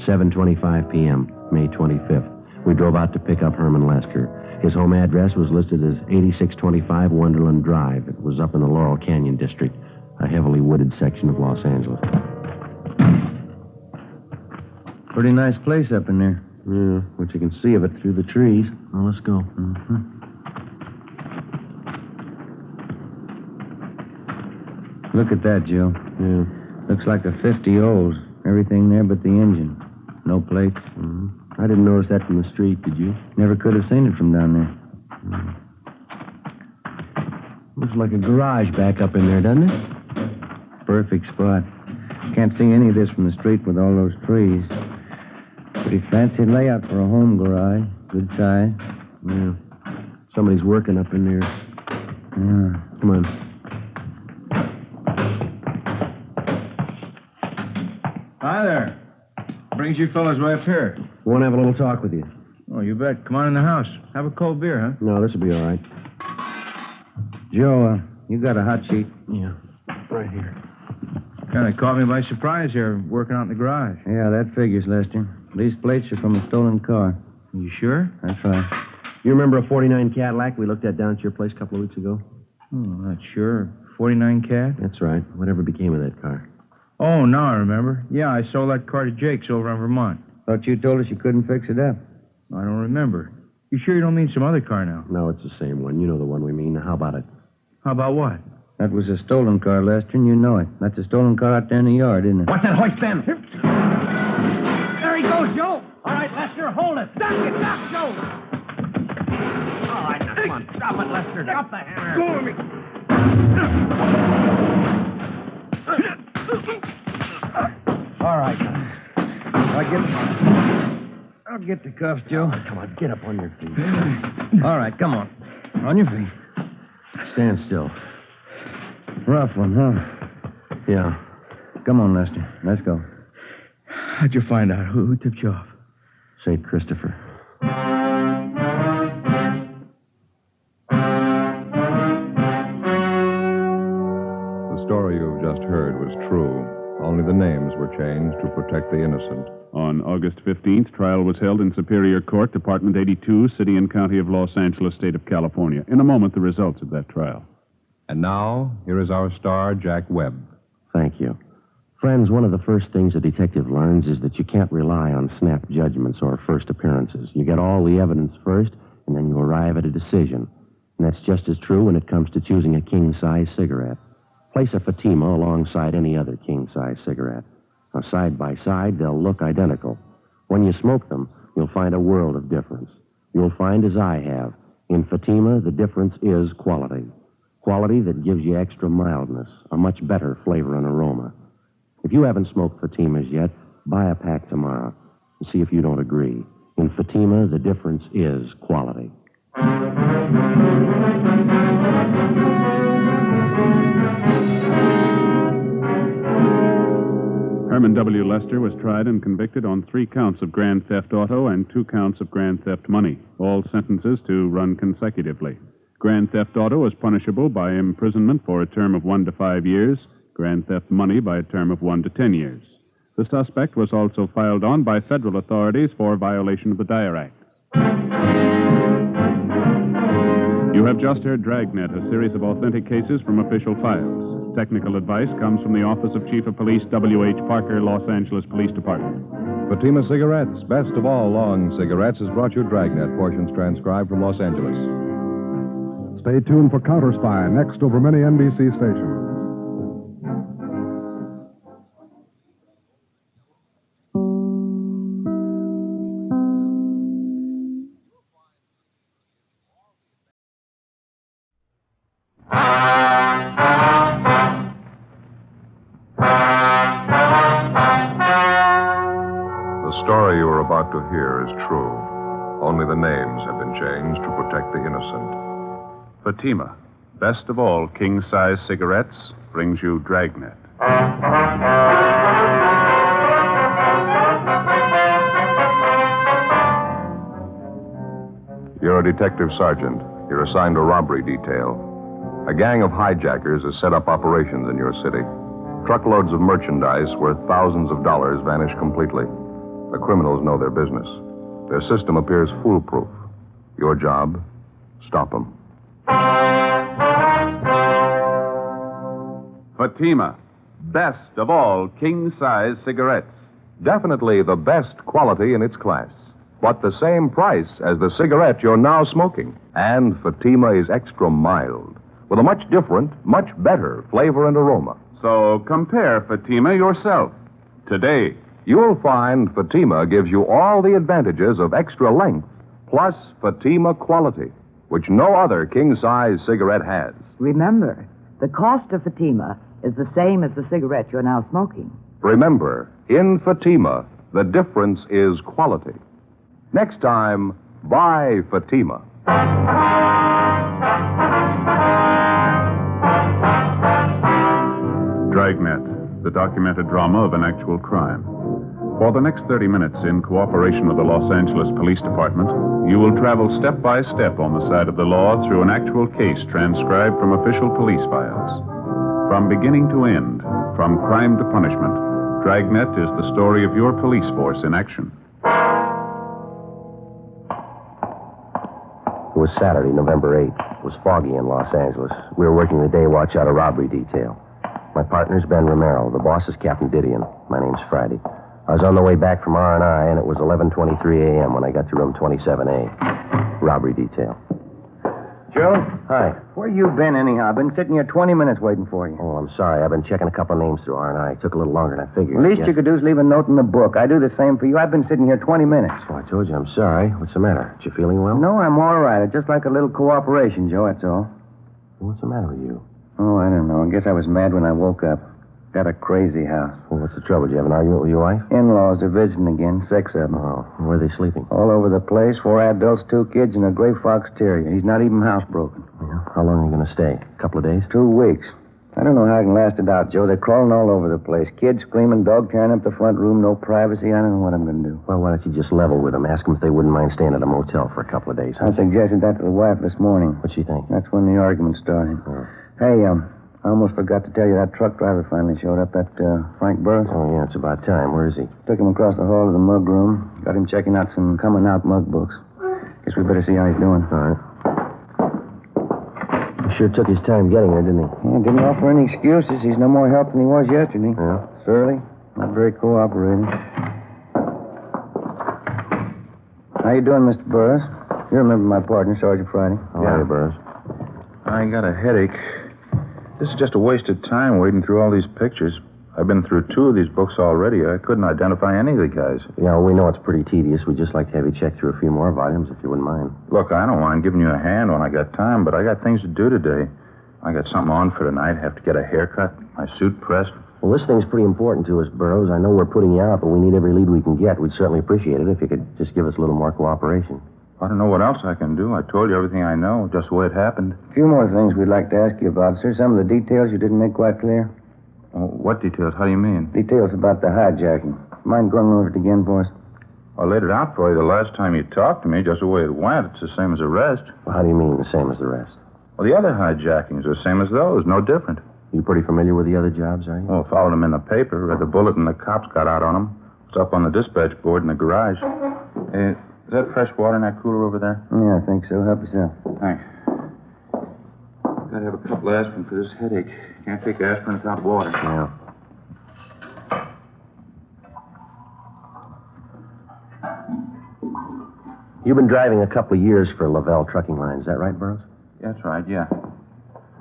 7:25 p.m., May 25th. We drove out to pick up Herman Lester. His home address was listed as 8625 Wonderland Drive. It was up in the Laurel Canyon district, a heavily wooded section of Los Angeles. Pretty nice place up in there. Yeah, but you can see of it through the trees. Well, let's go. Look at that, Joe. Yeah. Looks like a 50 O's. Everything there but the engine. No plates. I didn't notice that from the street, did you? Never could have seen it from down there. Looks like a garage back up in there, doesn't it? Perfect spot. Can't see any of this from the street with all those trees. Pretty fancy layout for a home garage. Good size. Yeah. Somebody's working up in there. Yeah. Come on. Hi there. Brings you fellas way up here. Want to have a little talk with you? Oh, you bet. Come on in the house. Have a cold beer, huh? No, this will be all right. Joe, you got a hot sheet? Yeah, right here. Kind of caught me by surprise here, working out in the garage. Yeah, that figures, Lester. These plates are from a stolen car. You sure? That's right. You remember a 49 Cadillac we looked at down at your place a couple of weeks ago? Oh, not sure. 49 Cad? That's right. Whatever became of that car? Oh, now I remember. Yeah, I sold that car to Jake's over on Vermont. Thought you told us you couldn't fix it up. I don't remember. You sure you don't mean some other car now? No, it's the same one. You know the one we mean. How about it? How about what? That was a stolen car, Lester, and you know it. That's a stolen car out there in the yard, isn't it? What's that hoist, Ben? There he goes, Joe. All right, Lester, hold it. Stop it, stop, Joe. All right, now, come on. Stop it, Lester. Drop the hammer. Go me. All right. I'll get the cuffs, Joe. Come on, get up on your feet. All right, come on. On your feet. Stand still. Rough one, huh? Yeah. Come on, Lester. Let's go. How'd you find out? Who tipped you off? St. Christopher. The story you've just heard was true. Only the names were changed to protect the innocent. On August 15th, trial was held in Superior Court, Department 82, City and County of Los Angeles, State of California. In a moment, the results of that trial. And now, here is our star, Jack Webb. Thank you. Friends, one of the first things a detective learns is that you can't rely on snap judgments or first appearances. You get all the evidence first, and then you arrive at a decision. And that's just as true when it comes to choosing a king-size cigarette. Place a Fatima alongside any other king-size cigarette. Now, side by side, they'll look identical. When you smoke them, you'll find a world of difference. You'll find, as I have, in Fatima, the difference is quality. Quality that gives you extra mildness, a much better flavor and aroma. If you haven't smoked Fatimas yet, buy a pack tomorrow and see if you don't agree. In Fatima, the difference is quality. Herman W. Lester was tried and convicted on 3 counts of grand theft auto and 2 counts of grand theft money, all sentences to run consecutively. Grand theft auto is punishable by imprisonment for a term of 1 to 5 years, grand theft money by a term of 1 to 10 years. The suspect was also filed on by federal authorities for violation of the Dyer Act. You have just heard Dragnet, a series of authentic cases from official files. Technical advice comes from the Office of Chief of Police W.H. Parker, Los Angeles Police Department. Fatima Cigarettes, best of all long cigarettes, has brought you Dragnet, portions transcribed from Los Angeles. Stay tuned for Counter Spy, next over many NBC stations. The story you are about to hear is true. Only the names have been changed to protect the innocent. Fatima, best of all king-size cigarettes, brings you Dragnet. You're a detective sergeant. You're assigned a robbery detail. A gang of hijackers has set up operations in your city. Truckloads of merchandise worth thousands of dollars vanish completely. The criminals know their business. Their system appears foolproof. Your job, stop them. Fatima, best of all king-size cigarettes. Definitely the best quality in its class, but the same price as the cigarette you're now smoking. And Fatima is extra mild, with a much different, much better flavor and aroma. So compare Fatima yourself today. You'll find Fatima gives you all the advantages of extra length, plus Fatima quality, which no other king-size cigarette has. Remember, the cost of Fatima is the same as the cigarette you're now smoking. Remember, in Fatima, the difference is quality. Next time, buy Fatima. Dragnet, the documented drama of an actual crime. For the next 30 minutes, in cooperation with the Los Angeles Police Department, you will travel step by step on the side of the law through an actual case transcribed from official police files. From beginning to end, from crime to punishment, Dragnet is the story of your police force in action. It was Saturday, November 8th. It was foggy in Los Angeles. We were working the day watch out of robbery detail. My partner's Ben Romero. The boss is Captain Didion. My name's Friday. I was on the way back from R&I, and it was 11:23 a.m. when I got to room 27A. Robbery detail. Joe? Hi. Where you been, anyhow? I've been sitting here 20 minutes waiting for you. Oh, I'm sorry. I've been checking a couple of names through R&I. It took a little longer than I figured. The least you could do is leave a note in the book. I do the same for you. I've been sitting here 20 minutes. Oh, I told you I'm sorry. What's the matter? You feeling well? No, I'm all right. I'd just like a little cooperation, Joe, that's all. What's the matter with you? Oh, I don't know. I guess I was mad when I woke up. Got a crazy house. Well, what's the trouble? Did you have an argument with your wife? In-laws are visiting again. 6 of them. Oh, where are they sleeping? All over the place. 4 adults, 2 kids, and a gray fox terrier. He's not even housebroken. Yeah. How long are you going to stay? A couple of days? 2 weeks. I don't know how I can last it out, Joe. They're crawling all over the place. Kids screaming, dog tearing up the front room, no privacy. I don't know what I'm going to do. Well, why don't you just level with them? Ask them if they wouldn't mind staying at a motel for a couple of days. I suggested that to the wife this morning. What'd she think? That's when the argument started. Oh. Hey, I almost forgot to tell you that truck driver finally showed up. That Frank Burris. Oh, yeah, it's about time. Where is he? Took him across the hall to the mug room. Got him checking out some coming-out mug books. Guess we better see how he's doing. All right. He sure took his time getting here, didn't he? Yeah, didn't offer any excuses. He's no more help than he was yesterday. Yeah? Surly. Not very cooperating. How you doing, Mr. Burris? You remember my partner, Sergeant Friday. How are you, Burris? I got a headache. This is just a waste of time wading through all these pictures. I've been through 2 of these books already. I couldn't identify any of the guys. Yeah, we know it's pretty tedious. We'd just like to have you check through a few more volumes, if you wouldn't mind. Look, I don't mind giving you a hand when I got time, but I got things to do today. I got something on for tonight. Have to get a haircut, my suit pressed. Well, this thing's pretty important to us, Burroughs. I know we're putting you out, but we need every lead we can get. We'd certainly appreciate it if you could just give us a little more cooperation. I don't know what else I can do. I told you everything I know, just the way it happened. A few more things we'd like to ask you about, sir. Some of the details you didn't make quite clear. Oh, what details? How do you mean? Details about the hijacking. Mind going over it again for us? I laid it out for you the last time you talked to me, just the way it went. It's the same as the rest. Well, how do you mean the same as the rest? Well, the other hijackings are the same as those, no different. You pretty familiar with the other jobs, are you? Oh, followed them in the paper, read the bulletin the cops got out on them. It's up on the dispatch board in the garage. Is that fresh water in that cooler over there? Yeah, I think so. Help yourself. Thanks. Gotta have a couple of aspirin for this headache. Can't take aspirin without water. Yeah. You've been driving a couple of years for Lavelle Trucking Line. Is that right, Burroughs? That's right, yeah.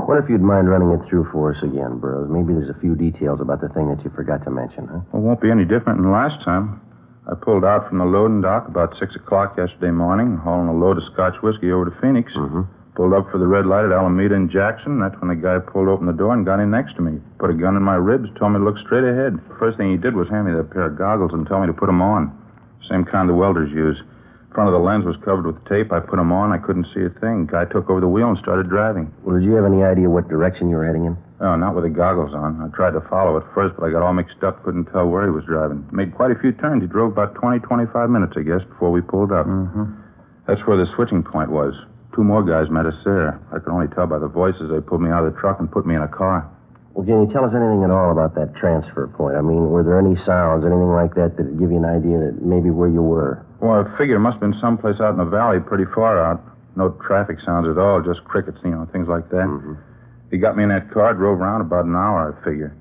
What if you'd mind running it through for us again, Burroughs? Maybe there's a few details about the thing that you forgot to mention, huh? Well, it won't be any different than last time. I pulled out from the loading dock about 6 o'clock yesterday morning, hauling a load of Scotch whiskey over to Phoenix. Mm-hmm. Pulled up for the red light at Alameda and Jackson. That's when the guy pulled open the door and got in next to me. Put a gun in my ribs, told me to look straight ahead. First thing he did was hand me that pair of goggles and tell me to put them on. Same kind the welders use. Front of the lens was covered with tape. I put them on. I couldn't see a thing. Guy took over the wheel and started driving. Well, did you have any idea what direction you were heading in? No, not with the goggles on. I tried to follow at first, but I got all mixed up. Couldn't tell where he was driving. Made quite a few turns. He drove about 25 minutes, I guess, before we pulled up. Mm-hmm. That's where the switching point was. 2 more guys met us there. I could only tell by the voices. They pulled me out of the truck and put me in a car. Well, can you tell us anything at all about that transfer point? I mean, were there any sounds, anything like that would give you an idea that maybe where you were? Well, I figure it must have been someplace out in the valley, pretty far out. No traffic sounds at all, just crickets, things like that. Mm-hmm. He got me in that car, drove around about an hour, I figure.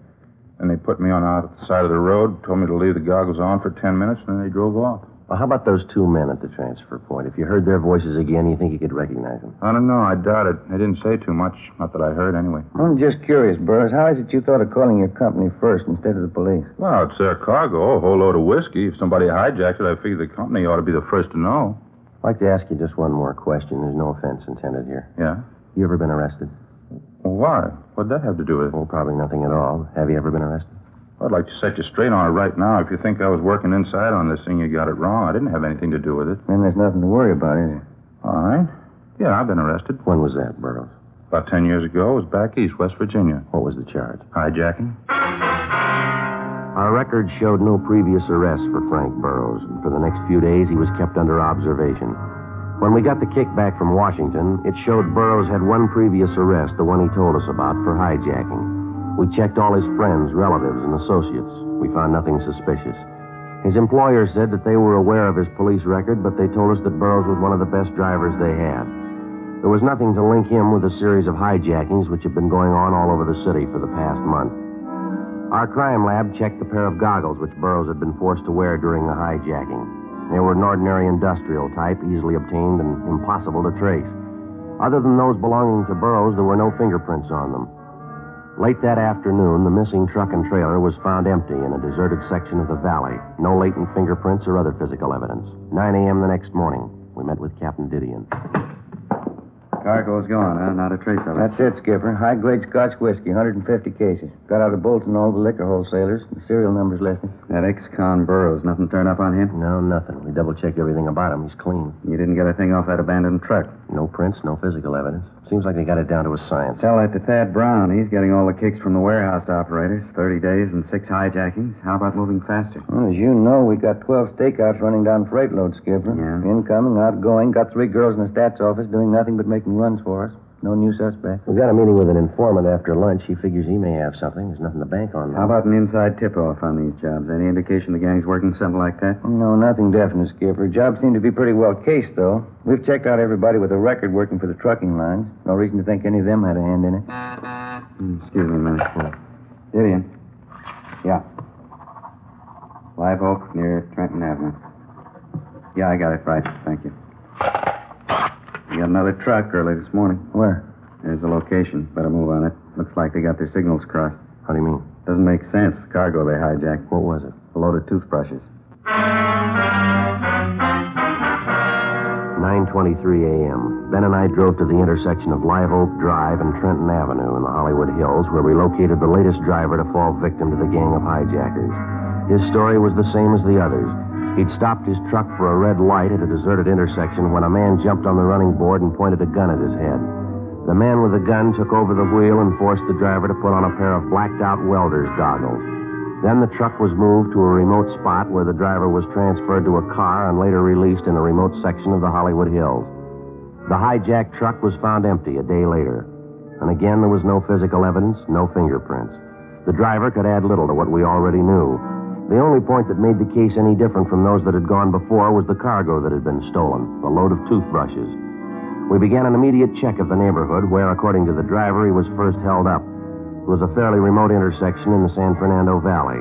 Then they put me on out the side of the road, told me to leave the goggles on for 10 minutes, and then they drove off. Well, how about those 2 men at the transfer point? If you heard their voices again, you think you could recognize them? I don't know. I doubt it. They didn't say too much. Not that I heard, anyway. I'm just curious, Burris. How is it you thought of calling your company first instead of the police? Well, it's their cargo, a whole load of whiskey. If somebody hijacked it, I figure the company ought to be the first to know. I'd like to ask you just one more question. There's no offense intended here. Yeah? You ever been arrested? Well, why? What'd that have to do with it? Well, probably nothing at all. Have you ever been arrested? I'd like to set you straight on it right now. If you think I was working inside on this thing, you got it wrong. I didn't have anything to do with it. Then there's nothing to worry about, is there? All right. Yeah, I've been arrested. When was that, Burroughs? About 10 years ago. It was back east, West Virginia. What was the charge? Hijacking. Our records showed no previous arrests for Frank Burroughs. For the next few days, he was kept under observation. When we got the kickback from Washington, it showed Burroughs had one previous arrest, the one he told us about, for hijacking. We checked all his friends, relatives, and associates. We found nothing suspicious. His employer said that they were aware of his police record, but they told us that Burroughs was one of the best drivers they had. There was nothing to link him with a series of hijackings which had been going on all over the city for the past month. Our crime lab checked the pair of goggles which Burroughs had been forced to wear during the hijacking. They were an ordinary industrial type, easily obtained and impossible to trace. Other than those belonging to Burroughs, there were no fingerprints on them. Late that afternoon, the missing truck and trailer was found empty in a deserted section of the valley. No latent fingerprints or other physical evidence. 9 a.m. the next morning, we met with Captain Didion. Cargo's gone, huh? Not a trace of it. That's it, Skipper. High-grade Scotch whiskey, 150 cases. Got out of Bolton all the liquor wholesalers. The serial number's listed. That ex-con Burroughs, nothing turned up on him? No, nothing. We double-checked everything about him. He's clean. You didn't get a thing off that abandoned truck? No prints, no physical evidence. Seems like they got it down to a science. Tell that to Thad Brown. He's getting all the kicks from the warehouse operators. 30 days and 6 hijackings. How about moving faster? Well, as you know, we got 12 stakeouts running down freight loads, Skipper. Yeah. Incoming, outgoing. Got 3 girls in the stats office doing nothing but making runs for us. No new suspect. We got a meeting with an informant after lunch. He figures he may have something. There's nothing to bank on. How about an inside tip-off on these jobs? Any indication the gang's working something like that? No, nothing definite, Skipper. Jobs seem to be pretty well cased, though. We've checked out everybody with a record working for the trucking lines. No reason to think any of them had a hand in it. Excuse me a minute. Didion. Yeah. Live Oak near Trenton Avenue. Yeah, I got it right. Thank you. We got another truck early this morning. Where? There's the location. Better move on it. Looks like they got their signals crossed. How do you mean? Doesn't make sense. The cargo they hijacked. What was it? A load of toothbrushes. 9:23 a.m. Ben and I drove to the intersection of Live Oak Drive and Trenton Avenue in the Hollywood Hills, where we located the latest driver to fall victim to the gang of hijackers. His story was the same as the others. He'd stopped his truck for a red light at a deserted intersection when a man jumped on the running board and pointed a gun at his head. The man with the gun took over the wheel and forced the driver to put on a pair of blacked-out welder's goggles. Then the truck was moved to a remote spot where the driver was transferred to a car and later released in a remote section of the Hollywood Hills. The hijacked truck was found empty a day later. And again, there was no physical evidence, no fingerprints. The driver could add little to what we already knew. The only point that made the case any different from those that had gone before was the cargo that had been stolen, the load of toothbrushes. We began an immediate check of the neighborhood where, according to the driver, he was first held up. It was a fairly remote intersection in the San Fernando Valley.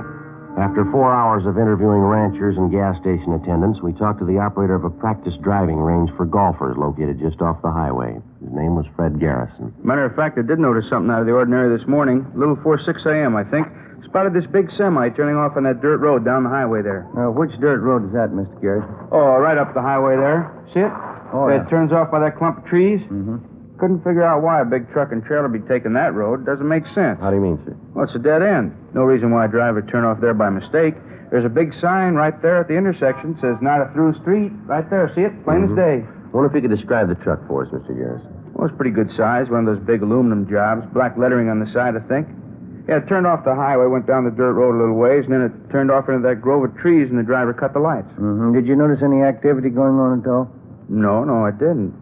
After 4 hours of interviewing ranchers and gas station attendants, we talked to the operator of a practice driving range for golfers located just off the highway. His name was Fred Garrison. Matter of fact, I did notice something out of the ordinary this morning. A little before 6 a.m., I think. Spotted this big semi turning off on that dirt road down the highway there. Which dirt road is that, Mr. Garrison? Oh, right up the highway there. See it? Oh, yeah. It turns off by that clump of trees. Mm-hmm. Couldn't figure out why a big truck and trailer be taking that road. Doesn't make sense. How do you mean, sir? Well, it's a dead end. No reason why a driver would turn off there by mistake. There's a big sign right there at the intersection. Says not a through street. Right there. See it? Plain as day. I wonder if you could describe the truck for us, Mr. Garrison. Well, it's pretty good size. One of those big aluminum jobs. Black lettering on the side, I think. Yeah, it turned off the highway, went down the dirt road a little ways, and then it turned off into that grove of trees, and the driver cut the lights. Mm-hmm. Did you notice any activity going on at all? No, I didn't.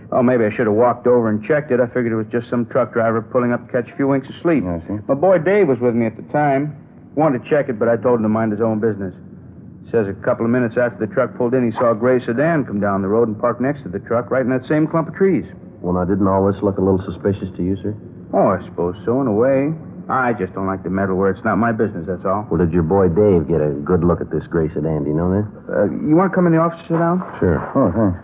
Oh, maybe I should have walked over and checked it. I figured it was just some truck driver pulling up to catch a few winks of sleep. I see. My boy Dave was with me at the time. Wanted to check it, but I told him to mind his own business. Says a couple of minutes after the truck pulled in, he saw a gray sedan come down the road and park next to the truck, right in that same clump of trees. Well, now, didn't all this look a little suspicious to you, sir? Oh, I suppose so, in a way. I just don't like to meddle where it's not my business, that's all. Well, did your boy Dave get a good look at this gray sedan? Do you know that? You want to come in the office and sit down? Sure. Oh, thanks.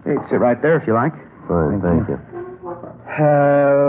Hey, sit right there if you like. Fine, thank you.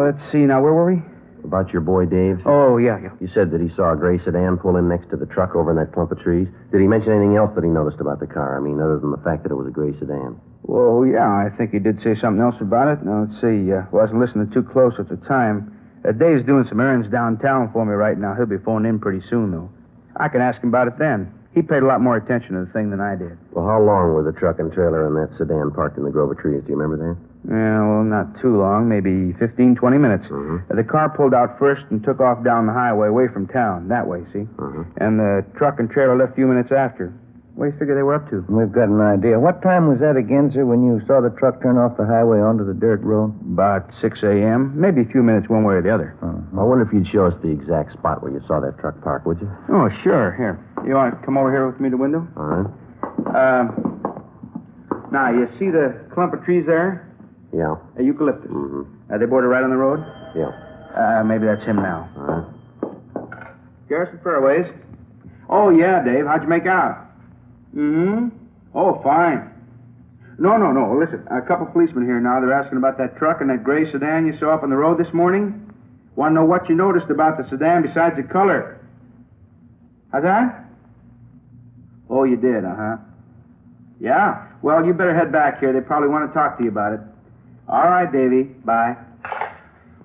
Let's see now, where were we? About your boy Dave? Oh, yeah. You said that he saw a gray sedan pull in next to the truck over in that clump of trees. Did he mention anything else that he noticed about the car? I mean, other than the fact that it was a gray sedan. Well, yeah, I think he did say something else about it. Now, let's see. Wasn't listening too close at the time. Dave's doing some errands downtown for me right now. He'll be phoning in pretty soon, though. I can ask him about it then. He paid a lot more attention to the thing than I did. Well, how long were the truck and trailer and that sedan parked in the grove of trees? Do you remember that? Yeah, well, not too long. Maybe 15, 20 minutes. Mm-hmm. The car pulled out first and took off down the highway away from town. That way, see? Mm-hmm. And the truck and trailer left a few minutes after. What do you figure they were up to? We've got an idea. What time was that again, sir, when you saw the truck turn off the highway onto the dirt road? About 6 a.m. Maybe a few minutes one way or the other. I wonder if you'd show us the exact spot where you saw that truck park, would you? Oh, sure. Here. You want to come over here with me to the window? All right. Now, you see the clump of trees there? Yeah. Eucalyptus. Mm-hmm. They border right on the road? Yeah. Maybe that's him now. All right. Garrison Fairways. Oh, yeah, Dave. How'd you make out? Mm-hmm. Oh, fine. No. Listen, a couple policemen here now. They're asking about that truck and that gray sedan you saw up on the road this morning. Want to know what you noticed about the sedan besides the color. How's that? Oh, you did, uh-huh. Yeah? Well, you better head back here. They probably want to talk to you about it. All right, Davy. Bye.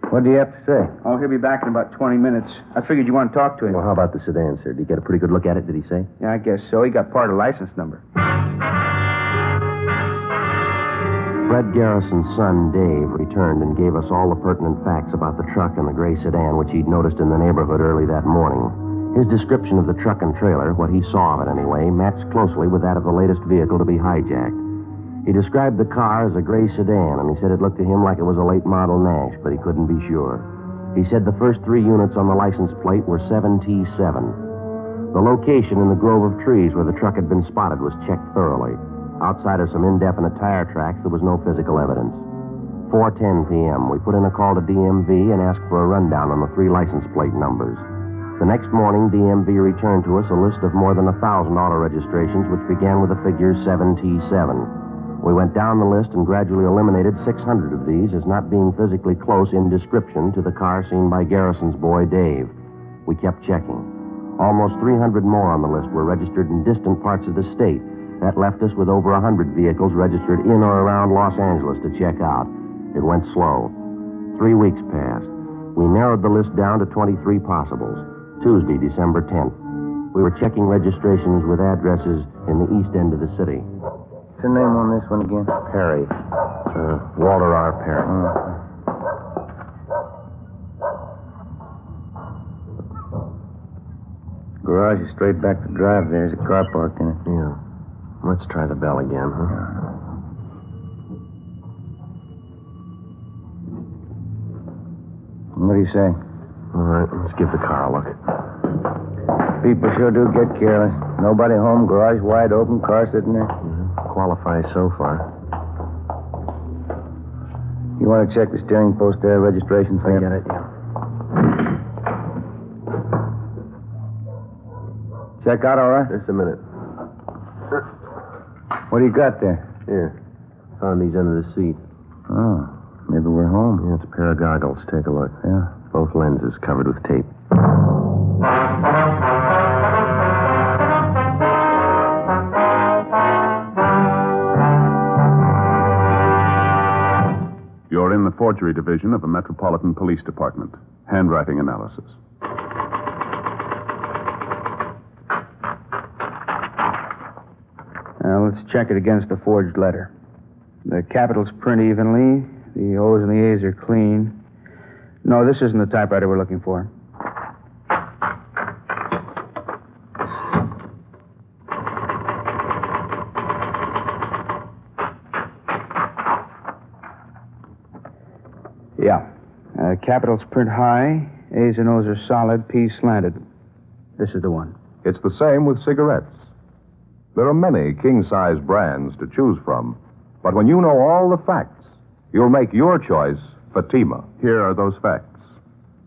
What do you have to say? Oh, he'll be back in about 20 minutes. I figured you want to talk to him. Well, how about the sedan, sir? Did you get a pretty good look at it, did he say? Yeah, I guess so. He got part of the license number. Fred Garrison's son, Dave, returned and gave us all the pertinent facts about the truck and the gray sedan which he'd noticed in the neighborhood early that morning. His description of the truck and trailer, what he saw of it anyway, matched closely with that of the latest vehicle to be hijacked. He described the car as a gray sedan, and he said it looked to him like it was a late model Nash, but he couldn't be sure. He said the first 3 units on the license plate were 7T7. The location in the grove of trees where the truck had been spotted was checked thoroughly. Outside of some indefinite tire tracks, there was no physical evidence. 4:10 p.m., we put in a call to DMV and asked for a rundown on the 3 license plate numbers. The next morning, DMV returned to us a list of more than 1,000 auto registrations, which began with the figure 7T7. We went down the list and gradually eliminated 600 of these as not being physically close in description to the car seen by Garrison's boy, Dave. We kept checking. Almost 300 more on the list were registered in distant parts of the state. That left us with over 100 vehicles registered in or around Los Angeles to check out. It went slow. 3 weeks passed. We narrowed the list down to 23 possibles. Tuesday, December 10th. We were checking registrations with addresses in the east end of the city. What's the name on this one again? Perry. Walter R. Perry. Garage is straight back to drive. There's a car parked in it. Yeah. Let's try the bell again, huh? What do you say? All right, let's give the car a look. People sure do get careless. Nobody home, garage wide open, car sitting there. Qualifies so far. You want to check the steering post there, registration I stamp? get it, yeah. Check out all right? Just a minute. What do you got there? Here. Found these under the seat. Oh, maybe we're home. Yeah, it's a pair of goggles. Take a look. Yeah. Both lenses covered with tape. You're in the forgery division of the Metropolitan Police Department. Handwriting analysis. Now, let's check it against the forged letter. The capitals print evenly. The O's and the A's are clean. No, this isn't the typewriter we're looking for. Yeah. Capitals print high. A's and O's are solid. P's slanted. This is the one. It's the same with cigarettes. There are many king-size brands to choose from, but when you know all the facts, you'll make your choice Fatima. Here are those facts.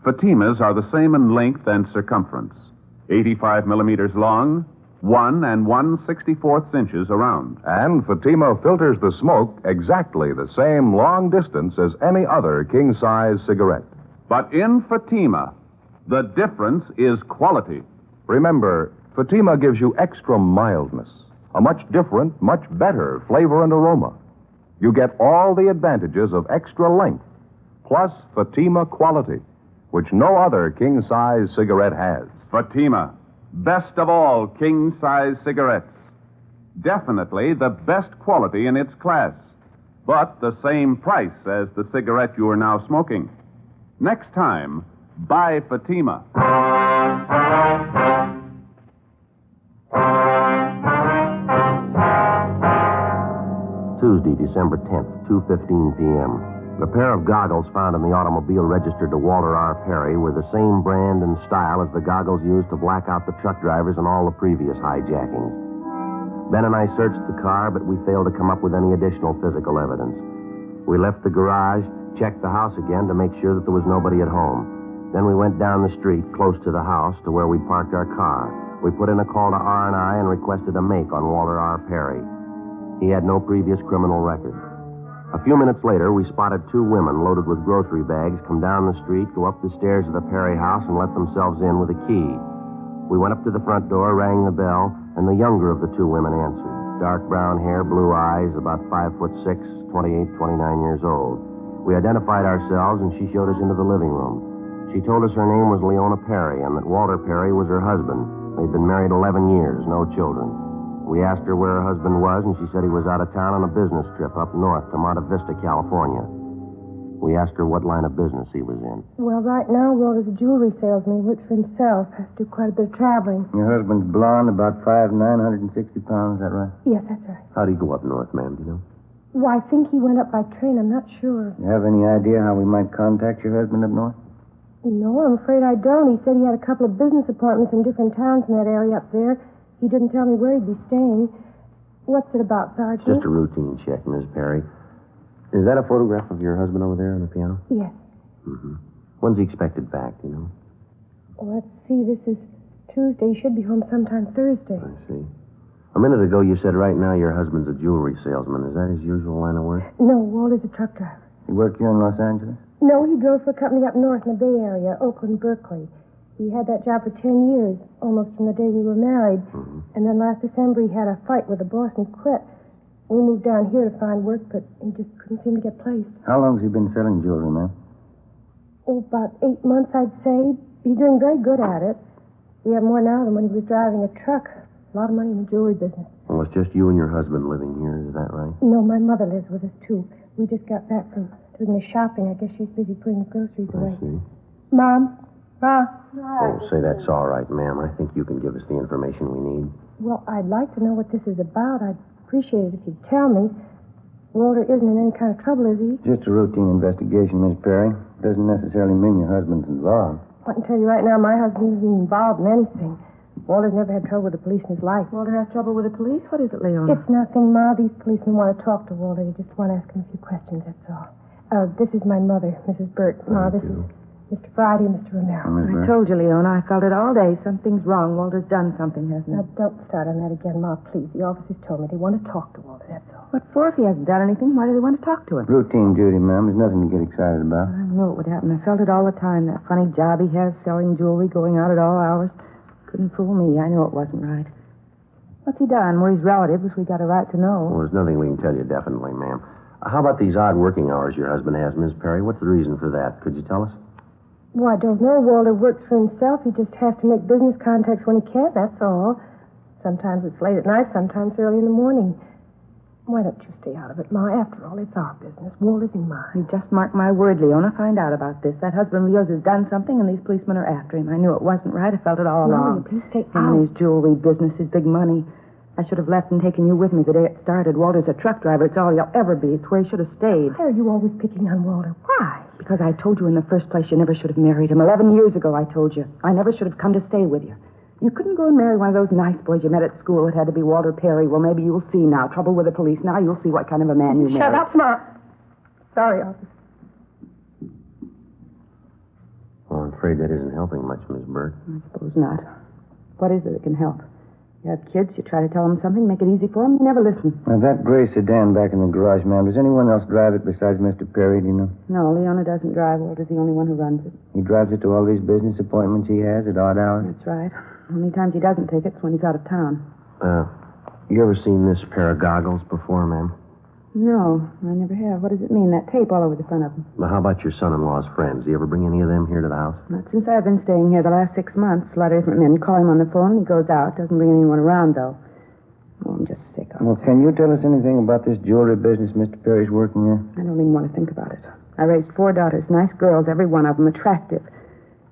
Fatimas are the same in length and circumference. 85 millimeters long, 1 1/64 inches around. And Fatima filters the smoke exactly the same long distance as any other king-size cigarette. But in Fatima, the difference is quality. Remember, Fatima gives you extra mildness, a much different, much better flavor and aroma. You get all the advantages of extra length, plus Fatima quality, which no other king-size cigarette has. Fatima, best of all king-size cigarettes. Definitely the best quality in its class, but the same price as the cigarette you are now smoking. Next time, buy Fatima. Tuesday, December 10th, 2:15 p.m. The pair of goggles found in the automobile registered to Walter R. Perry were the same brand and style as the goggles used to black out the truck drivers in all the previous hijackings. Ben and I searched the car, but we failed to come up with any additional physical evidence. We left the garage, checked the house again to make sure that there was nobody at home. Then we went down the street, close to the house, to where we parked our car. We put in a call to R&I and requested a make on Walter R. Perry. He had no previous criminal record. A few minutes later, we spotted two women loaded with grocery bags come down the street, go up the stairs of the Perry house, and let themselves in with a key. We went up to the front door, rang the bell, and the younger of the two women answered. Dark brown hair, blue eyes, about 5'6", 28, 29 years old. We identified ourselves, and she showed us into the living room. She told us her name was Leona Perry, and that Walter Perry was her husband. They'd been married 11 years, no children. We asked her where her husband was, and she said he was out of town on a business trip up north to Monte Vista, California. We asked her what line of business he was in. Well, right now, Walter's a jewelry salesman. He works for himself. Has to do quite a bit of traveling. Your husband's blonde, about 5'9", 160 pounds, is that right? Yes, that's right. How'd he go up north, ma'am, do you know? Well, I think he went up by train. I'm not sure. You have any idea how we might contact your husband up north? No, I'm afraid I don't. He said he had a couple of business appointments in different towns in that area up there. He didn't tell me where he'd be staying. What's it about, Sergeant? Just a routine check, Miss Perry. Is that a photograph of your husband over there on the piano? Yes. Mm-hmm. When's he expected back, do you know? Well, let's see. This is Tuesday. He should be home sometime Thursday. I see. A minute ago, you said right now your husband's a jewelry salesman. Is that his usual line of work? No, Walter's a truck driver. He work here in Los Angeles? No, he drove for a company up north in the Bay Area, Oakland, Berkeley. He had that job for 10 years, almost from the day we were married. Mm-hmm. And then last December, he had a fight with the boss and quit. We moved down here to find work, but he just couldn't seem to get placed. How long has he been selling jewelry, ma'am? Oh, about 8 months, I'd say. He's doing very good at it. We have more now than when he was driving a truck. A lot of money in the jewelry business. Well, it's just you and your husband living here, is that right? No, my mother lives with us, too. We just got back from doing the shopping. I guess she's busy putting the groceries away. I see. Mom? Ma? Oh, say that's all right, ma'am. I think you can give us the information we need. Well, I'd like to know what this is about. I'd appreciate it if you'd tell me. Walter isn't in any kind of trouble, is he? Just a routine investigation, Miss Perry. Doesn't necessarily mean your husband's involved. I can tell you right now, my husband isn't involved in anything. Walter's never had trouble with the police in his life. Walter has trouble with the police? What is it, Leona? It's nothing, Ma. These policemen want to talk to Walter. They just want to ask him a few questions, that's all. This is my mother, Mrs. Burt. Ma, this is Mr. Friday and Mr. Romero. I told you, Leona. I felt it all day. Something's wrong. Walter's done something, hasn't he? Now, don't start on that again, Ma, please. The officers told me they want to talk to Walter, that's all. What for? If he hasn't done anything, why do they want to talk to him? Routine duty, ma'am. There's nothing to get excited about. I knew it would happen. I felt it all the time. That funny job he has, selling jewelry, going out at all hours. Couldn't fool me. I knew it wasn't right. What's he done? We're his relatives. We got a right to know. Well, there's nothing we can tell you definitely, ma'am. How about these odd working hours your husband has, Miss Perry? What's the reason for that? Could you tell us? Well, I don't know. Walter works for himself. He just has to make business contacts when he can, that's all. Sometimes it's late at night, sometimes early in the morning. Why don't you stay out of it, Ma? After all, it's our business. Walter's in mine. You just mark my word, Leona. Find out about this. That husband of yours has done something, and these policemen are after him. I knew it wasn't right. I felt it all along. Please stay Him out. and his jewelry business, his big money. I should have left and taken you with me the day it started. Walter's a truck driver. It's all he'll ever be. It's where he should have stayed. Why are you always picking on Walter? Why? Because I told you in the first place you never should have married him. 11 years ago, I told you. I never should have come to stay with you. You couldn't go and marry one of those nice boys you met at school. It had to be Walter Perry. Well, maybe you'll see now. Trouble with the police. Now you'll see what kind of a man you married. Shut up, Ma. Sorry, officer. Well, I'm afraid that isn't helping much, Miss Burt. I suppose not. What is it that can help? You have kids, you try to tell them something, make it easy for them, they never listen. Now, that gray sedan back in the garage, ma'am, does anyone else drive it besides Mr. Perry, do you know? No, Leona doesn't drive. Walter's the only one who runs it. He drives it to all these business appointments he has at odd hours? That's right. Only times he doesn't take it's when he's out of town. You ever seen this pair of goggles before, ma'am? No, I never have. What does it mean, that tape all over the front of them? Well, how about your son-in-law's friends? Do you ever bring any of them here to the house? Not since I've been staying here the last 6 months. A lot of different men call him on the phone. He goes out. Doesn't bring anyone around, though. Oh, I'm just sick of it. Well, can you tell us anything about this jewelry business Mr. Perry's working in? I don't even want to think about it. I raised 4 daughters, nice girls, every one of them, attractive.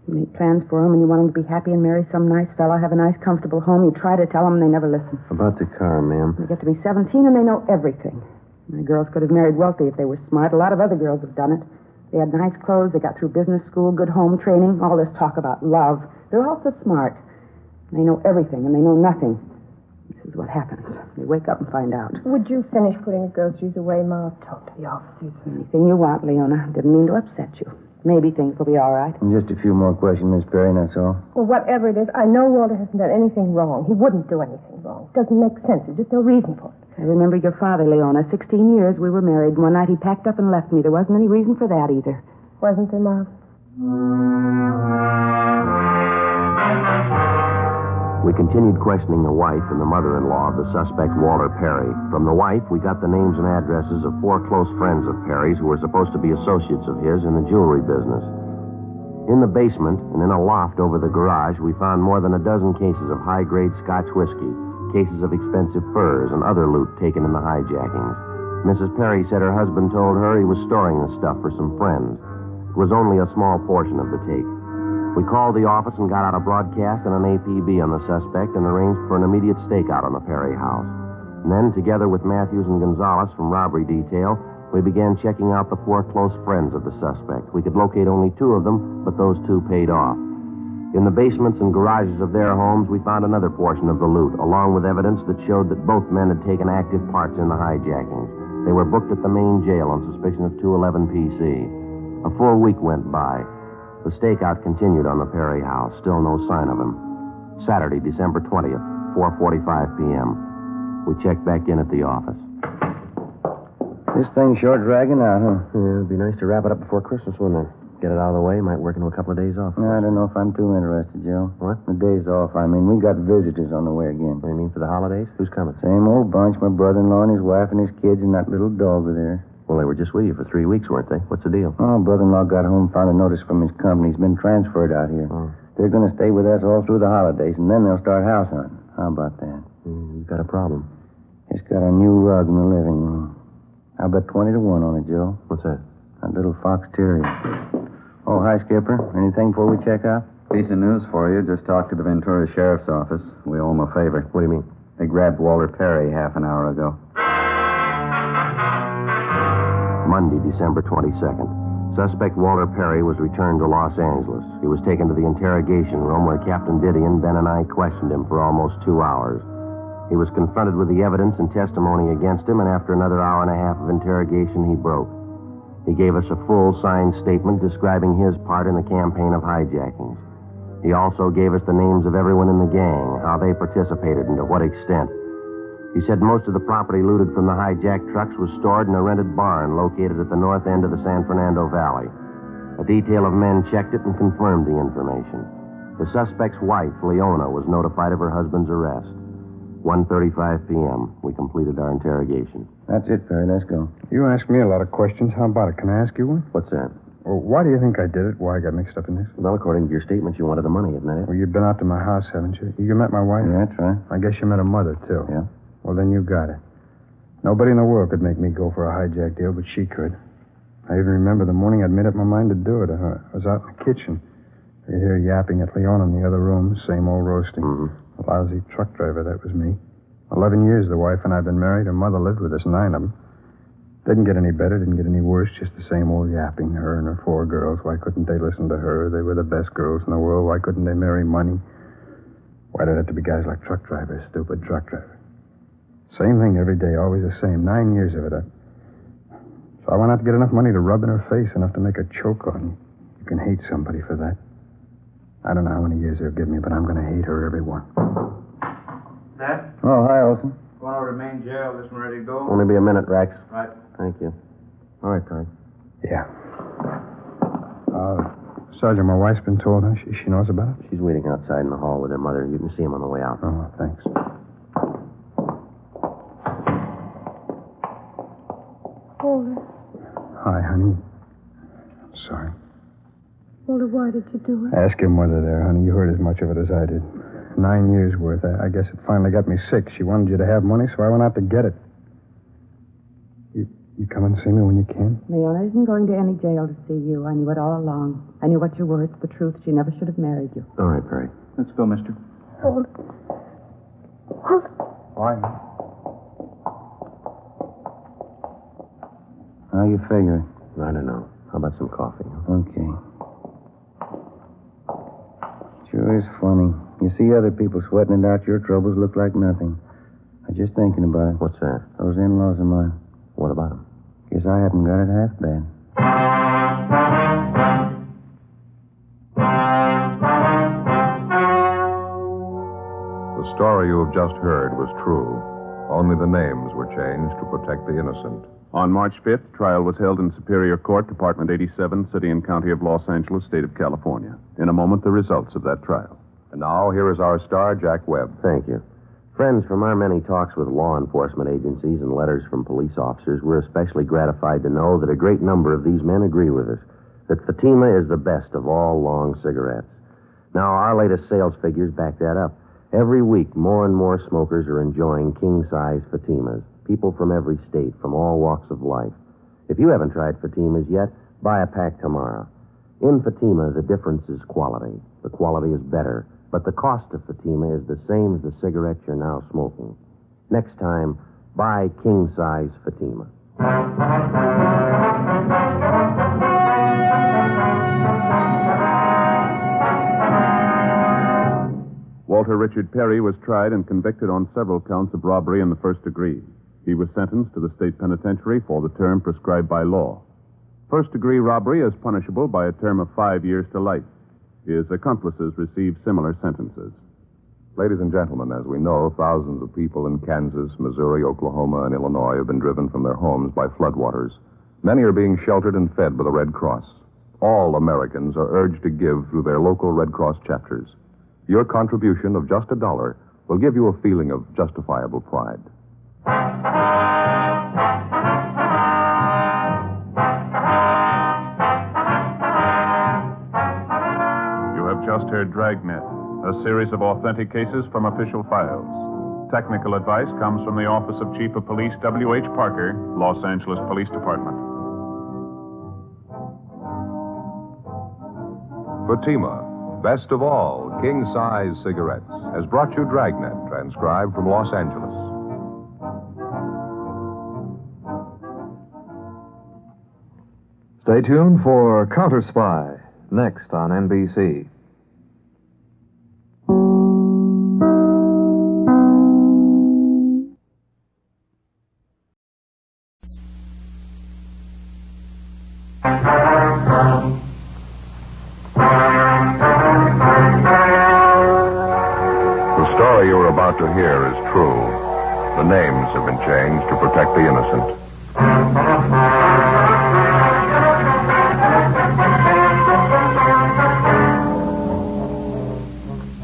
You make plans for them and you want them to be happy and marry some nice fellow, have a nice, comfortable home. You try to tell them and they never listen. About the car, ma'am. They get to be 17 and they know everything. My girls could have married wealthy if they were smart. A lot of other girls have done it. They had nice clothes, they got through business school, good home training, all this talk about love. They're all so smart. They know everything and they know nothing. This is what happens. They wake up and find out. Would you finish putting the groceries away, Ma? Talk to the officers. Anything you want, Leona. Didn't mean to upset you. Maybe things will be all right. And just a few more questions, Miss Perry, and that's all. Well, whatever it is, I know Walter hasn't done anything wrong. He wouldn't do anything wrong. It doesn't make sense. There's just no reason for it. I remember your father, Leona. 16 years we were married. One night he packed up and left me. There wasn't any reason for that either. Wasn't there, Ma? We continued questioning the wife and the mother-in-law of the suspect, Walter Perry. From the wife, we got the names and addresses of 4 close friends of Perry's who were supposed to be associates of his in the jewelry business. In the basement and in a loft over the garage, we found more than a dozen cases of high-grade Scotch whiskey, cases of expensive furs, and other loot taken in the hijackings. Mrs. Perry said her husband told her he was storing the stuff for some friends. It was only a small portion of the take. We called the office and got out a broadcast and an APB on the suspect and arranged for an immediate stakeout on the Perry house. And then, together with Matthews and Gonzalez from robbery detail, we began checking out the 4 close friends of the suspect. We could locate only 2 of them, but those 2 paid off. In the basements and garages of their homes, we found another portion of the loot, along with evidence that showed that both men had taken active parts in the hijackings. They were booked at the main jail on suspicion of 211 PC. A full week went by. The stakeout continued on the Perry house. Still no sign of him. Saturday, December 20th, 4:45 p.m. We checked back in at the office. This thing's sure dragging out, huh? Yeah, it'd be nice to wrap it up before Christmas, wouldn't it? Get it out of the way. Might work into a couple of days off. I don't know if I'm too interested, Joe. What? The days off, I mean. We got visitors on the way again. What do you mean, for the holidays? Who's coming? Same old bunch. My brother-in-law and his wife and his kids and that little dog over there. Well, they were just with you for 3 weeks, weren't they? What's the deal? Oh, brother-in-law got home, found a notice from his company. He's been transferred out here. Oh. They're going to stay with us all through the holidays, and then they'll start house hunting. How about that? You've got a problem. Just got a new rug in the living room. I'll bet 20 to 1 on it, Joe. What's that? A little fox terrier. Oh, hi, Skipper. Anything before we check out? Piece of news for you. Just talked to the Ventura Sheriff's Office. We owe them a favor. What do you mean? They grabbed Walter Perry half an hour ago. Monday, December 22nd. Suspect Walter Perry was returned to Los Angeles. He was taken to the interrogation room where Captain Didion, Ben, and I questioned him for almost 2 hours. He was confronted with the evidence and testimony against him, and after another hour and a half of interrogation, he broke. He gave us a full signed statement describing his part in the campaign of hijackings. He also gave us the names of everyone in the gang, how they participated, and to what extent. He said most of the property looted from the hijacked trucks was stored in a rented barn located at the north end of the San Fernando Valley. A detail of men checked it and confirmed the information. The suspect's wife, Leona, was notified of her husband's arrest. 1:35 p.m. We completed our interrogation. That's it, Perry. Let's go. You asked me a lot of questions. How about it? Can I ask you one? What's that? Well, why do you think I did it? Why I got mixed up in this? Well, according to your statement, you wanted the money, isn't that it? Well, you've been out to my house, haven't you? You met my wife? Yeah, that's right. I guess you met her mother, too. Yeah. Well, then you got it. Nobody in the world could make me go for a hijack deal, but she could. I even remember the morning I'd made up my mind to do it. I was out in the kitchen. I could hear yapping at Leona in the other room, same old roasting. Mm-hmm. A lousy truck driver, that was me. 11 years the wife and I had been married. Her mother lived with us, 9 of them. Didn't get any better, didn't get any worse, just the same old yapping, her and her 4 girls. Why couldn't they listen to her? They were the best girls in the world. Why couldn't they marry money? Why did it have to be guys like truck drivers, stupid truck drivers? Same thing every day, always the same. 9 years of it. So I went out to get enough money to rub in her face, enough to make her choke on you. You can hate somebody for that. I don't know how many years they'll give me, but I'm going to hate her, every one. Dad? Oh, hi, Olson. Going over to main jail. This one ready to go? Only be a minute, Rex. Right. Thank you. All right, Perry. Yeah. Sergeant, my wife's been told, huh? She knows about it? She's waiting outside in the hall with her mother. You can see him on the way out. Oh, thanks. Walter. Hi, honey. I'm sorry. Walter, why did you do it? Ask your mother there, honey. You heard as much of it as I did. 9 years worth. I guess it finally got me sick. She wanted you to have money, so I went out to get it. You come and see me when you can? Leona isn't going to any jail to see you. I knew it all along. I knew what you were. It's the truth. She never should have married you. All right, Perry. Let's go, mister. Walter. Walter. Why? How you figuring? I don't know. How about some coffee? Okay. Sure is funny. You see other people sweating it out, your troubles look like nothing. I just thinking about it. What's that? Those in-laws of mine. What about them? Guess I haven't got it half bad. The story you have just heard was true. Only the names were changed to protect the innocent. On March 5th, trial was held in Superior Court, Department 87, City and County of Los Angeles, State of California. In a moment, the results of that trial. And now, here is our star, Jack Webb. Thank you. Friends, from our many talks with law enforcement agencies and letters from police officers, we're especially gratified to know that a great number of these men agree with us that Fatima is the best of all long cigarettes. Now, our latest sales figures back that up. Every week, more and more smokers are enjoying king-size Fatimas. People from every state, from all walks of life. If you haven't tried Fatimas yet, buy a pack tomorrow. In Fatima, the difference is quality. The quality is better, but the cost of Fatima is the same as the cigarette you're now smoking. Next time, buy king-size Fatima. Walter Richard Perry was tried and convicted on several counts of robbery in the first degree. He was sentenced to the state penitentiary for the term prescribed by law. First-degree robbery is punishable by a term of 5 years to life. His accomplices received similar sentences. Ladies and gentlemen, as we know, thousands of people in Kansas, Missouri, Oklahoma, and Illinois have been driven from their homes by floodwaters. Many are being sheltered and fed by the Red Cross. All Americans are urged to give through their local Red Cross chapters. Your contribution of just $1 will give you a feeling of justifiable pride. You have just heard Dragnet, a series of authentic cases from official files. Technical advice comes from the Office of Chief of Police W.H. Parker, Los Angeles Police Department. Fatima, best of all king-size cigarettes, has brought you Dragnet, transcribed from Los Angeles. Stay tuned for Counter Spy, next on NBC. The story you are about to hear is true. The names have been changed to protect the innocent.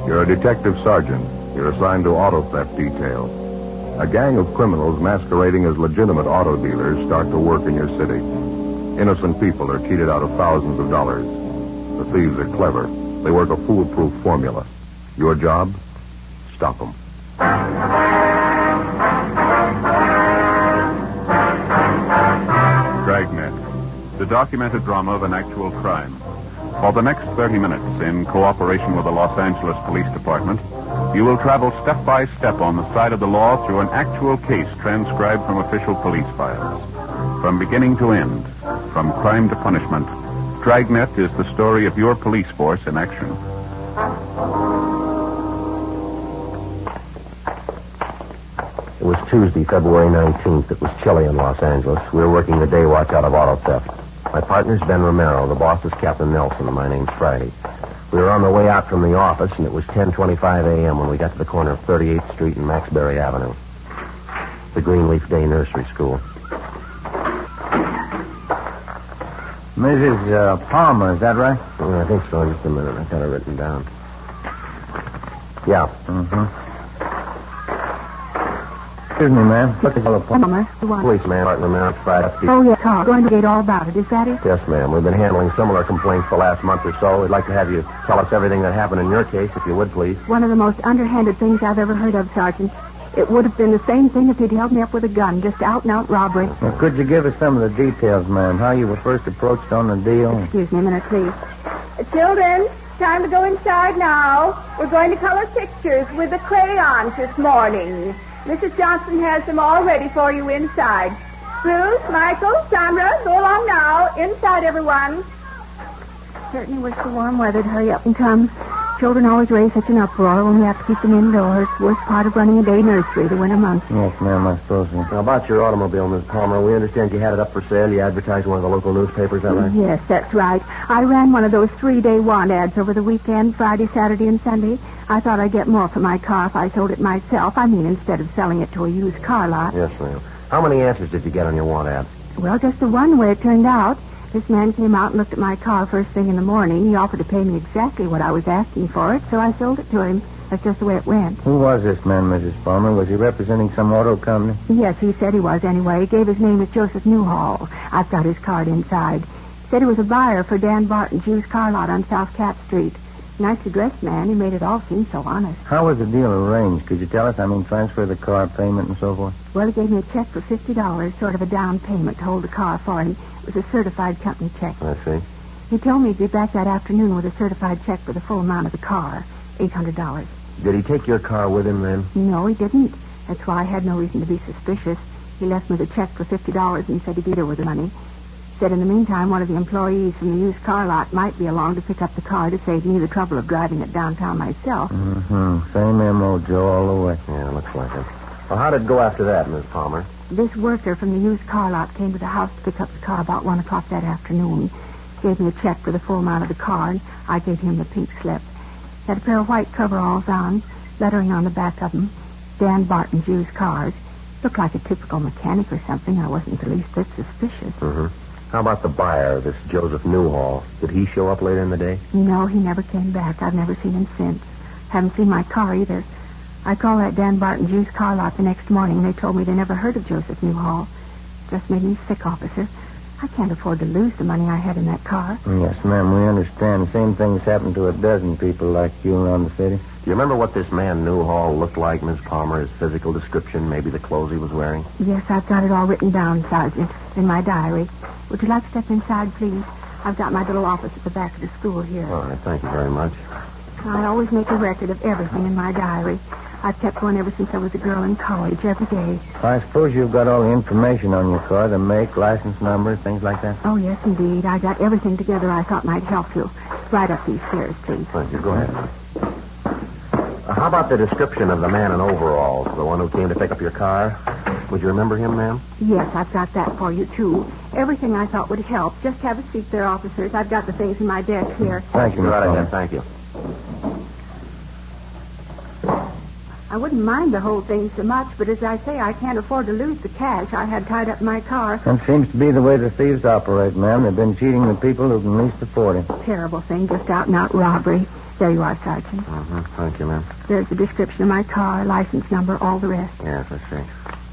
You're a detective sergeant. You're assigned to auto theft detail. A gang of criminals masquerading as legitimate auto dealers start to work in your city. Innocent people are cheated out of thousands of dollars. The thieves are clever. They work a foolproof formula. Your job? Stop them. Dragnet, the documented drama of an actual crime. For the next 30 minutes, in cooperation with the Los Angeles Police Department, you will travel step by step on the side of the law through an actual case transcribed from official police files. From beginning to end, from crime to punishment, Dragnet is the story of your police force in action. It was Tuesday, February 19th. It was chilly in Los Angeles. We were working the day watch out of auto theft. My partner's Ben Romero. The boss is Captain Nelson, and my name's Friday. We were on the way out from the office, and it was 10:25 a.m. when we got to the corner of 38th Street and Maxbury Avenue. The Greenleaf Day Nursery School. Mrs. Palmer, is that right? Yeah, I think so. Just a minute. I've got it written down. Yeah. Mm-hmm. Excuse me, ma'am. What the hell of Palmer? Policeman, Martin Romero, Friday. Oh, yes, Carl. Going to get all about it. Is that it? Yes, ma'am. We've been handling similar complaints the last month or so. We'd like to have you tell us everything that happened in your case, if you would, please. One of the most underhanded things I've ever heard of, Sergeant. It would have been the same thing if he'd held me up with a gun, just out-and-out robbery. Well, could you give us some of the details, ma'am? How you were first approached on the deal? Excuse me a minute, please. Children, time to go inside now. We're going to color pictures with the crayons this morning. Mrs. Johnson has them all ready for you inside. Bruce, Michael, Sandra, go along now. Inside, everyone. Certainly wish the warm weather'd hurry up and come. Children always raise such an uproar when we have to keep them indoors. Worst part of running a day nursery, the winter months. Yes, ma'am, I suppose so. Now, about your automobile, Miss Palmer, we understand you had it up for sale. You advertised in one of the local newspapers, is that right? Yes, that's right. I ran one of those 3-day want ads over the weekend, Friday, Saturday, and Sunday. I thought I'd get more for my car if I sold it myself. I mean, instead of selling it to a used car lot. Yes, ma'am. How many answers did you get on your want ad? Well, just the one way it turned out. This man came out and looked at my car first thing in the morning. He offered to pay me exactly what I was asking for it, so I sold it to him. That's just the way it went. Who was this man, Mrs. Palmer? Was he representing some auto company? Yes, he said he was anyway. He gave his name as Joseph Newhall. I've got his card inside. He said he was a buyer for Dan Barton's used car lot on South Cap Street. Nicely dressed man. He made it all seem so honest. How was the deal arranged? Could you tell us? I mean, transfer the car, payment, and so forth? Well, he gave me a check for $50, sort of a down payment to hold the car for him. It was a certified company check. I see. He told me he'd be back that afternoon with a certified check for the full amount of the car, $800. Did he take your car with him then? No, he didn't. That's why I had no reason to be suspicious. He left me the check for $50 and said he'd be there with the money. Said in the meantime, one of the employees from the used car lot might be along to pick up the car to save me the trouble of driving it downtown myself. Mm-hmm. Same MO, Joe, all the way. Yeah, looks like it. Well, how did it go after that, Miss Palmer? This worker from the used car lot came to the house to pick up the car about 1 o'clock that afternoon. Gave me a check for the full amount of the car, and I gave him the pink slip. Had a pair of white coveralls on, lettering on the back of them, Dan Barton's used cars. Looked like a typical mechanic or something. I wasn't the least bit suspicious. Mm-hmm. How about the buyer, this Joseph Newhall? Did he show up later in the day? No, he never came back. I've never seen him since. Haven't seen my car either. I called that Dan Barton's used car lot the next morning, and they told me they never heard of Joseph Newhall. Just made me sick, officer. I can't afford to lose the money I had in that car. Yes, ma'am, we understand. The same thing's happened to a dozen people like you around the city. Do you remember what this man Newhall looked like, Miss Palmer? His physical description, maybe the clothes he was wearing? Yes, I've got it all written down, Sergeant, in my diary. Would you like to step inside, please? I've got my little office at the back of the school here. All right, thank you very much. I always make a record of everything in my diary. I've kept one ever since I was a girl in college, every day. I suppose you've got all the information on your car, the make, license number, things like that? Oh, yes, indeed. I got everything together I thought might help you. Right up these stairs, please. Thank you. Go ahead. How about the description of the man in overalls, the one who came to pick up your car? Would you remember him, ma'am? Yes, I've got that for you, too. Everything I thought would help. Just have a seat there, officers. I've got the things in my desk here. Thank you, Miss Right Palmer. ahead. Thank you. I wouldn't mind the whole thing so much, but as I say, I can't afford to lose the cash I had tied up in my car. That seems to be the way the thieves operate, ma'am. They've been cheating the people who can least afford it. Terrible thing, just out-and-out robbery. There you are, Sergeant. Mm-hmm. Thank you, ma'am. There's the description of my car, license number, all the rest. Yes, I see.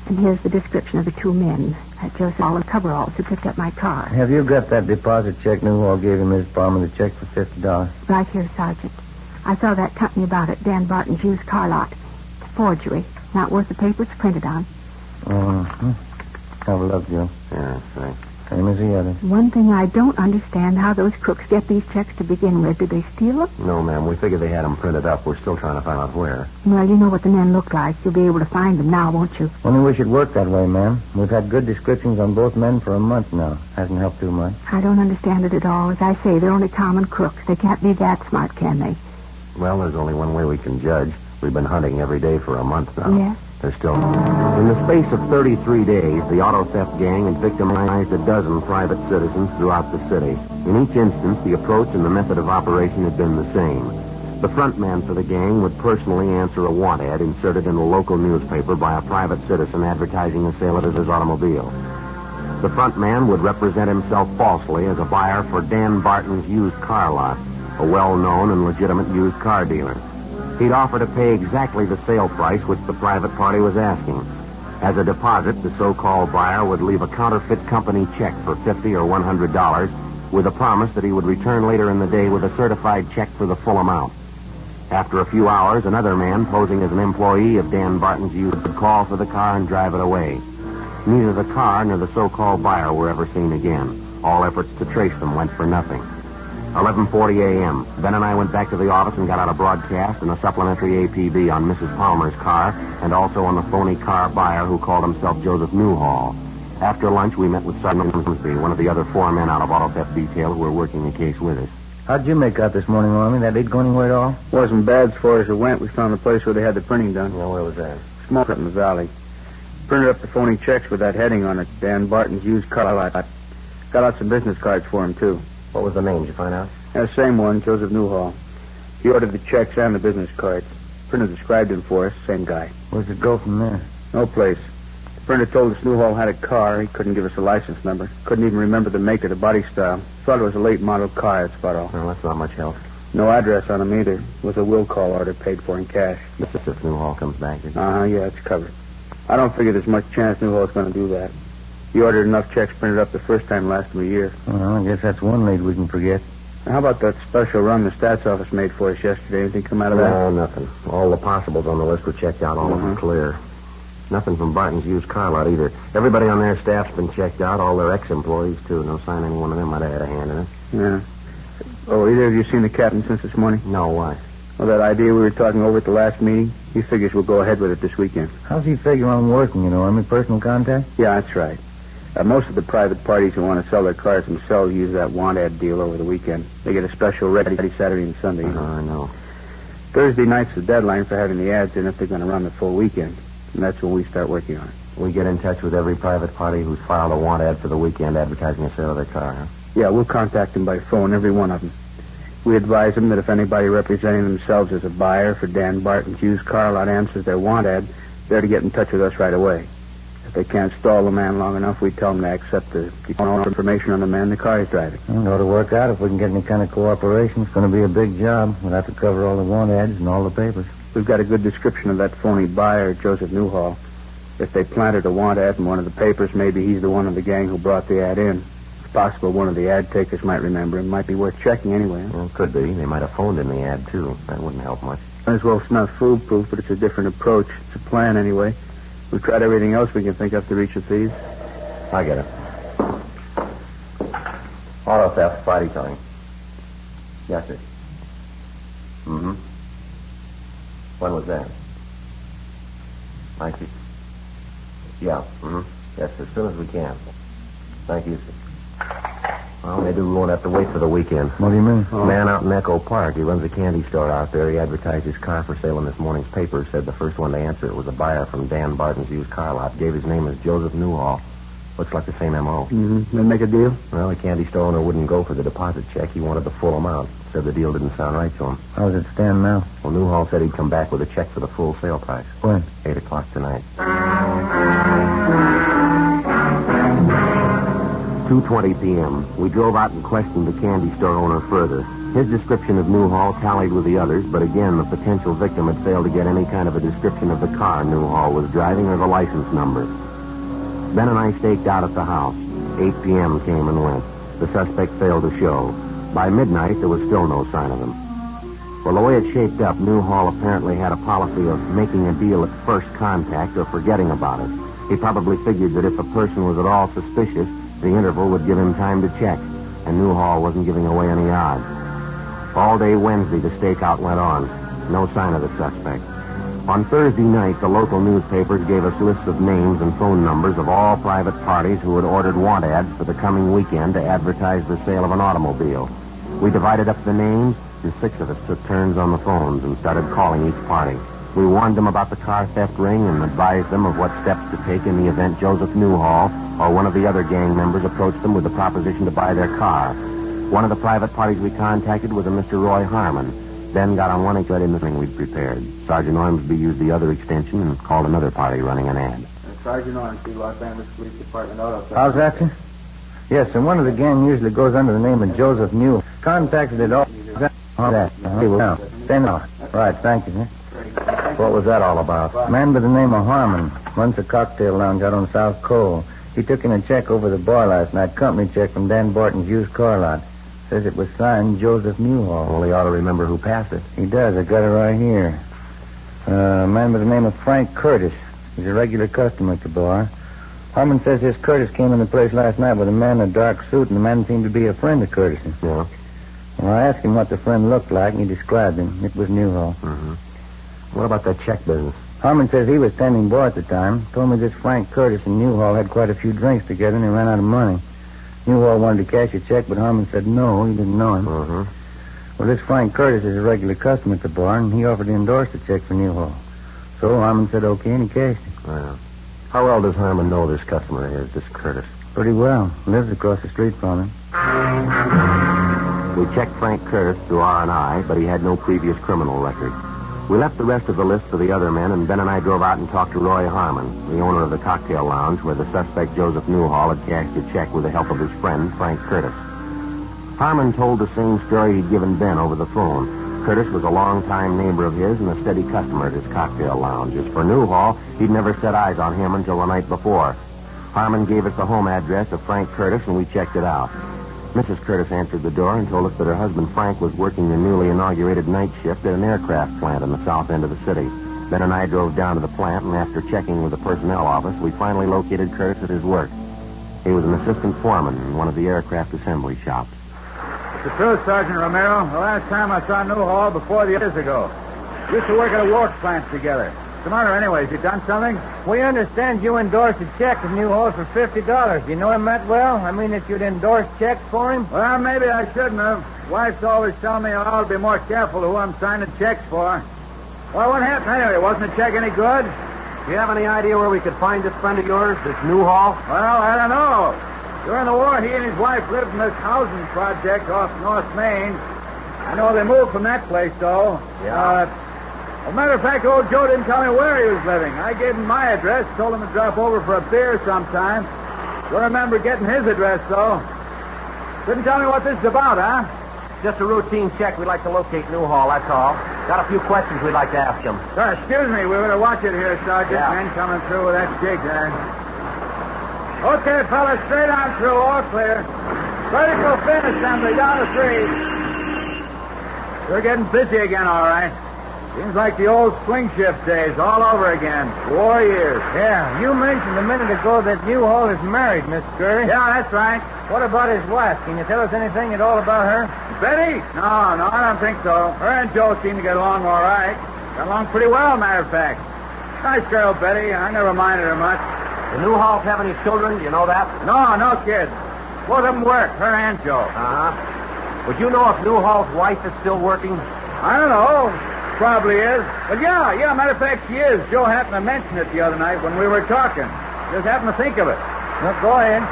And here's the description of the two men, Joseph All coveralls who picked up my car. Have you got that deposit check Newhall gave you, Miss Palmer, the check for $50? Right here, Sergeant. I saw that company about it, Dan Barton's used car lot. It's a forgery. Not worth the paper it's printed on. Have a look, Joe. Yeah, thanks. Same as the others. One thing I don't understand, how those crooks get these checks to begin with. Did they steal them? No, ma'am. We figured they had them printed up. We're still trying to find out where. Well, you know what the men look like. You'll be able to find them now, won't you? Only wish it worked that way, ma'am. We've had good descriptions on both men for a month now. Hasn't helped too much. I don't understand it at all. As I say, they're only common crooks. They can't be that smart, can they? Well, there's only one way we can judge. We've been hunting every day for a month now. Yes? They're still... In the space of 33 days, the auto theft gang had victimized a dozen private citizens throughout the city. In each instance, the approach and the method of operation had been the same. The front man for the gang would personally answer a want ad inserted in a local newspaper by a private citizen advertising the sale of his automobile. The front man would represent himself falsely as a buyer for Dan Barton's used car lot, a well-known and legitimate used car dealer. He'd offer to pay exactly the sale price which the private party was asking. As a deposit, the so-called buyer would leave a counterfeit company check for $50 or $100 with a promise that he would return later in the day with a certified check for the full amount. After a few hours, another man, posing as an employee of Dan Barton's used, would call for the car and drive it away. Neither the car nor the so-called buyer were ever seen again. All efforts to trace them went for nothing. 11:40 a.m. Ben and I went back to the office and got out a broadcast and a supplementary APB on Mrs. Palmer's car and also on the phony car buyer who called himself Joseph Newhall. After lunch, we met with Sergeant Grimsby, one of the other four men out of auto theft detail who were working the case with us. How'd you make out this morning, Army? That didn't go anywhere at all? Wasn't bad as far as it went. We found the place where they had the printing done. Well, where was that? Small cut in the valley. Printed up the phony checks with that heading on it. Dan Barton's used car lot. Got out some business cards for him, too. What was the name? Did you find out? Yeah, the same one, Joseph Newhall. He ordered the checks and the business cards. Printer described him for us, same guy. Where's it go from there? No place. The printer told us Newhall had a car. He couldn't give us a license number. Couldn't even remember the make or the body style. Thought it was a late model car, that's about all. Well, that's not much help. No address on him either. It was a will call order paid for in cash. If Newhall comes back, is it? Yeah, it's covered. I don't figure there's much chance Newhall's going to do that. He ordered enough checks printed up the first time last a year. Well, I guess that's one lead we can forget. How about that special run the stats office made for us yesterday? Anything come out of that? No, nothing. All the possibles on the list were checked out, all of them clear. Nothing from Barton's used car lot either. Everybody on their staff's been checked out, all their ex-employees, too. No sign any one of them might have had a hand in it. Yeah. Oh, either of you seen the captain since this morning? No, why? Well, that idea we were talking over at the last meeting, he figures we'll go ahead with it this weekend. How's he figure on working, Army? Personal contact? Yeah, that's right. Most of the private parties who want to sell their cars themselves use that want ad deal over the weekend. They get a special ready Saturday and Sunday. I know. Thursday night's the deadline for having the ads in if they're going to run the full weekend. And that's when we start working on it. We get in touch with every private party who's filed a want ad for the weekend advertising a sale of their car, huh? Yeah, we'll contact them by phone, every one of them. We advise them that if anybody representing themselves as a buyer for Dan Barton's used car lot answers their want ad, they're to get in touch with us right away. If they can't stall the man long enough, we tell them to accept the information on the man the car is driving. It ought to work out. If we can get any kind of cooperation, it's going to be a big job. We'll have to cover all the want ads and all the papers. We've got a good description of that phony buyer, Joseph Newhall. If they planted a want ad in one of the papers, maybe he's the one in the gang who brought the ad in. It's possible one of the ad takers might remember him. Might be worth checking anyway. Well, could be. They might have phoned in the ad, too. That wouldn't help much. As well, it's not foolproof, but it's a different approach. It's a plan anyway. We've tried everything else we can think of to reach the thieves. I get it. Auto theft, Friday time. Yes, sir. Mm-hmm. When was that? Thank you. Yeah, mm-hmm. Yes, as soon as we can. Thank you, sir. Well, maybe we won't have to wait for the weekend. What do you mean? Man out in Echo Park. He runs a candy store out there. He advertised his car for sale in this morning's paper. Said the first one to answer it was a buyer from Dan Barton's used car lot. Gave his name as Joseph Newhall. Looks like the same M.O. Mm-hmm. They make a deal? Well, the candy store owner wouldn't go for the deposit check. He wanted the full amount. Said the deal didn't sound right to him. How does it stand now? Well, Newhall said he'd come back with a check for the full sale price. When? 8 o'clock tonight. 2:20 p.m. We drove out and questioned the candy store owner further. His description of Newhall tallied with the others, but again, the potential victim had failed to get any kind of a description of the car Newhall was driving or the license number. Ben and I staked out at the house. 8 p.m. came and went. The suspect failed to show. By midnight, there was still no sign of him. Well, the way it shaped up, Newhall apparently had a policy of making a deal at first contact or forgetting about it. He probably figured that if a person was at all suspicious, the interval would give him time to check, and Newhall wasn't giving away any odds. All day Wednesday, the stakeout went on. No sign of the suspect. On Thursday night, the local newspapers gave us lists of names and phone numbers of all private parties who had ordered want ads for the coming weekend to advertise the sale of an automobile. We divided up the names, and 6 of us took turns on the phones and started calling each party. We warned them about the car theft ring and advised them of what steps to take in the event Joseph Newhall or one of the other gang members approached them with the proposition to buy their car. One of the private parties we contacted was a Mr. Roy Harmon. Ben got on one and got in the thing we'd prepared. Sergeant Ormsby used the other extension and called another party running an ad. Sergeant Ormsby, Los Angeles Police Department Auto Theft. How's that, sir? Yes, and one of the gang usually goes under the name of Joseph Newhall. Contacted it all. Right, thank you, sir. What was that all about? Man by the name of Harmon runs a cocktail lounge out on South Cole. He took in a check over the bar last night, company check from Dan Barton's used car lot. Says it was signed Joseph Newhall. Well, he ought to remember who passed it. He does. I got it right here. A man by the name of Frank Curtis. He's a regular customer at the bar. Harmon says this Curtis came in the place last night with a man in a dark suit, and the man seemed to be a friend of Curtis's. Yeah. Well, I asked him what the friend looked like, and he described him. It was Newhall. Mm-hmm. What about that check business? Harmon says he was standing bar at the time. Told me this Frank Curtis and Newhall had quite a few drinks together, and they ran out of money. Newhall wanted to cash a check, but Harmon said no, he didn't know him. Mm-hmm. Well, this Frank Curtis is a regular customer at the bar, and he offered to endorse the check for Newhall. So Harmon said okay, and he cashed it. Wow. How well does Harmon know this customer of his, this Curtis? Pretty well. Lives across the street from him. We checked Frank Curtis through R&I, but he had no previous criminal record. We left the rest of the list for the other men, and Ben and I drove out and talked to Roy Harmon, the owner of the cocktail lounge where the suspect Joseph Newhall had cashed a check with the help of his friend, Frank Curtis. Harmon told the same story he'd given Ben over the phone. Curtis was a long-time neighbor of his and a steady customer at his cocktail lounge. As for Newhall, he'd never set eyes on him until the night before. Harmon gave us the home address of Frank Curtis, and we checked it out. Mrs. Curtis answered the door and told us that her husband Frank was working the newly inaugurated night shift at an aircraft plant in the south end of the city. Ben and I drove down to the plant, and after checking with the personnel office, we finally located Curtis at his work. He was an assistant foreman in one of the aircraft assembly shops. The truth, Sergeant Romero. The last time I saw Newhall before the years ago. We used to work at a work plant together. What's the matter anyways? You done something? We understand you endorsed a check to Newhall for $50. You know him that well? I mean, that you'd endorse checks for him? Well, maybe I shouldn't have. Wife's always telling me I ought to be more careful who I'm signing checks for. Well, what happened anyway? Wasn't the check any good? Do you have any idea where we could find this friend of yours, this Newhall? Well, I don't know. During the war, he and his wife lived in this housing project off North Main. I know they moved from that place, though. Yeah. As a matter of fact, old Joe didn't tell me where he was living. I gave him my address, told him to drop over for a beer sometime. Don't remember getting his address, though. Couldn't tell me what this is about, huh? Just a routine check. We'd like to locate Newhall, that's all. Got a few questions we'd like to ask him. Excuse me, we better watch it here, Sergeant. Yeah. Men coming through with that jig there. Okay, fellas, straight on through, all clear. Vertical fin assembly, down the street. We're getting busy again, all right. Seems like the old swing shift days all over again. 4 years. Yeah, you mentioned a minute ago that Newhall is married, Miss Curry. Yeah, that's right. What about his wife? Can you tell us anything at all about her? Betty? No, I don't think so. Her and Joe seem to get along all right. Got along pretty well, matter of fact. Nice girl, Betty. I never minded her much. The Newhalls have any children? Do you know that? No kids. Both of them work, her and Joe. Uh-huh. Would you know if Newhall's wife is still working? I don't know. Probably is. But yeah, matter of fact, she is. Joe happened to mention it the other night when we were talking. Just happened to think of it. Well, go ahead.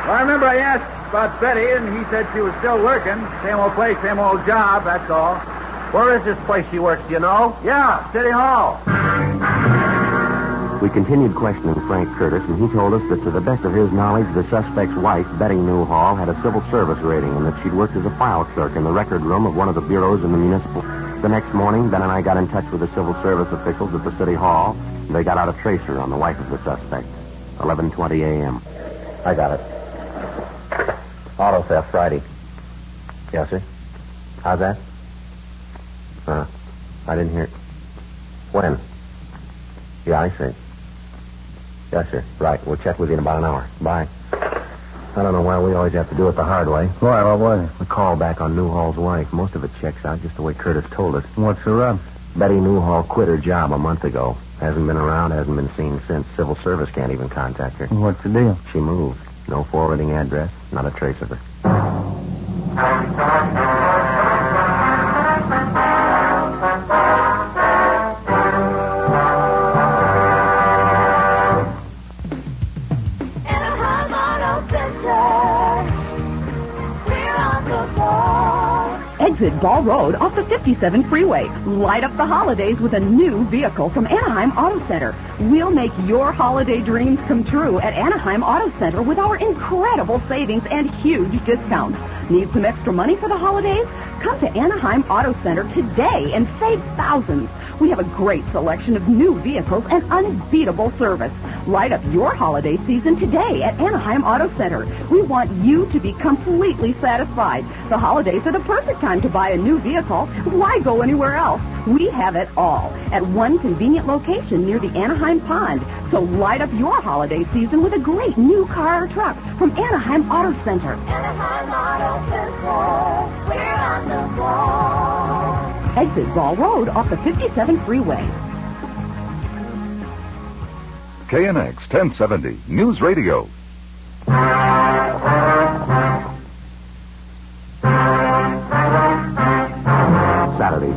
Well, I remember I asked about Betty, and he said she was still working. Same old place, same old job, that's all. Where is this place she works, do you know? Yeah, City Hall. We continued questioning Frank Curtis, and he told us that to the best of his knowledge, the suspect's wife, Betty Newhall, had a civil service rating and that she'd worked as a file clerk in the record room of one of the bureaus in the municipal. The next morning, Ben and I got in touch with the civil service officials at the City Hall, and they got out a tracer on the wife of the suspect. 11:20 a.m. I got it. Auto theft Friday. Yes, sir. How's that? I didn't hear it. When? Yeah, I see. Yes, sir. Right. We'll check with you in about an hour. Bye. I don't know why we always have to do it the hard way. Why, what was it? The call back on Newhall's wife. Most of it checks out just the way Curtis told us. What's the rub? Betty Newhall quit her job a month ago. Hasn't been around, hasn't been seen since. Civil service can't even contact her. What's the deal? She moved. No forwarding address, not a trace of her. Exit Ball Road off the 57 freeway. Light up the holidays with a new vehicle from Anaheim Auto Center. We'll make your holiday dreams come true at Anaheim Auto Center with our incredible savings and huge discounts. Need some extra money for the holidays? Come to Anaheim Auto Center today and save thousands. We have a great selection of new vehicles and unbeatable service. Light up your holiday season today at Anaheim Auto Center. We want you to be completely satisfied. The holidays are the perfect time to buy a new vehicle. Why go anywhere else? We have it all at one convenient location near the Anaheim Pond. So light up your holiday season with a great new car or truck from Anaheim Auto Center. Anaheim Auto Center, we're on the ball. Exit Ball Road off the 57 freeway. KNX 1070 News Radio.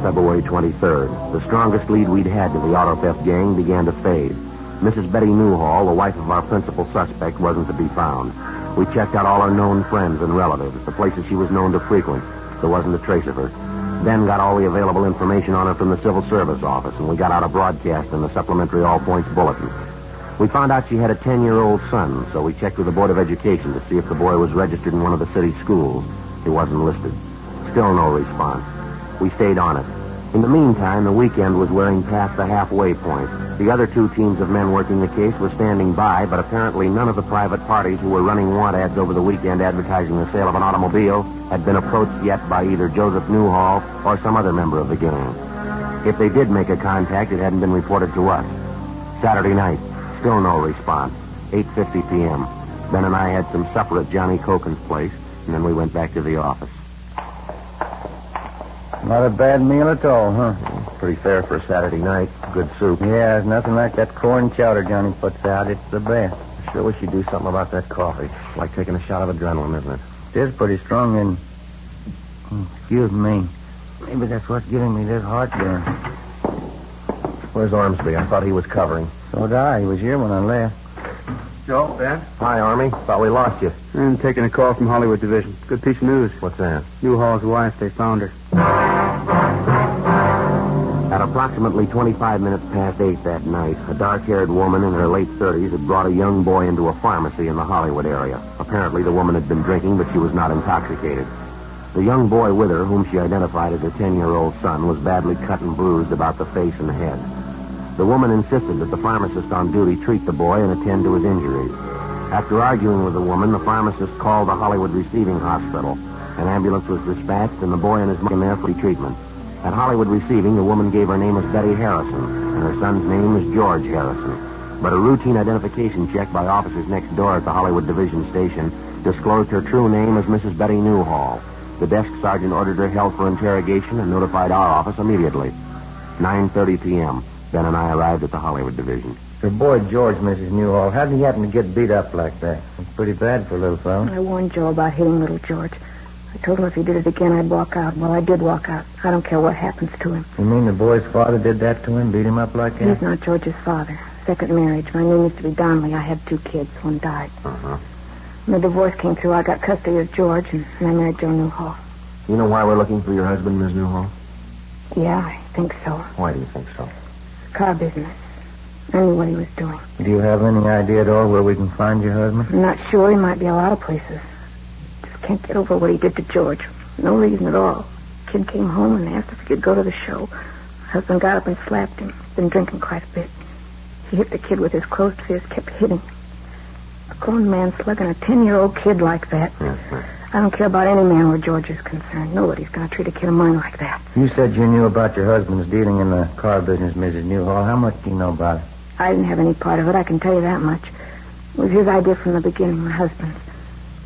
February 23rd. The strongest lead we'd had to the auto theft gang began to fade. Mrs. Betty Newhall, the wife of our principal suspect, wasn't to be found. We checked out all her known friends and relatives, the places she was known to frequent. There wasn't a trace of her. Ben got all the available information on her from the Civil Service office, and we got out a broadcast in the supplementary All Points Bulletin. We found out she had a 10-year-old son, so we checked with the Board of Education to see if the boy was registered in one of the city schools. He wasn't listed. Still no response. We stayed on it. In the meantime, the weekend was wearing past the halfway point. The other two teams of men working the case were standing by, but apparently none of the private parties who were running want ads over the weekend advertising the sale of an automobile had been approached yet by either Joseph Newhall or some other member of the gang. If they did make a contact, it hadn't been reported to us. Saturday night, still no response. 8:50 p.m. Ben and I had some supper at Johnny Coken's place, and then we went back to the office. Not a bad meal at all, huh? Pretty fair for a Saturday night. Good soup. Yeah, there's nothing like that corn chowder Johnny puts out. It's the best. I sure wish you'd do something about that coffee. It's like taking a shot of adrenaline, isn't it? It is pretty strong, and... Excuse me. Maybe that's what's giving me this heartburn. Where's Ormsby? I thought he was covering. So did I. He was here when I left. Joe, Ben? Hi, Army. Thought we lost you. I'm taking a call from Hollywood Division. Good piece of news. What's that? Newhall's wife, they found her. At approximately 25 minutes past 8 that night, a dark-haired woman in her late 30s had brought a young boy into a pharmacy in the Hollywood area. Apparently, the woman had been drinking, but she was not intoxicated. The young boy with her, whom she identified as her 10-year-old son, was badly cut and bruised about the face and head. The woman insisted that the pharmacist on duty treat the boy and attend to his injuries. After arguing with the woman, the pharmacist called the Hollywood Receiving Hospital. An ambulance was dispatched, and the boy and his mother there for treatment. At Hollywood Receiving, the woman gave her name as Betty Harrison, and her son's name is George Harrison. But a routine identification check by officers next door at the Hollywood Division Station disclosed her true name as Mrs. Betty Newhall. The desk sergeant ordered her held for interrogation and notified our office immediately. 9:30 p.m. Ben and I arrived at the Hollywood Division. Your boy George, Mrs. Newhall, how did he happen to get beat up like that? It's pretty bad for a little fellow. I warned Joe about hitting little George. I told him if he did it again, I'd walk out. Well, I did walk out. I don't care what happens to him. You mean the boy's father did that to him, beat him up like that? He's not George's father. Second marriage. My name used to be Donnelly. I had 2 kids. One died. Uh-huh. When the divorce came through, I got custody of George, and I married Joe Newhall. You know why we're looking for your husband, Ms. Newhall? Yeah, I think so. Why do you think so? Car business. I knew what he was doing. Do you have any idea at all where we can find your husband? I'm not sure. He might be a lot of places. Just can't get over what he did to George. No reason at all. Kid came home and asked if he could go to the show. Husband got up and slapped him. He's been drinking quite a bit. He hit the kid with his closed fist, kept hitting. A grown man slugging a 10-year-old kid like that. I don't care about any man where George is concerned. Nobody's going to treat a kid of mine like that. You said you knew about your husband's dealing in the car business, Mrs. Newhall. How much do you know about it? I didn't have any part of it, I can tell you that much. It was his idea from the beginning, my husband's.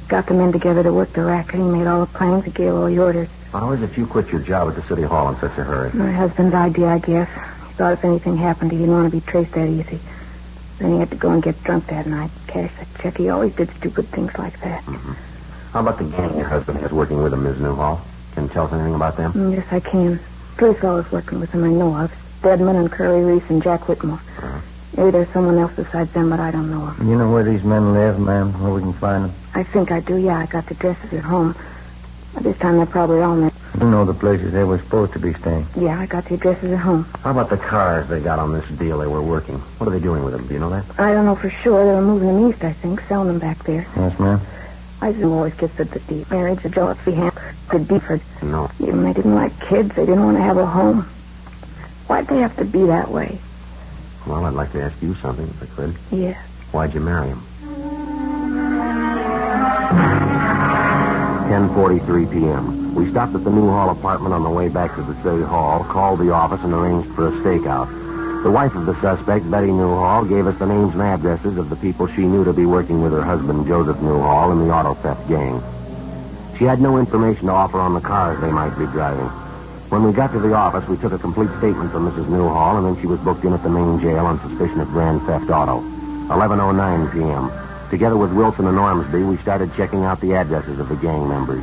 Got the men together to work the racket. He made all the plans. He gave all the orders. How is it you quit your job at the city hall in such a hurry? My husband's idea, I guess. He thought if anything happened, he didn't want to be traced that easy. Then he had to go and get drunk that night, cash the check. He always did stupid things like that. Mm-hmm. How about the gang your husband has working with him, Ms. Newhall? Can you tell us anything about them? Yes, I can. 3 fellows working with him I know of. Deadman and Curly Reese and Jack Whitmore. Uh-huh. Maybe there's someone else besides them, but I don't know of. You know where these men live, ma'am? Where we can find them? I think I do, yeah. I got the addresses at home. By this time, they're probably all there. You know the places they were supposed to be staying. Yeah, I got the addresses at home. How about the cars they got on this deal they were working? What are they doing with them? Do you know that? I don't know for sure. They were moving them east, I think, selling them back there. Yes, ma'am. I didn't always get the deep marriage of Josephine Ham. Good Deeford. No. Even they didn't like kids. They didn't want to have a home. Why'd they have to be that way? Well, I'd like to ask you something, if I could. Yeah. Why'd you marry him? 10:43 p.m. We stopped at the Newhall apartment on the way back to the city hall, called the office, and arranged for a stakeout. The wife of the suspect, Betty Newhall, gave us the names and addresses of the people she knew to be working with her husband, Joseph Newhall, in the auto theft gang. She had no information to offer on the cars they might be driving. When we got to the office, we took a complete statement from Mrs. Newhall, and then she was booked in at the main jail on suspicion of grand theft auto. 11:09 p.m. Together with Wilson and Ormsby, we started checking out the addresses of the gang members.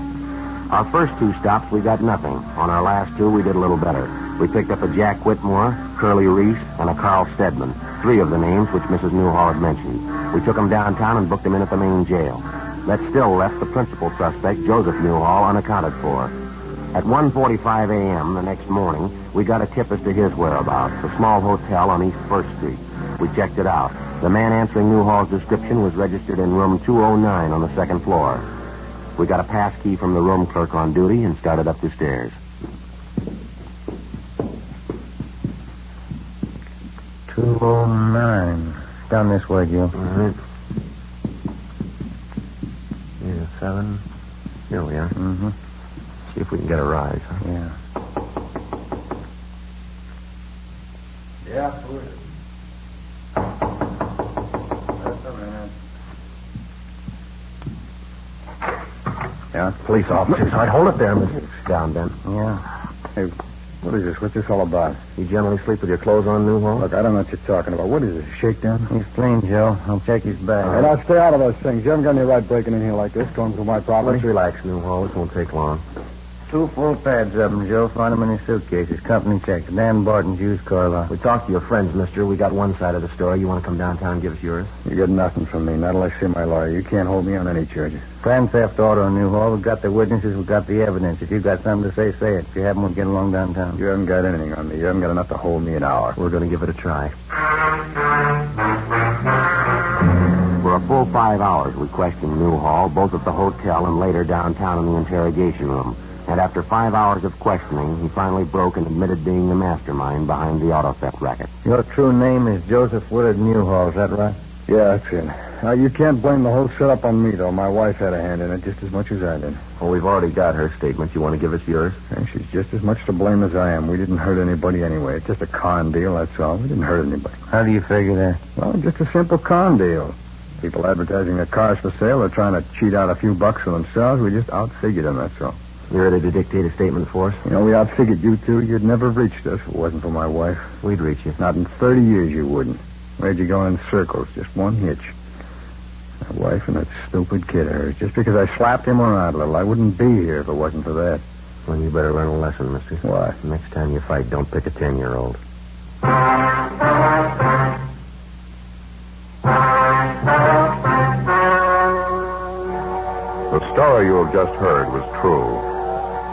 Our first 2 stops, we got nothing. On our last 2, we did a little better. We picked up a Jack Whitmore, Curly Reese, and a Carl Stedman, 3 of the names which Mrs. Newhall had mentioned. We took them downtown and booked them in at the main jail. That still left the principal suspect, Joseph Newhall, unaccounted for. At 1:45 a.m. the next morning, we got a tip as to his whereabouts, a small hotel on East 1st Street. We checked it out. The man answering Newhall's description was registered in room 209 on the 2nd floor. We got a pass key from the room clerk on duty and started up the stairs. 209. Down this way, Joe. All right. Here's 7. Here we are. Mm-hmm. See if we can get a rise. Huh? Yeah. Yeah, who is it? That's the man. Yeah, police officers. All right, hold it there, Mr. Down, Ben. Yeah. Hey, what is this? What's this all about? You generally sleep with your clothes on, Newhall? Look, I don't know what you're talking about. What is this, a shakedown? He's clean, Joe. I'll check his bag. Hey, now, stay out of those things. You haven't got any right breaking in here like this, going through my property. Let's relax, Newhall. This won't take long. 2 full pads of them, Joe. Find them in his suitcases. Company checks. Dan Barton's used car lot. We talked to your friends, mister. We got one side of the story. You want to come downtown and give us yours? You get nothing from me, not unless you're my lawyer. You can't hold me on any charges. Grand theft auto, Newhall. We've got the witnesses. We've got the evidence. If you've got something to say, say it. If you haven't, we'll get along downtown. You haven't got anything on me. You haven't got enough to hold me an hour. We're going to give it a try. For a full 5 hours, we questioned Newhall, both at the hotel and later downtown in the interrogation room. And after 5 hours of questioning, he finally broke and admitted being the mastermind behind the auto theft racket. Your true name is Joseph Willard Newhall, is that right? Yeah, that's it. Now, you can't blame the whole setup on me, though. My wife had a hand in it just as much as I did. Well, we've already got her statement. You want to give us yours? And she's just as much to blame as I am. We didn't hurt anybody anyway. It's just a con deal, that's all. We didn't hurt anybody. How do you figure that? Well, just a simple con deal. People advertising their cars for sale are trying to cheat out a few bucks for themselves. We just outfigured them, that's all. You ready to dictate a statement for us? You know, we outfigured you two. You'd never have reached us if it wasn't for my wife. We'd reach you. Not in 30 years you wouldn't. Where'd you go in circles? Just one hitch. My wife and that stupid kid of hers. Just because I slapped him around a little, I wouldn't be here if it wasn't for that. Well, you better learn a lesson, mister. Why? Next time you fight, don't pick a 10-year-old. The story you have just heard was true.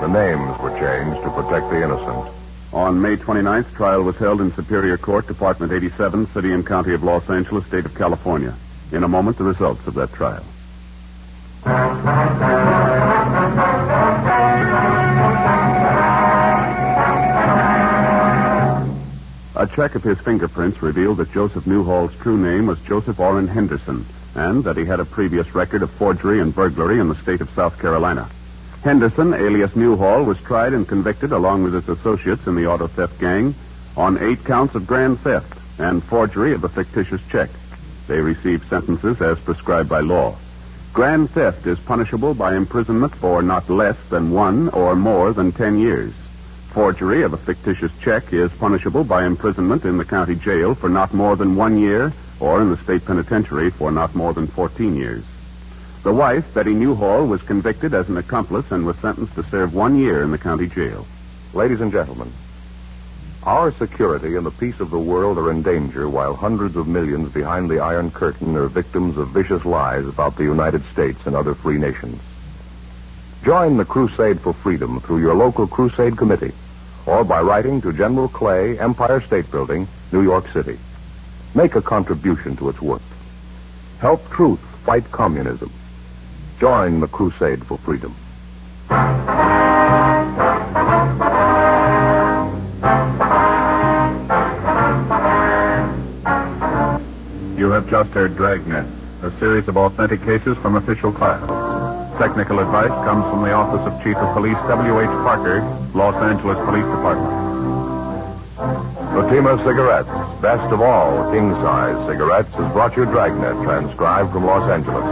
The names were changed to protect the innocent. On May 29th, trial was held in Superior Court, Department 87, City and County of Los Angeles, State of California. In a moment, the results of that trial. A check of his fingerprints revealed that Joseph Newhall's true name was Joseph Orrin Henderson, and that he had a previous record of forgery and burglary in the state of South Carolina. Henderson, alias Newhall, was tried and convicted along with his associates in the auto theft gang on 8 counts of grand theft and forgery of a fictitious check. They received sentences as prescribed by law. Grand theft is punishable by imprisonment for not less than 1 or more than 10 years. Forgery of a fictitious check is punishable by imprisonment in the county jail for not more than 1 year or in the state penitentiary for not more than 14 years. The wife, Betty Newhall, was convicted as an accomplice and was sentenced to serve 1 year in the county jail. Ladies and gentlemen, our security and the peace of the world are in danger while hundreds of millions behind the Iron Curtain are victims of vicious lies about the United States and other free nations. Join the crusade for freedom through your local crusade committee or by writing to General Clay, Empire State Building, New York City. Make a contribution to its work. Help truth fight communism. Join the crusade for freedom. You have just heard Dragnet, a series of authentic cases from official class. Technical advice comes from the Office of Chief of Police W.H. Parker, Los Angeles Police Department. Fatima Cigarettes, best of all king-size cigarettes, has brought you Dragnet, transcribed from Los Angeles.